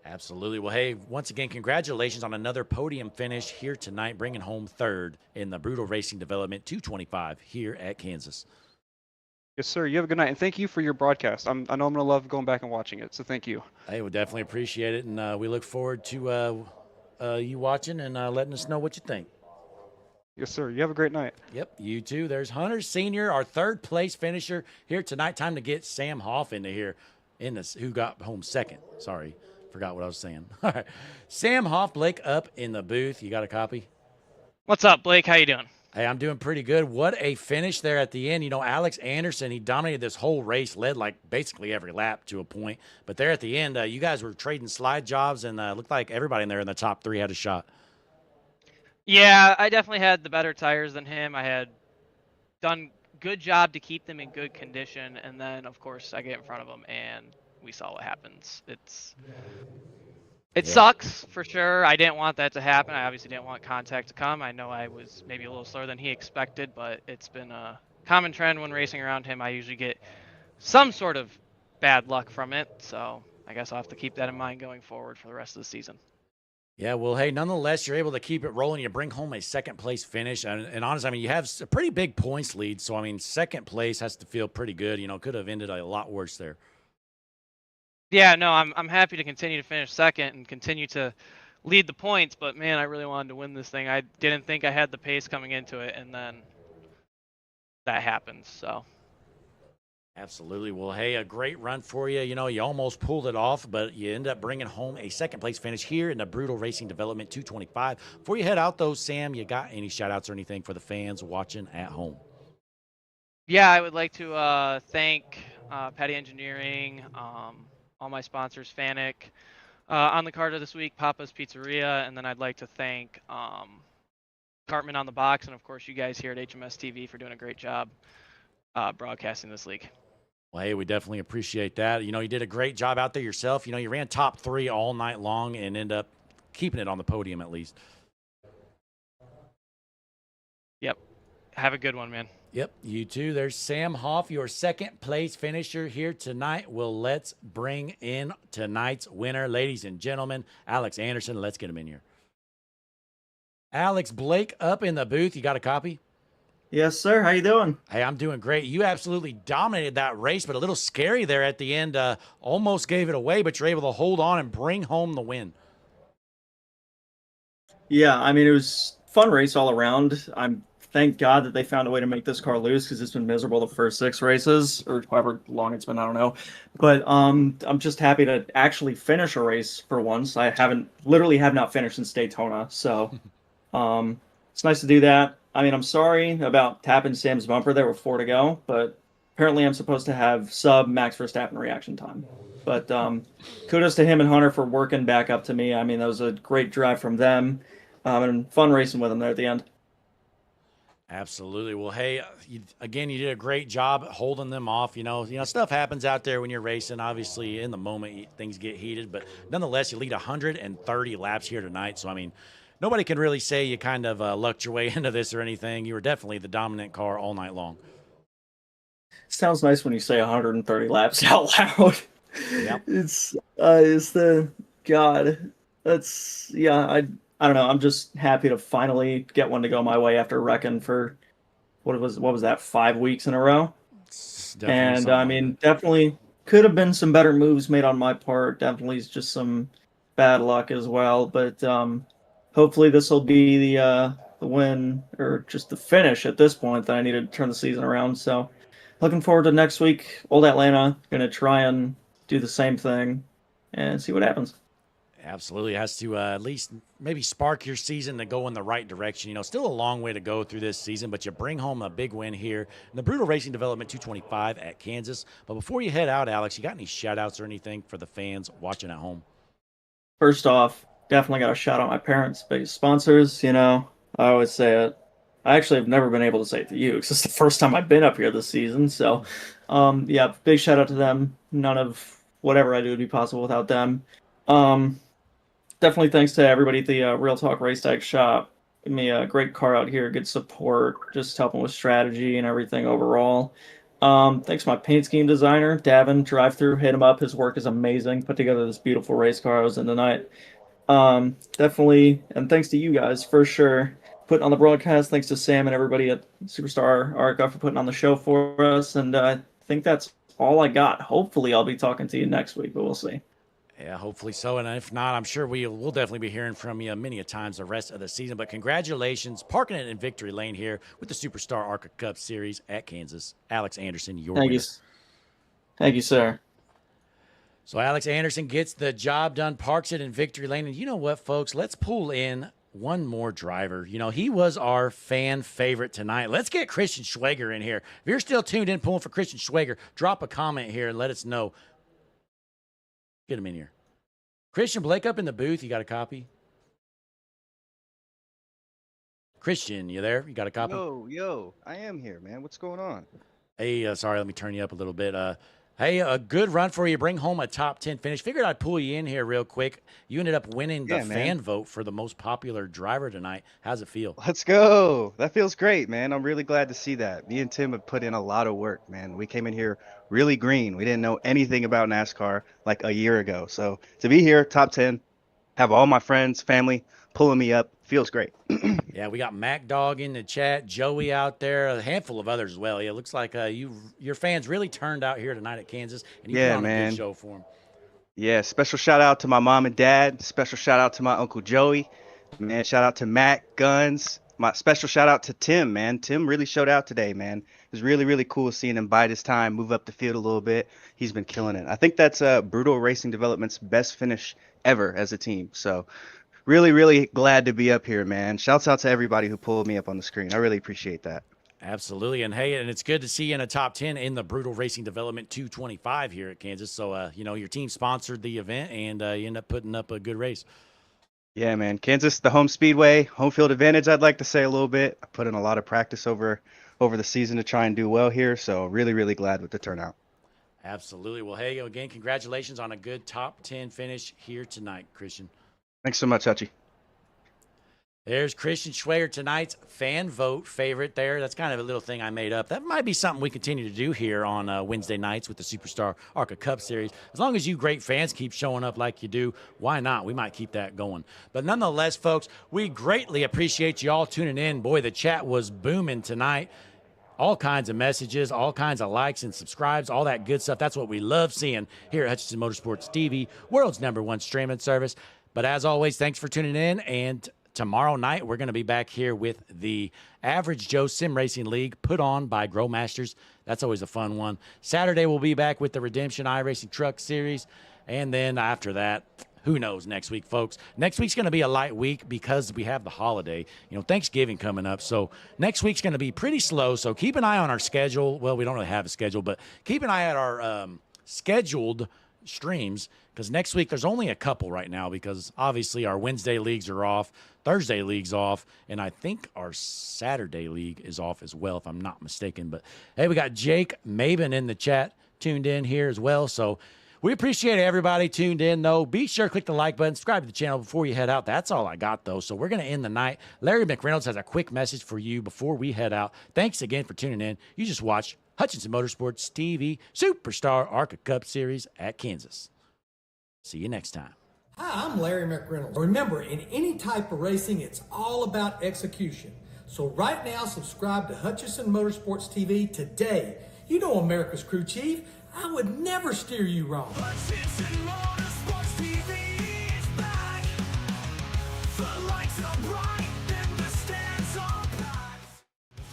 Absolutely. Well, hey, once again, congratulations on another podium finish here tonight, bringing home 3rd in the Brutal Racing Development 225 here at Kansas. Yes, sir. You have a good night, and thank you for your broadcast. I know I'm going to love going back and watching it, so thank you. Hey, we definitely appreciate it, and we look forward to you watching and letting us know what you think. Yes, sir. You have a great night. Yep, you too. There's Hunter Sr., our 3rd place finisher here tonight. Time to get Sam Hoff into here, who got home 2nd. Sorry. Forgot what I was saying. All right. Sam Hoff, Blake up in the booth. You got a copy? What's up, Blake? How you doing? Hey, I'm doing pretty good. What a finish there at the end. You know, Alex Anderson, he dominated this whole race, led like basically every lap to a point. But there at the end, you guys were trading slide jobs, and looked like everybody in there in the top 3 had a shot. Yeah, I definitely had the better tires than him. I had done good job to keep them in good condition, and then, of course, I get in front of them, and we saw what happens. It Yeah. sucks for sure. I didn't want that to happen. I obviously didn't want contact to come. I know I was maybe a little slower than he expected, but it's been a common trend when racing around him. I usually get some sort of bad luck from it. So I guess I'll have to keep that in mind going forward for the rest of the season. Yeah, well, hey, nonetheless, you're able to keep it rolling. You bring home a second place finish. And honestly, I mean, you have a pretty big points lead. So, I mean, second place has to feel pretty good. You know, could have ended a lot worse there. Yeah, no, I'm happy to continue to finish second and continue to lead the points, but man, I really wanted to win this thing. I didn't think I had the pace coming into it, and then that happens. So Absolutely. Well, hey, a great run for you. You know, you almost pulled it off, but you end up bringing home a second place finish here in the Brutal Racing Development 225. Before you head out, though, Sam, you got any shout outs or anything for the fans watching at home? yeah, I would like to thank Patty Engineering, all my sponsors, Fanic, on the card of this week, Papa's Pizzeria, and then I'd like to thank Cartman on the box, and of course you guys here at HMS TV for doing a great job broadcasting this league. Well, hey, we definitely appreciate that. You know, you did a great job out there yourself. You know, you ran top 3 all night long and end up keeping it on the podium at least. Yep. Have a good one, man. Yep, you too. There's Sam Hoff, your second place finisher here tonight. Well, let's bring in tonight's winner, ladies and gentlemen, Alex Anderson. Let's get him in here. Alex, Blake up in the booth. You got a copy? Yes, sir. How you doing? Hey, I'm doing great. You absolutely dominated that race, but a little scary there at the end. Almost gave it away, but you're able to hold on and bring home the win. Yeah, I mean, it was a fun race all around. Thank God that they found a way to make this car loose because it's been miserable the first 6 races or however long it's been. I don't know, but I'm just happy to actually finish a race for once. I literally have not finished since Daytona, so it's nice to do that. I mean, I'm sorry about tapping Sam's bumper there with 4 to go, but apparently I'm supposed to have sub Max Verstappen reaction time. But kudos to him and Hunter for working back up to me. I mean, that was a great drive from them, and fun racing with them there at the end. Absolutely. Well, hey, you did a great job holding them off. You know, stuff happens out there when you're racing. Obviously, in the moment, things get heated, but nonetheless, you lead 130 laps here tonight. So, I mean, nobody can really say you kind of lucked your way into this or anything. You were definitely the dominant car all night long. Sounds nice when you say 130 laps out loud. Yep. It's the God. That's I don't know. I'm just happy to finally get one to go my way after wrecking for what was that 5 weeks in a row. And I mean, definitely could have been some better moves made on my part. Definitely just some bad luck as well. But hopefully this will be the win or just the finish at this point that I need to turn the season around. So looking forward to next week. Old Atlanta, gonna try and do the same thing and see what happens. Absolutely. It has to at least maybe spark your season to go in the right direction. You know, still a long way to go through this season, but you bring home a big win here in the Brutal Racing Development 225 at Kansas. But before you head out, Alex, you got any shout outs or anything for the fans watching at home? First off, definitely got to shout out my parents, biggest sponsors. You know, I always say it. I actually have never been able to say it to you because it's the first time I've been up here this season. So, yeah, big shout out to them. None of whatever I do would be possible without them. Definitely thanks to everybody at the Real Talk Race Tech shop. Give me a great car out here, good support, just helping with strategy and everything overall. Thanks to my paint scheme designer, Davin, drive through, hit him up. His work is amazing. Put together this beautiful race car I was in tonight. Definitely, and thanks to you guys for sure, putting on the broadcast. Thanks to Sam and everybody at Superstar ARCA for putting on the show for us. And I think that's all I got. Hopefully I'll be talking to you next week, but we'll see. Yeah, hopefully so. And if not, I'm sure we'll definitely be hearing from you many a times the rest of the season. But congratulations, parking it in victory lane here with the Superstar ARCA Cup Series at Kansas. Alex Anderson, your winner. Thank you, sir. So Alex Anderson gets the job done, parks it in victory lane. And you know what, folks? Let's pull in one more driver. You know, he was our fan favorite tonight. Let's get Christian Schwager in here. If you're still tuned in, pulling for Christian Schwager, drop a comment here and let us know. Get him in here. Christian, Blake up in the booth. You got a copy? Christian, you there? You got a copy? Yo, I am here, man. What's going on? Hey, sorry, let me turn you up a little bit. Hey, a good run for you. Bring home a top 10 finish. Figured I'd pull you in here real quick. You ended up winning the Yeah, man. fan vote for the most popular driver tonight. How's it feel? Let's go. That feels great, man. I'm really glad to see that. Me and Tim have put in a lot of work, man. We came in here really green. We didn't know anything about NASCAR like a year ago. So to be here, top 10, have all my friends, family pulling me up, feels great. Yeah, we got Mac Dog in the chat, Joey out there, a handful of others as well. Yeah, it looks like your fans really turned out here tonight at Kansas, and you put Yeah, on a man. good show for them. Yeah, special shout out to my mom and dad. Special shout out to my uncle Joey. Man, shout out to Mac Guns. My special shout out to Tim, man. Tim really showed out today, man. It was really, really cool seeing him bide his time, move up the field a little bit. He's been killing it. I think that's Brutal Racing Development's best finish ever as a team. So really, really glad to be up here, man. Shouts out to everybody who pulled me up on the screen. I really appreciate that. Absolutely. And hey, and it's good to see you in a top 10 in the Brutal Racing Development 225 here at Kansas. So, your team sponsored the event, and you end up putting up a good race. Yeah, man. Kansas, the home speedway, home field advantage, I'd like to say a little bit. I put in a lot of practice over the season to try and do well here. So really, really glad with the turnout. Absolutely. Well, hey, again, congratulations on a good top 10 finish here tonight, Christian. Thanks so much, Hutchie. There's Christian Schwager, tonight's fan vote favorite there. That's kind of a little thing I made up. That might be something we continue to do here on Wednesday nights with the Superstar ARCA Cup Series. As long as you great fans keep showing up like you do, why not? We might keep that going. But nonetheless, folks, we greatly appreciate you all tuning in. Boy, the chat was booming tonight. All kinds of messages, all kinds of likes and subscribes, all that good stuff. That's what we love seeing here at Hutchinson Motorsports TV, world's #1 streaming service. But as always, thanks for tuning in, and tomorrow night, we're going to be back here with the Average Joe Sim Racing League put on by Grow Masters. That's always a fun one. Saturday, we'll be back with the Redemption iRacing Truck Series. And then after that, who knows next week, folks. Next week's going to be a light week because we have the holiday, Thanksgiving coming up. So next week's going to be pretty slow. So keep an eye on our schedule. Well, we don't really have a schedule, but keep an eye at our scheduled streams, because next week there's only a couple right now because obviously our Wednesday leagues are off, Thursday league's off, and I think our Saturday league is off as well, if I'm not mistaken. But hey, we got Jake Maven in the chat tuned in here as well. So we appreciate everybody tuned in, though. Be sure to click the like button, subscribe to the channel before you head out. That's all I got, though. So we're going to end the night. Larry McReynolds has a quick message for you before we head out. Thanks again for tuning in. You just watched Hutchinson Motorsports TV Superstar ARCA Cup Series at Kansas. See you next time. Hi, I'm Larry McReynolds. Remember, in any type of racing, it's all about execution. So right now, subscribe to Hutchinson Motorsports TV today. You know America's crew chief. I would never steer you wrong. Hutchinson Motorsports TV is back. The lights are bright and the stands are packed.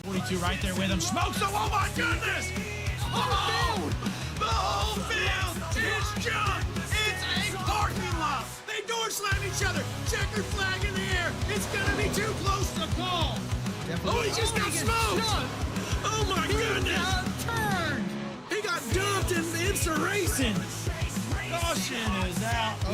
42 right there with him. Smokes him. Oh my goodness! Oh! The whole field is junk! It's a parking lot! They door slam each other. Checkered flag in the air. It's gonna be too close to call. Oh, he just got smoked! Oh my goodness! Turned! He got dumped in the racing. Caution is out. Oh,